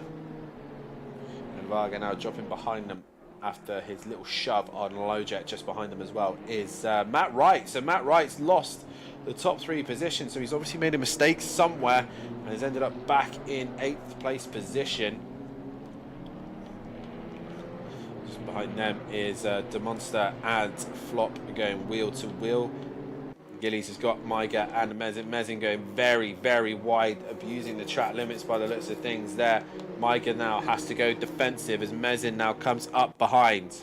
A: And Varga now dropping behind them after his little shove on Lojek. Just behind them as well is Matt Wright. So Matt Wright's lost the top 3 positions, so he's obviously made a mistake somewhere and has ended up back in 8th place position. Just behind them is De Monster and Flop going wheel to wheel. Gillies has got Maiga and Mezin going very, very wide, abusing the track limits by the looks of things there. Maiga now has to go defensive as Mezin now comes up behind.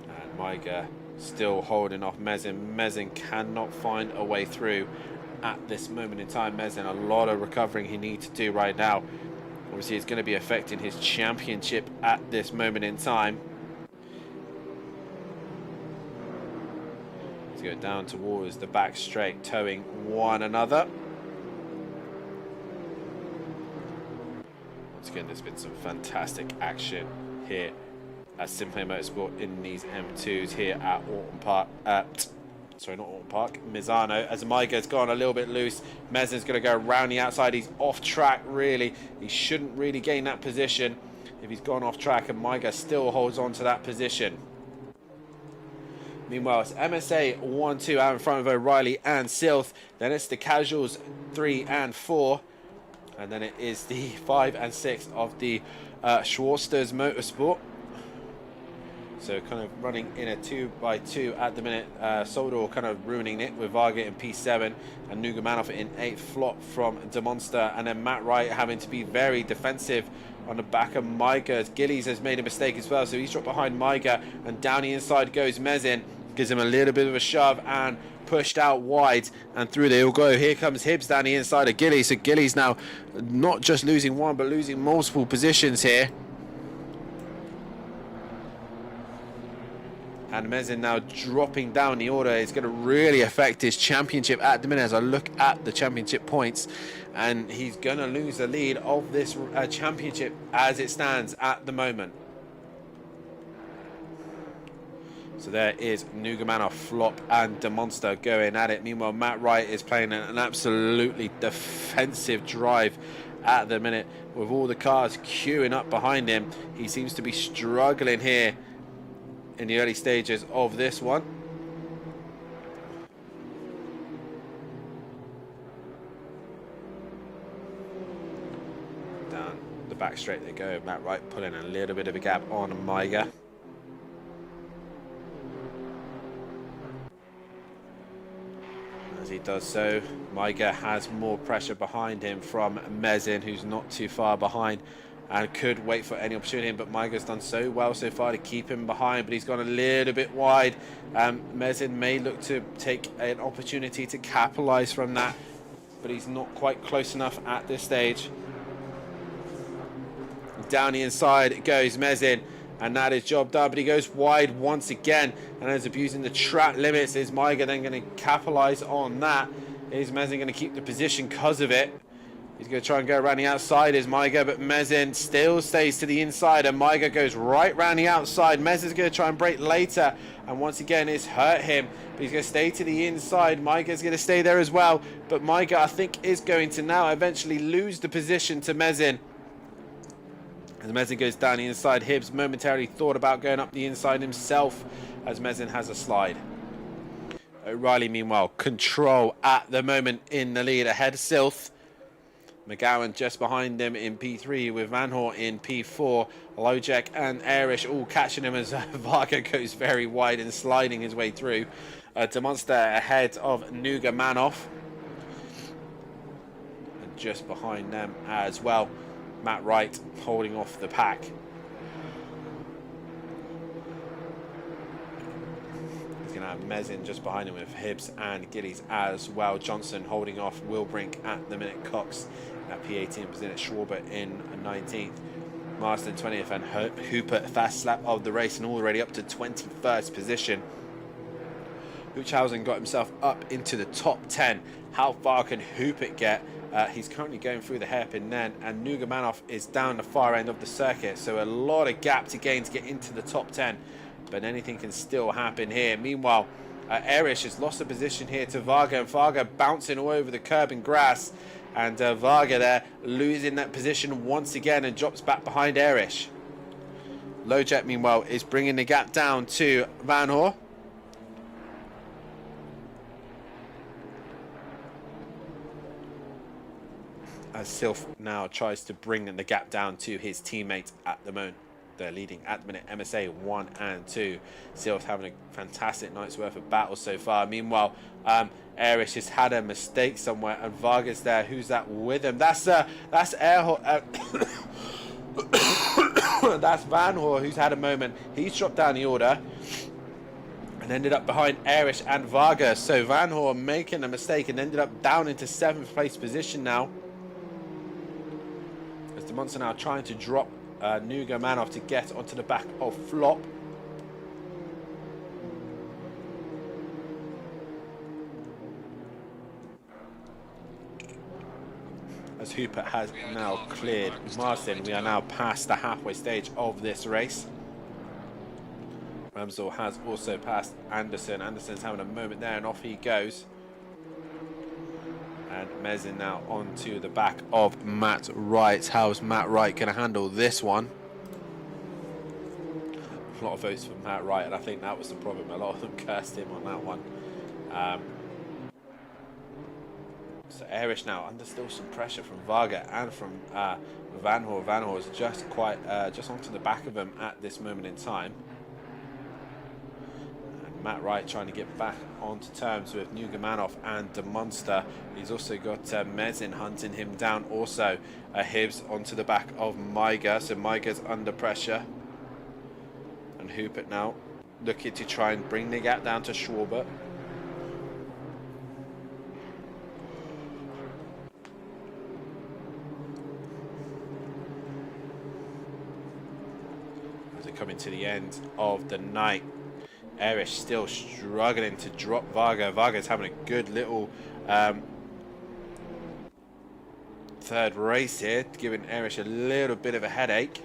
A: And Maiga still holding off Mezin. Mezin cannot find a way through at this moment in time. Mezin, a lot of recovering he needs to do right now. Obviously, it's going to be affecting his championship at this moment in time. Let's go down towards the back straight, towing one another. Once again, there's been some fantastic action here at SimPlay Motorsport in these M2s here at Autumn Park. Sorry, not Autumn Park, Misano, as Maiga's gone a little bit loose. Mezin's going to go around the outside. He's off track, really. He shouldn't really gain that position if he's gone off track, and Maiga still holds on to that position. Meanwhile, it's MSA 1-2 out in front of O'Reilly and Silth. Then it's the Casuals 3 and 4. And then it is the 5 and 6 of the Schwarsters Motorsport. So kind of running in a 2x2 at the minute. Soldor kind of ruining it with Varga in P7 and Nugamanov in 8th. Flop from De Monster, and then Matt Wright having to be very defensive on the back of Maiga. Gillies has made a mistake as well, so he's dropped behind Maiga, and down the inside goes Mezin. Gives him a little bit of a shove and pushed out wide, and through they all go. Here comes Hibbs down the inside of Gillies. So Gillies now not just losing one but losing multiple positions here. And Mezin now dropping down the order. It's going to really affect his championship at the minute as I look at the championship points. And he's going to lose the lead of this championship as it stands at the moment. So there is Nugamanov, Flop and De Monster going at it. Meanwhile, Matt Wright is playing an absolutely defensive drive at the minute with all the cars queuing up behind him. He seems to be struggling here in the early stages of this one. Down the back straight they go. Matt Wright pulling a little bit of a gap on Maiga. As he does so, Maiga has more pressure behind him from Mezin, who's not too far behind and could wait for any opportunity, but Maiga's done so well so far to keep him behind, but he's gone a little bit wide. Mezin may look to take an opportunity to capitalize from that, but he's not quite close enough at this stage. Down the inside it goes Mezin, and that is job done, but he goes wide once again and is abusing the track limits. Is Maiga then going to capitalize on that? Is Mezin going to keep the position because of it? He's going to try and go around the outside, is Maiga, but Mezin still stays to the inside, and Maiga goes right round the outside. Mezin's going to try and break later, and once again it's hurt him, but he's going to stay to the inside. Maiga's going to stay there as well, but Maiga, I think, is going to now eventually lose the position to Mezin. As Mezin goes down the inside, Hibbs momentarily thought about going up the inside himself as Mezin has a slide. O'Reilly, meanwhile, control at the moment in the lead ahead of Silth. McGowan just behind him in P3 with Van Hoort in P4. Lojek and Erish all catching him as Varga goes very wide and sliding his way through. Demonster ahead of Nuga Manoff. And just behind them as well, Matt Wright holding off the pack. He's going to have Mezin just behind him with Hibbs and Gillies as well. Johnson holding off Wilbrink at the minute. Cox at P18 position, Schwarber in 19th. Marston 20th, and Hooper fast slap of the race and already up to 21st position. Huchhausen got himself up into the top 10. How far can Hooper get? He's currently going through the hairpin then, and Nugamanov is down the far end of the circuit, so a lot of gap to gain to get into the top 10, but anything can still happen here. Meanwhile, Erish has lost the position here to Varga, and Varga bouncing all over the curb and grass, and Varga there losing that position once again and drops back behind Erish. Lojek, meanwhile, is bringing the gap down to Van Hoor. As Silf now tries to bring the gap down to his teammates at the moment. They're leading at the minute, MSA 1 and 2. Silf having a fantastic night's worth of battle so far. Meanwhile, Erish has had a mistake somewhere, and Varga's there. Who's that with him? That's Air. That's Van Hoor, who's had a moment. He's dropped down the order and ended up behind Erish and Varga. So Van Hoor making a mistake and ended up down into 7th place position now. As the Monster now trying to drop Nuga Manoff to get onto the back of Flop. As Hooper has now cleared Marston, we are now past the halfway stage of this race. Ramsdell has also passed Anderson. Anderson's having a moment there, and off he goes. And Mezin now onto the back of Matt Wright. How's Matt Wright going to handle this one? A lot of votes for Matt Wright, and I think that was the problem. A lot of them cursed him on that one. So Erish now under still some pressure from Varga and from Van Hoor. Van Hoor is just onto the back of him at this moment in time. And Matt Wright trying to get back onto terms with Nugamanov and the Monster. He's also got Mezin hunting him down. Also Hibbs onto the back of Maiga. So Maiga's under pressure. And Hoopert now looking to try and bring the gap down to Schwarber. Coming to the end of the night, Erish still struggling to drop Varga. Varga's having a good little third race here, giving Erish a little bit of a headache.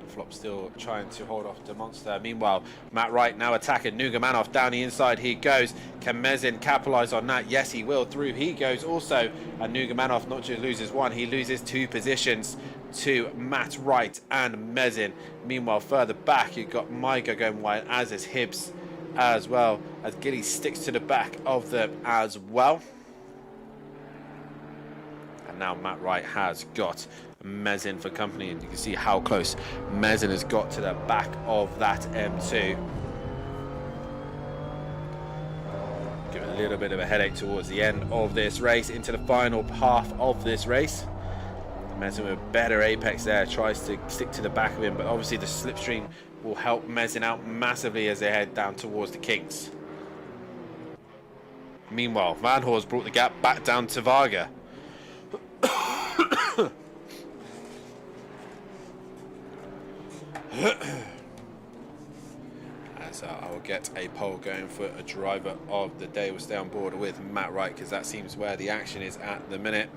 A: Flop still trying to hold off the Monster. Meanwhile, Matt Wright now attacking Nugamanov down the inside. He goes. Can Mezin capitalize on that? Yes, he will. Through he goes also. And Nugamanov not just loses one, he loses 2 positions to Matt Wright and Mezin. Meanwhile, further back, you've got Maiga going wide, as is Hibbs as well, as Gilly sticks to the back of them as well. And now Matt Wright has got Mezin for company, and you can see how close Mezin has got to the back of that M2. Give a little bit of a headache towards the end of this race, into the final half of this race. Mezin with a better apex there, tries to stick to the back of him, but obviously the slipstream will help Mezin out massively as they head down towards the kinks. Meanwhile, Van Hor's brought the gap back down to Varga. As I will get a poll going for a driver of the day. We'll stay on board with Matt Wright because that seems where the action is at the minute.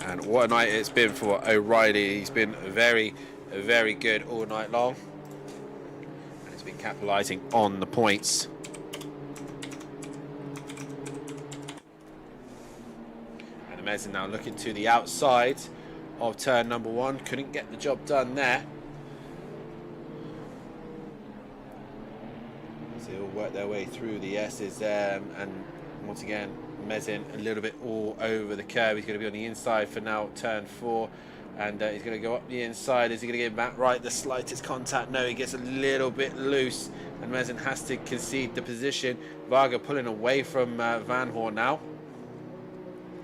A: And what a night it's been for O'Reilly. He's been very, very good all night long. And he's been capitalising on the points. And Mezin now looking to the outside of turn number 1. Couldn't get the job done there. So they'll work their way through the S's and once again Mezin a little bit all over the curve. He's going to be on the inside for now, turn 4, and he's going to go up the inside. Is he going to give Matt Wright the slightest contact? No, he gets a little bit loose, and Mezin has to concede the position. Varga pulling away from Van Horn now,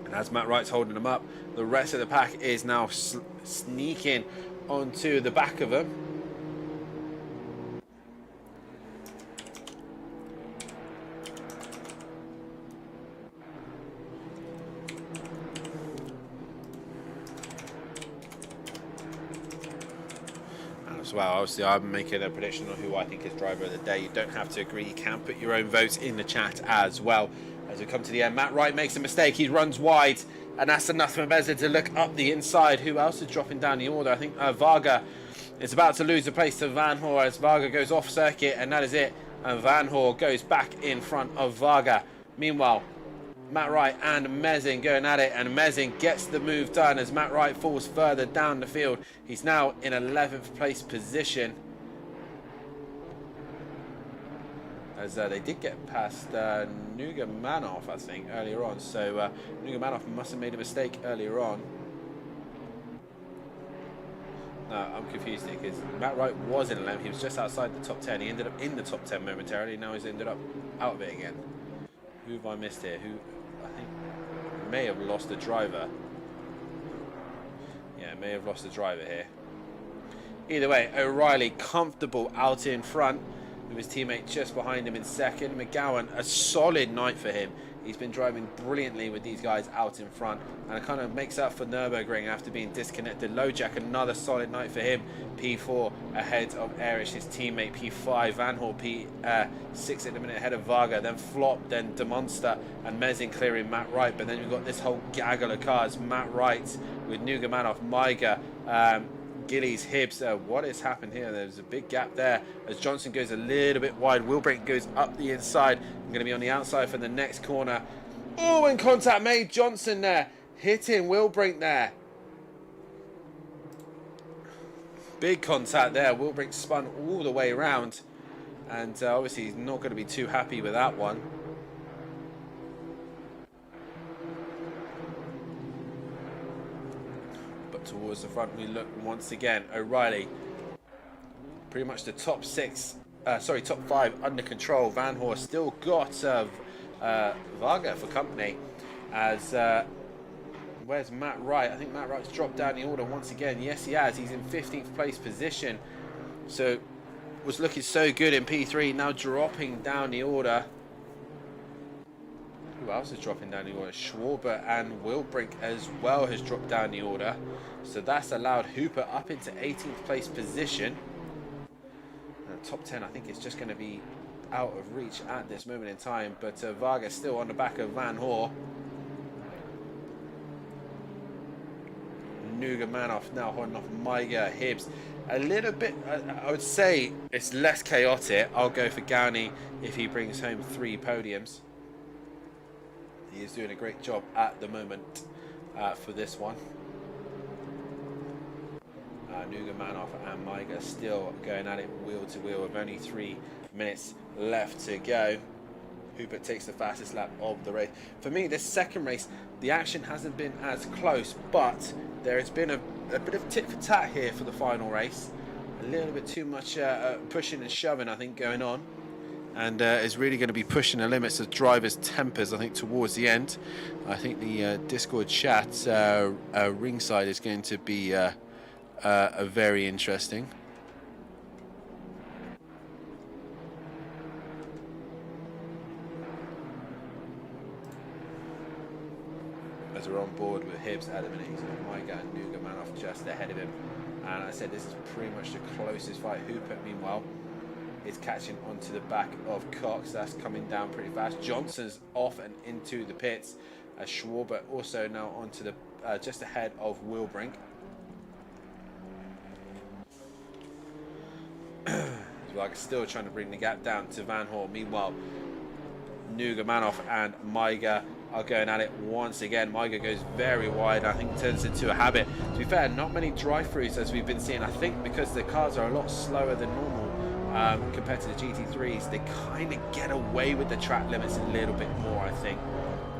A: and as Matt Wright's holding him up, the rest of the pack is now sneaking onto the back of him. Well, obviously I'm making a prediction on who I think is driver of the day. You don't have to agree, you can put your own votes in the chat as well. As we come to the end, Matt Wright makes a mistake, he runs wide, and that's enough for Mezin to look up the inside. Who else is dropping down the order? I think Varga is about to lose the place to Van Hoor as Varga goes off circuit, and that is it, and Van Hoor goes back in front of Varga. Meanwhile, Matt Wright and Mezin going at it, and Mezin gets the move done as Matt Wright falls further down the field. He's now in 11th place position. As they did get past Nugamanov, I think, earlier on. So Nugamanov must have made a mistake earlier on. No, I'm confused here because Matt Wright was in 11th. He was just outside the top 10. He ended up in the top 10 momentarily. Now he's ended up out of it again. Who have I missed here? Who? I think may have lost the driver. Yeah, may have lost the driver here. Either way, O'Reilly comfortable out in front with his teammate just behind him in second. McGowan, a solid night for him. He's been driving brilliantly with these guys out in front, and it kind of makes up for Nürburgring after being disconnected. Lojak, another solid night for him. P4 ahead of Erish, his teammate. P5, Van Hoor, P6 at the minute ahead of Varga. Then Flop, then Demonster, and Mezin clearing Matt Wright. But then we've got this whole gaggle of cars. Matt Wright with Nugamanov, Maiga, Gillies, Hibbs. What has happened here? There's a big gap there as Johnson goes a little bit wide. Wilbrink goes up the inside. I'm going to be on the outside for the next corner. Oh, and contact made. Johnson there hitting Wilbrink there. Big contact there. Wilbrink spun all the way around, and obviously he's not going to be too happy with that one. Towards the front we look once again. O'Reilly, pretty much the top 5 under control. Van Hoor still got Varga for company. As where's Matt Wright? I think Matt Wright's dropped down the order once again. Yes, he has. He's in 15th place position. So was looking so good in P3. Now dropping down the order. Who else is dropping down the order? Schwarber and Wilbrink as well has dropped down the order. So that's allowed Hooper up into 18th place position. And top 10, I think it's just going to be out of reach at this moment in time. But Varga still on the back of Van Hoor. Nugamanov now holding off Maiga, Hibbs. A little bit, I would say it's less chaotic. I'll go for Gowney if he brings home 3 podiums. He is doing a great job at the moment for this one. Nugamanov and Maiga still going at it wheel to wheel with only 3 minutes left to go. Hubert takes the fastest lap of the race. For me, this second race, the action hasn't been as close, but there has been a bit of tit for tat here for the final race. A little bit too much pushing and shoving, I think, going on. And is really going to be pushing the limits of drivers' tempers, I think, towards the end. I think the Discord chat ringside is going to be very interesting. As we're on board with Hibbs at the minute, he's got Maiga and Nugamanov just ahead of him. And I said this is pretty much the closest fight. Hooper, meanwhile, is catching onto the back of Cox. That's coming down pretty fast. Johnson's off and into the pits. Schwarber also now onto the just ahead of Wilbrink. Like still trying to bring the gap down to Van Hoort. Meanwhile, Nugamanov and Maiga are going at it once again. Maiga goes very wide. I think turns into a habit. To be fair, not many drive-throughs as we've been seeing. I think because the cars are a lot slower than normal compared to the GT3s, they kind of get away with the track limits a little bit more, I think.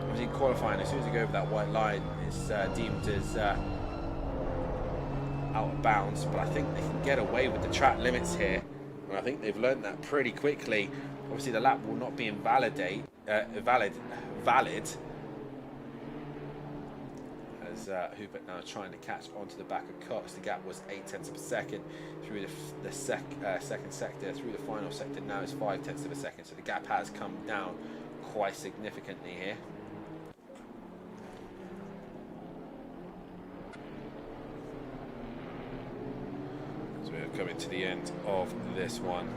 A: Obviously, qualifying, as soon as you go over that white line, it's deemed as out of bounds. But I think they can get away with the track limits here. And I think they've learned that pretty quickly. Obviously, the lap will not be valid. As Hubert now trying to catch onto the back of Cox. The gap was 0.8 of a second through the second sector. Through the final sector now it's 0.5 of a second. So the gap has come down quite significantly here. So we're coming to the end of this one.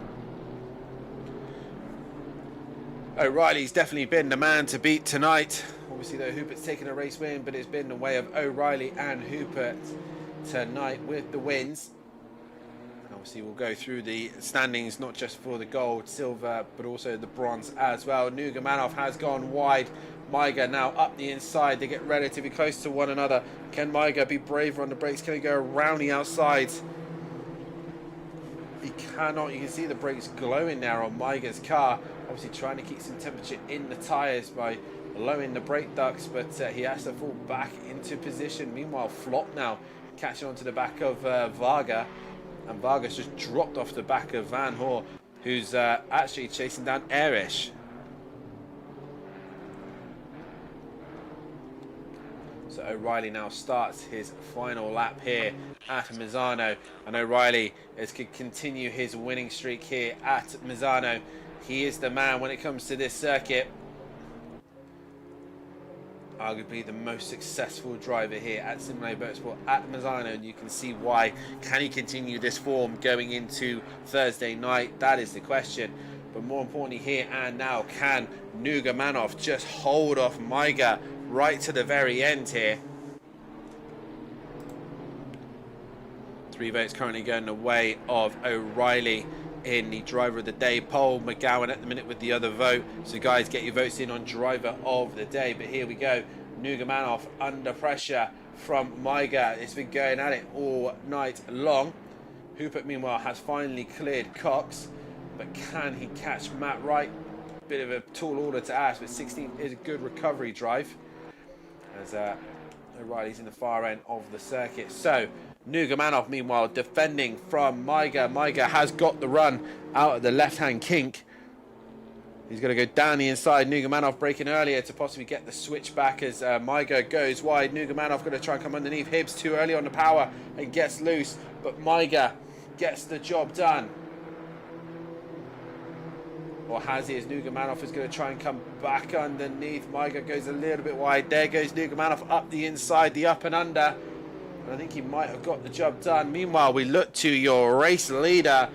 A: O'Reilly's definitely been the man to beat tonight. Obviously, though, Hubert's taken a race win, but it's been the way of O'Reilly and Hubert tonight with the wins. And obviously, we'll go through the standings, not just for the gold, silver, but also the bronze as well. Nugamanov has gone wide. Maiga now up the inside. They get relatively close to one another. Can Maiga be braver on the brakes? Can he go around the outside? He cannot. You can see the brakes glowing there on Maiga's car. Obviously trying to keep some temperature in the tyres by lowering the brake ducts, but he has to fall back into position. Meanwhile, Flop now catching onto the back of Varga, and Varga's just dropped off the back of Van Hoort, who's actually chasing down Erish. So O'Reilly now starts his final lap here at Misano, and O'Reilly is to continue his winning streak here at Misano. He is the man when it comes to this circuit. Arguably the most successful driver here at SimPlay Motorsport at Misano, and you can see why. Can he continue this form going into Thursday night? That is the question. But more importantly here and now, can Nugamanov just hold off Maiga right to the very end here? 3 votes currently going the way of O'Reilly in the driver of the day poll. McGowan at the minute with the other vote. So guys, get your votes in on driver of the day. But here we go. Nugamanov under pressure from Maiga. It's been going at it all night long. Hubert meanwhile has finally cleared Cox, but can he catch Matt Wright? Bit of a tall order to ask, but 16 is a good recovery drive as O'Reilly's in the far end of the circuit. So Nugamanov meanwhile defending from Maiga. Maiga has got the run out of the left-hand kink. He's going to go down the inside. Nugamanov braking earlier to possibly get the switch back as Maiga goes wide. Nugamanov going to try and come underneath. Hibbs too early on the power and gets loose, but Maiga gets the job done. Or has he, as Nugamanov is going to try and come back underneath. Maiga goes a little bit wide. There goes Nugamanov up the inside, the up and under. I think he might have got the job done. Meanwhile, we look to your race leader,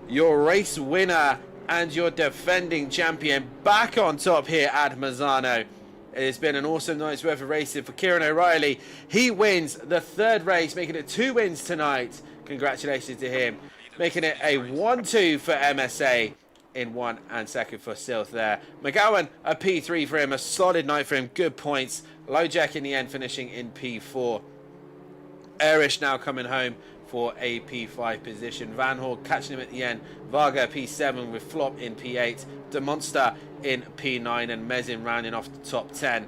A: your race winner, and your defending champion back on top here at Misano. It's been an awesome night's worth of racing for Kieran O'Reilly. He wins the 3rd race, making it 2 wins tonight. Congratulations to him. Making it a 1-2 for MSA in 1 and 2nd for Silth there. McGowan, a P3 for him. A solid night for him. Good points. Low Jack in the end, finishing in P4. Erish now coming home for a P5 position. Van Hoorn catching him at the end. Varga P7 with Flop in P8. De Monster in P9 and Mezin rounding off the top 10.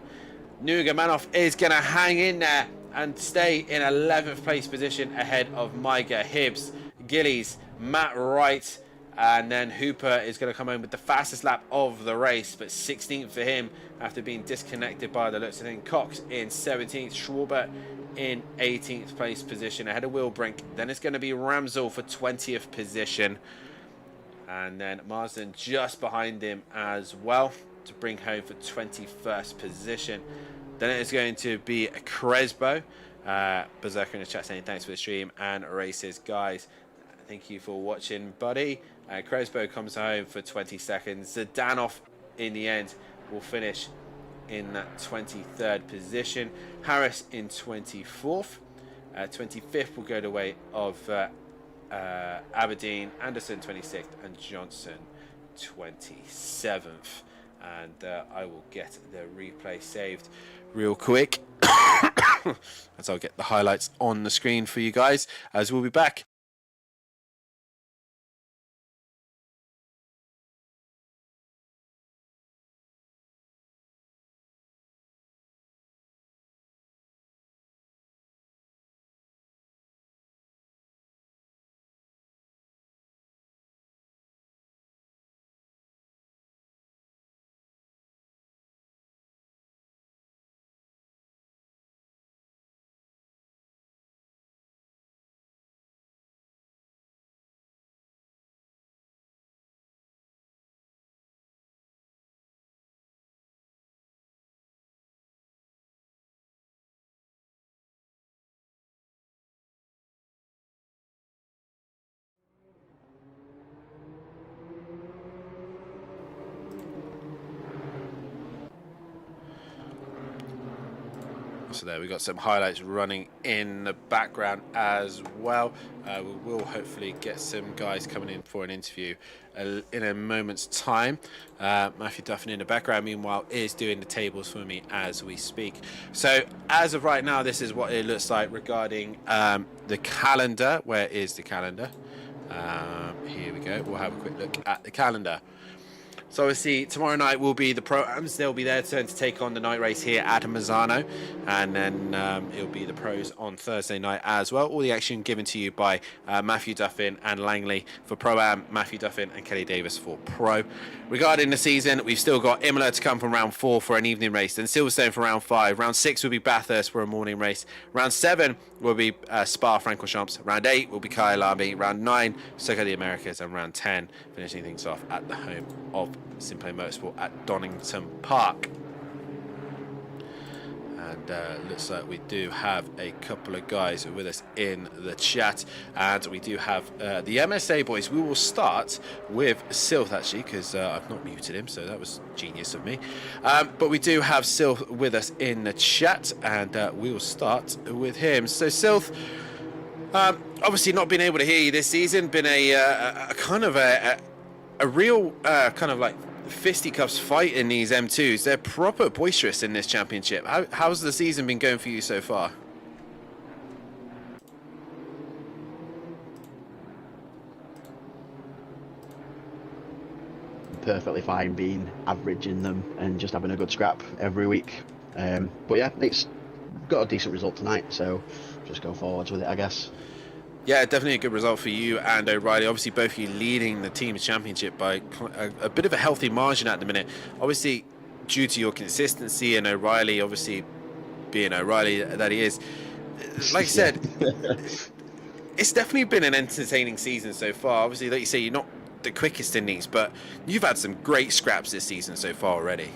A: Nugamanov is going to hang in there and stay in 11th place position ahead of Maiga, Hibbs, Gillies, Matt Wright, and then Hooper is going to come home with the fastest lap of the race, but 16th for him after being disconnected by the looks. And then Cox in 17th, Schwarber in 18th place position ahead of Wilbrink. Then it's going to be Ramsel for 20th position, and then Marsden just behind him as well to bring home for 21st position. Then it is going to be Crespo. Berserker in the chat saying thanks for the stream and races, guys. Thank you for watching, buddy. Crespo comes home for 20 seconds. Zdanov in the end will finish in that 23rd position. Harris in 24th. 25th will go the way of Aberdeen. Anderson 26th and Johnson 27th. And I will get the replay saved real quick as I'll get the highlights on the screen for you guys as we'll be back. So there we got some highlights running in the background as well. We will hopefully get some guys coming in for an interview in a moment's time. Matthew Duffin in the background meanwhile is doing the tables for me as we speak. So as of right now, this is what it looks like regarding the calendar. Where is the calendar? Here we go. We'll have a quick look at the calendar. So obviously tomorrow night will be the Pro-Ams. They'll be there to take on the night race here at Misano. And then it'll be the pros on Thursday night as well. All the action given to you by Matthew Duffin and Langley for Pro-Am, Matthew Duffin and Kelly Davis for Pro. Regarding the season, we've still got Imola to come from round 4 for an evening race. Then Silverstone for round 5. Round 6 will be Bathurst for a morning race. Round 7 will be Spa-Francorchamps. Round 8 will be Kyalami. Round 9, Circuit of the Americas. And round 10, finishing things off at the home of SimPlay Motorsport at Donington Park. And looks like we do have a couple of guys with us in the chat, and we do have the MSA boys. We will start with Sylph actually, because I've not muted him, so that was genius of me. But we do have Sylph with us in the chat, and we will start with him. So Sylph, obviously not been able to hear you this season. Been a kind of a real kind of like fisticuffs fight in these M2s. They're proper boisterous in this championship. How's the season been going for you so far?
D: Perfectly fine being average in them and just having a good scrap every week. But yeah, it's got a decent result tonight, so just go forwards with it, I guess.
A: Yeah, definitely a good result for you and O'Reilly. Obviously, both of you leading the team's championship by a bit of a healthy margin at the minute. Obviously, due to your consistency and O'Reilly, obviously being O'Reilly that he is. Like I said, it's definitely been an entertaining season so far. Obviously, like you say, you're not the quickest in these, but you've had some great scraps this season so far already.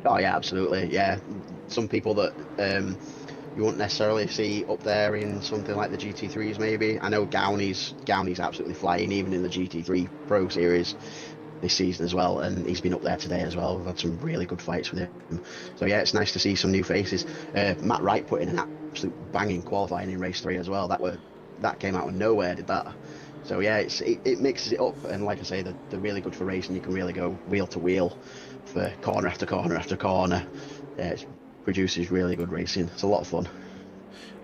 D: Oh yeah, absolutely. Yeah, some people that you won't necessarily see up there in something like the GT3s maybe. I know Gowney's absolutely flying even in the GT3 Pro Series this season as well, and he's been up there today as well. We've had some really good fights with him. So yeah, it's nice to see some new faces. Matt Wright put in an absolute banging qualifying in race 3 as well. That came out of nowhere, did that. So yeah, it mixes it up, and like I say, they're really good for racing. You can really go wheel to wheel for corner after corner after corner. Yeah, it produces really good racing. It's a lot of fun.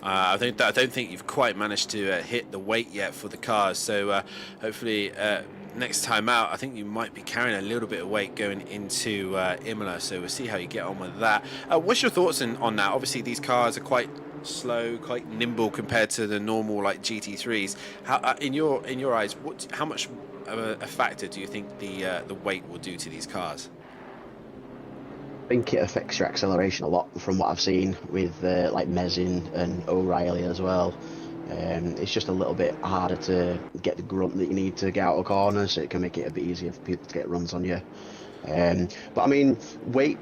A: I don't think you've quite managed to hit the weight yet for the cars. So hopefully next time out, I think you might be carrying a little bit of weight going into Imola. So we'll see how you get on with that. What's your thoughts on that? Obviously, these cars are quite slow, quite nimble compared to the normal like GT3s. How, in your eyes, how much of a factor do you think the weight will do to these cars?
D: I think it affects your acceleration a lot from what I've seen with like Mesin and O'Reilly as well. It's just a little bit harder to get the grunt that you need to get out of corners, so it can make it a bit easier for people to get runs on you. But I mean, weight,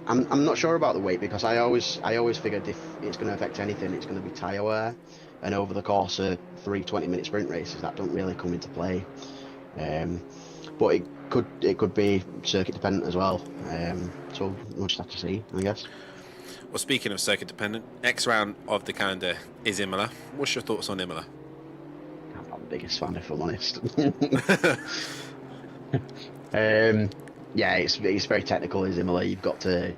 D: I'm not sure about the weight, because I always figured if it's going to affect anything, it's going to be tyre wear, and over the course of 3 20-minute sprint races, that don't really come into play. But it could be circuit dependent as well. So we'll just have to see, I guess.
A: Well, speaking of circuit dependent, next round of the calendar is Imola. What's your thoughts on Imola?
D: I'm not the biggest fan, if I'm honest. Yeah, it's very technical, is Imola. You've got to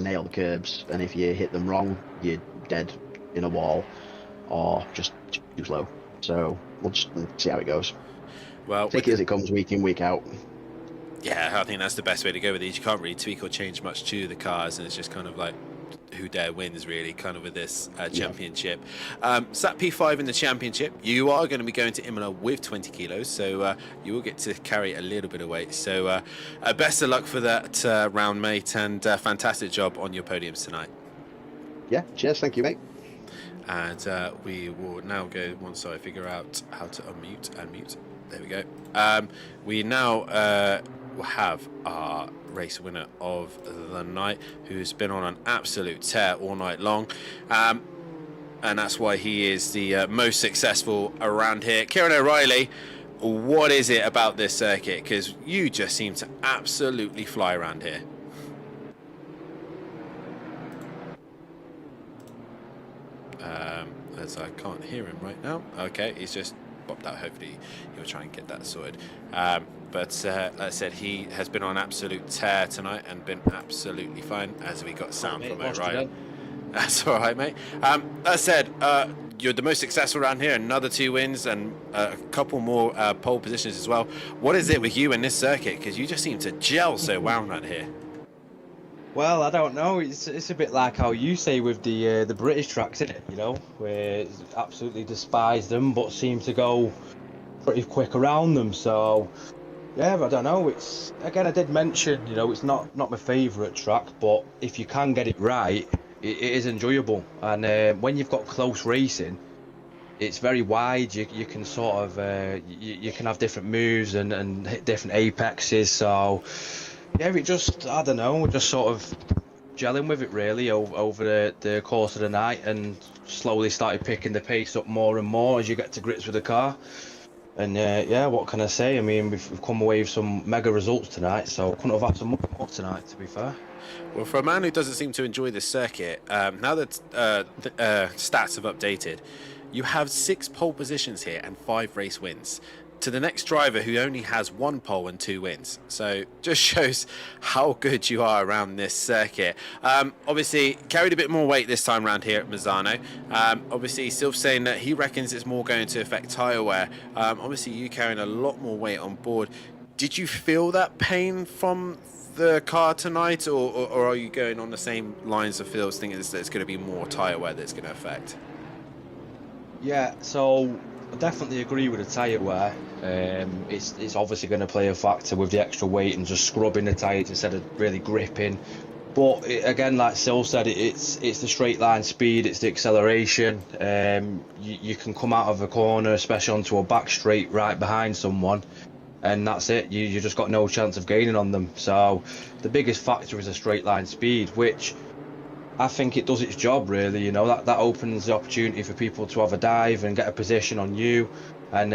D: nail the curbs, and if you hit them wrong, you're dead in a wall, or just too slow. So we'll just see how it goes.
A: Well,
D: take it as it comes, week in, week out.
A: Yeah, I think that's the best way to go with these. You can't really tweak or change much to the cars, and it's just kind of like who dare wins, really, kind of with this championship. Sat P5 in the championship. You are going to be going to Imola with 20 kilos, so you will get to carry a little bit of weight. So best of luck for that round, mate, and fantastic job on your podiums tonight.
D: Yeah, cheers, thank you, mate.
A: And we will now go, once I figure out how to unmute and mute. There we go. We now will have our race winner of the night, who's been on an absolute tear all night long. And that's why he is the most successful around here. Kieran O'Reilly, what is it about this circuit? Because you just seem to absolutely fly around here. As I can't hear him right now. Okay, he's just popped out. Hopefully he'll try and get that sorted. But like I said, he has been on absolute tear tonight and been absolutely fine, as we got sound from O'Reilly. That's all right, mate. That said, you're the most successful around here. Another 2 wins and a couple more pole positions as well. What is it with you in this circuit? Because you just seem to gel so well around here.
E: Well, I don't know. It's a bit like how you say with the British tracks, isn't it? You know, where absolutely despise them, but seem to go pretty quick around them. So, yeah, but I don't know. It's, again, I did mention, you know, it's not my favourite track, but if you can get it right, it is enjoyable. And when you've got close racing, it's very wide. You can sort of you can have different moves and hit different apexes. So. Yeah, it just, I don't know, we're just sort of gelling with it really over the course of the night, and slowly started picking the pace up more and more as you get to grips with the car. And yeah, what can I say? I mean, we've come away with some mega results tonight, so couldn't have had some more tonight, to be fair.
A: Well, for a man who doesn't seem to enjoy this circuit, now that stats have updated, you have 6 pole positions here and 5 race wins, to the next driver who only has 1 pole and 2 wins. So just shows how good you are around this circuit. Obviously carried a bit more weight this time around here at Misano. Obviously still saying that he reckons it's more going to affect tyre wear. Obviously you carrying a lot more weight on board. Did you feel that pain from the car tonight, or are you going on the same lines of feels, thinking that it's going to be more tyre wear that's going to affect?
E: Yeah, so I definitely agree with the tyre wear. It's obviously going to play a factor with the extra weight and just scrubbing the tyres instead of really gripping. But again, like Sil said, it's the straight line speed, it's the acceleration. You can come out of a corner, especially onto a back straight right behind someone, and that's it. You just got no chance of gaining on them. So the biggest factor is a straight line speed, which I think it does its job really. You know, that opens the opportunity for people to have a dive and get a position on you. And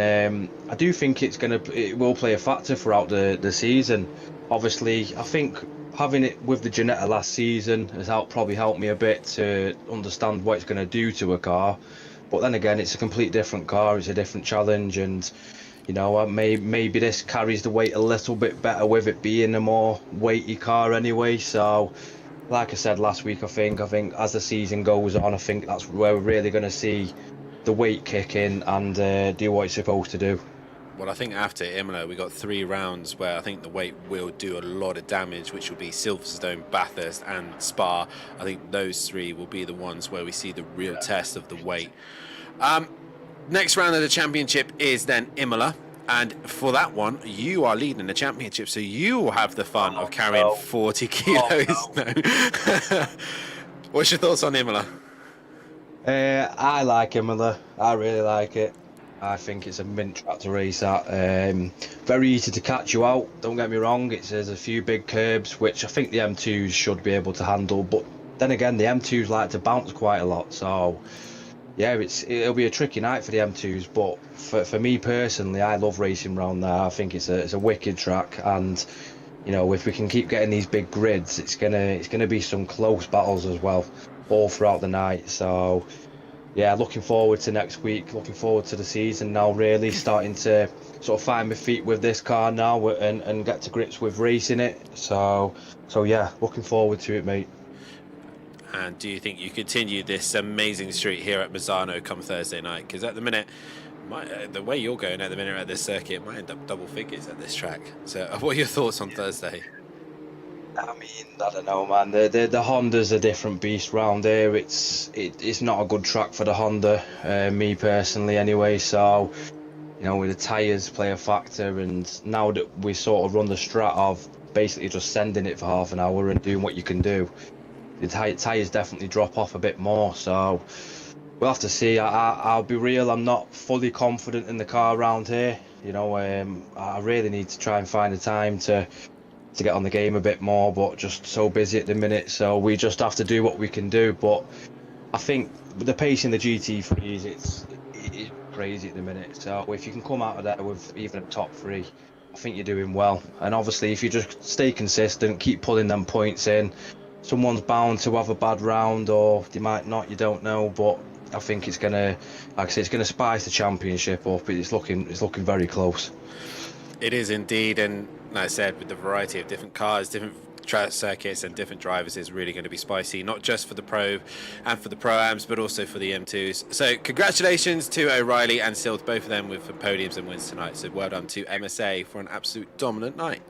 E: I do think it will play a factor throughout the season. Obviously, I think having it with the Ginetta last season has probably helped me a bit to understand what it's going to do to a car. But then again, it's a complete different car, it's a different challenge, and you know, maybe this carries the weight a little bit better with it being a more weighty car anyway. So like I said last week, I think as the season goes on, I think that's where we're really going to see the weight kick in and do what it's supposed to do.
A: Well, I think after Imola, we got 3 rounds where I think the weight will do a lot of damage, which will be Silverstone, Bathurst, and Spa. I think those 3 will be the ones where we see the real test of the weight. Next round of the championship is then Imola. And for that one, you are leading the championship, so you will have the fun of carrying 40 kilos. No. What's your thoughts on Imola?
E: I like Imola. I really like it. I think it's a mint track to race at. Very easy to catch you out. Don't get me wrong. There's a few big curbs, which I think the M2s should be able to handle. But then again, the M2s like to bounce quite a lot. So yeah, it'll be a tricky night for the M2s. But for me personally, I love racing around there. I think it's a wicked track, and you know, if we can keep getting these big grids, it's gonna be some close battles as well, all throughout the night. So yeah, looking forward to next week, looking forward to the season now, really starting to sort of find my feet with this car now and get to grips with racing it. So yeah, looking forward to it, mate.
A: And do you think you continue this amazing streak here at Misano come Thursday night? Because at the minute, the way you're going at the minute at this circuit might end up double figures at this track. So what are your thoughts on Thursday?
E: I mean, I don't know, man. The Honda's a different beast round here. It's not a good track for the Honda, me personally, anyway. So, you know, with the tyres play a factor, and now that we sort of run the strat of basically just sending it for half an hour and doing what you can do, the tyres definitely drop off a bit more. So we'll have to see. I'll be real. I'm not fully confident in the car around here. You know, I really need to try and find the time to get on the game a bit more, but just so busy at the minute, so we just have to do what we can do. But I think the pace in the GT3s, it's crazy at the minute, so if you can come out of there with even a top 3, I think you're doing well. And obviously if you just stay consistent, keep pulling them points in, someone's bound to have a bad round, or they might not, you don't know. But I think it's gonna, like I say, it's gonna spice the championship up. It's looking very close.
A: It is indeed, and like I said, with the variety of different cars, different track circuits and different drivers, is really going to be spicy, not just for the Pro and for the Pro-Ams, but also for the M2s. So congratulations to O'Reilly and Silt, both of them with podiums and wins tonight. So well done to MSA for an absolute dominant night.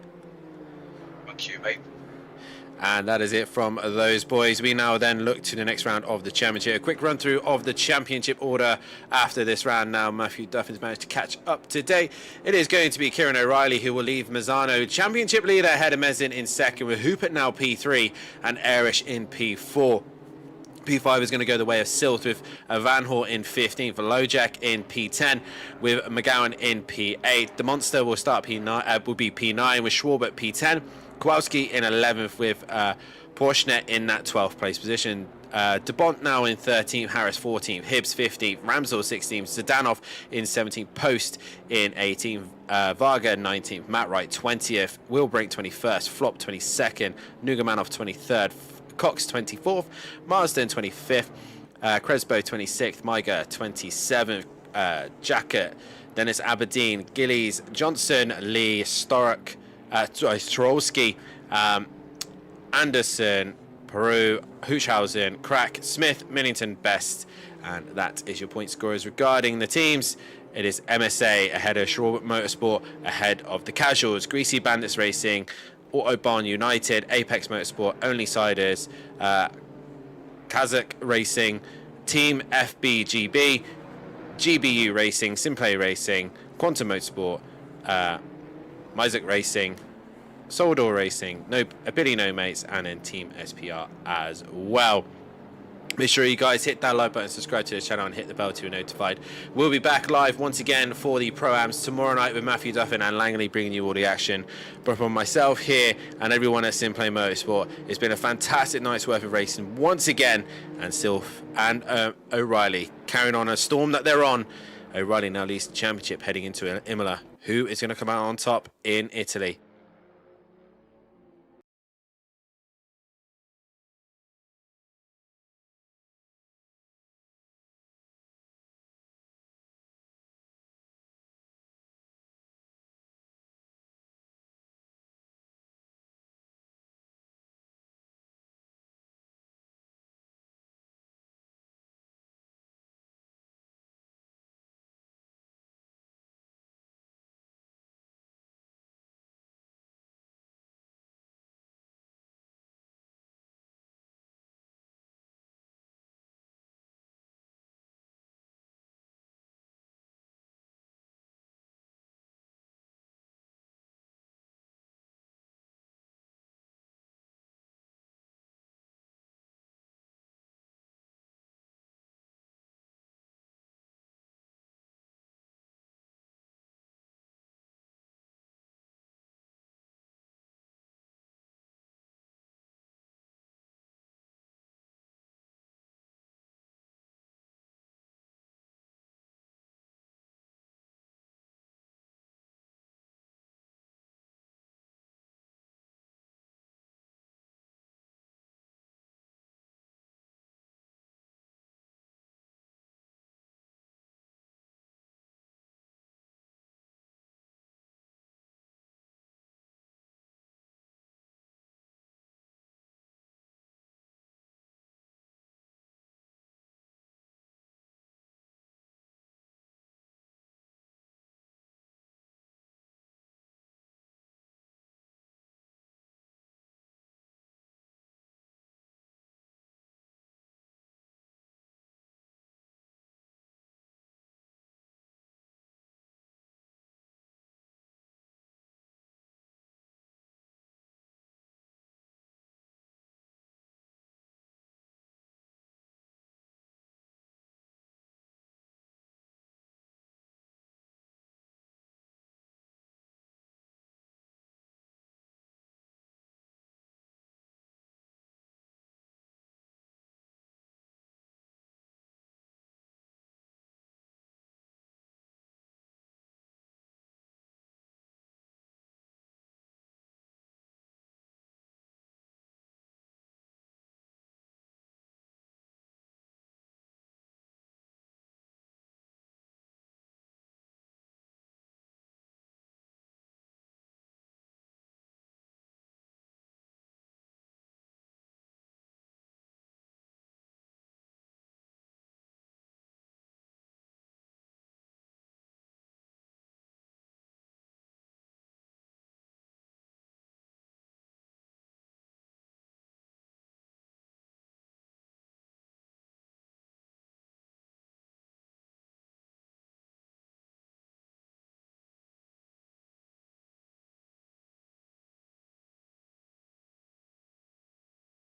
E: Thank you, mate.
A: And that is it from those boys. We now then look to the next round of the championship. A quick run through of the championship order after this round. Now Matthew Duffin's managed to catch up to date. It is going to be Kieran O'Reilly who will leave Misano championship leader ahead of Mezin in second, with Hupert now P3 and Erish in P4. P5 is going to go the way of Silt, with Van Hoort in 15th, Lojak in P10, with McGowan in P8. The Monster will start P9, will be P9 with Schwab at P10. Kowalski in 11th, with Porschnet in that 12th place position. De Bont now in 13th, Harris 14th, Hibbs 15th, Ramsel 16th, Zdanov in 17th, Post in 18th, Varga 19th, Matt Wright 20th, Will Brink 21st, Flop 22nd, Nugamanov 23rd, Cox 24th, Marsden 25th, Crespo 26th, Maiger 27th, Jacket, Dennis Aberdeen, Gillies, Johnson, Lee, Storowski, Anderson, Peru, Huchhausen, Crack, Smith, Millington, Best. And that is your point scorers regarding the teams. It is MSA ahead of Schwab Motorsport, ahead of the Casuals, Greasy Bandits Racing, Autobahn United, Apex Motorsport, Only Siders, Kazakh Racing, Team FBGB, GBU Racing, SimPlay Racing, Quantum Motorsport, Mizek Racing, Soldor Racing, Billy No Mates, and then Team SPR as well. Make sure you guys hit that like button, subscribe to the channel, and hit the bell to be notified. We'll be back live once again for the Pro-Ams tomorrow night with Matthew Duffin and Langley bringing you all the action. But from myself here and everyone at SimPlay Motorsport, it's been a fantastic night's worth of racing once again. And Sylph and O'Reilly carrying on a storm that they're on. O'Reilly now leads the championship heading into Imola. Who is going to come out on top in Italy?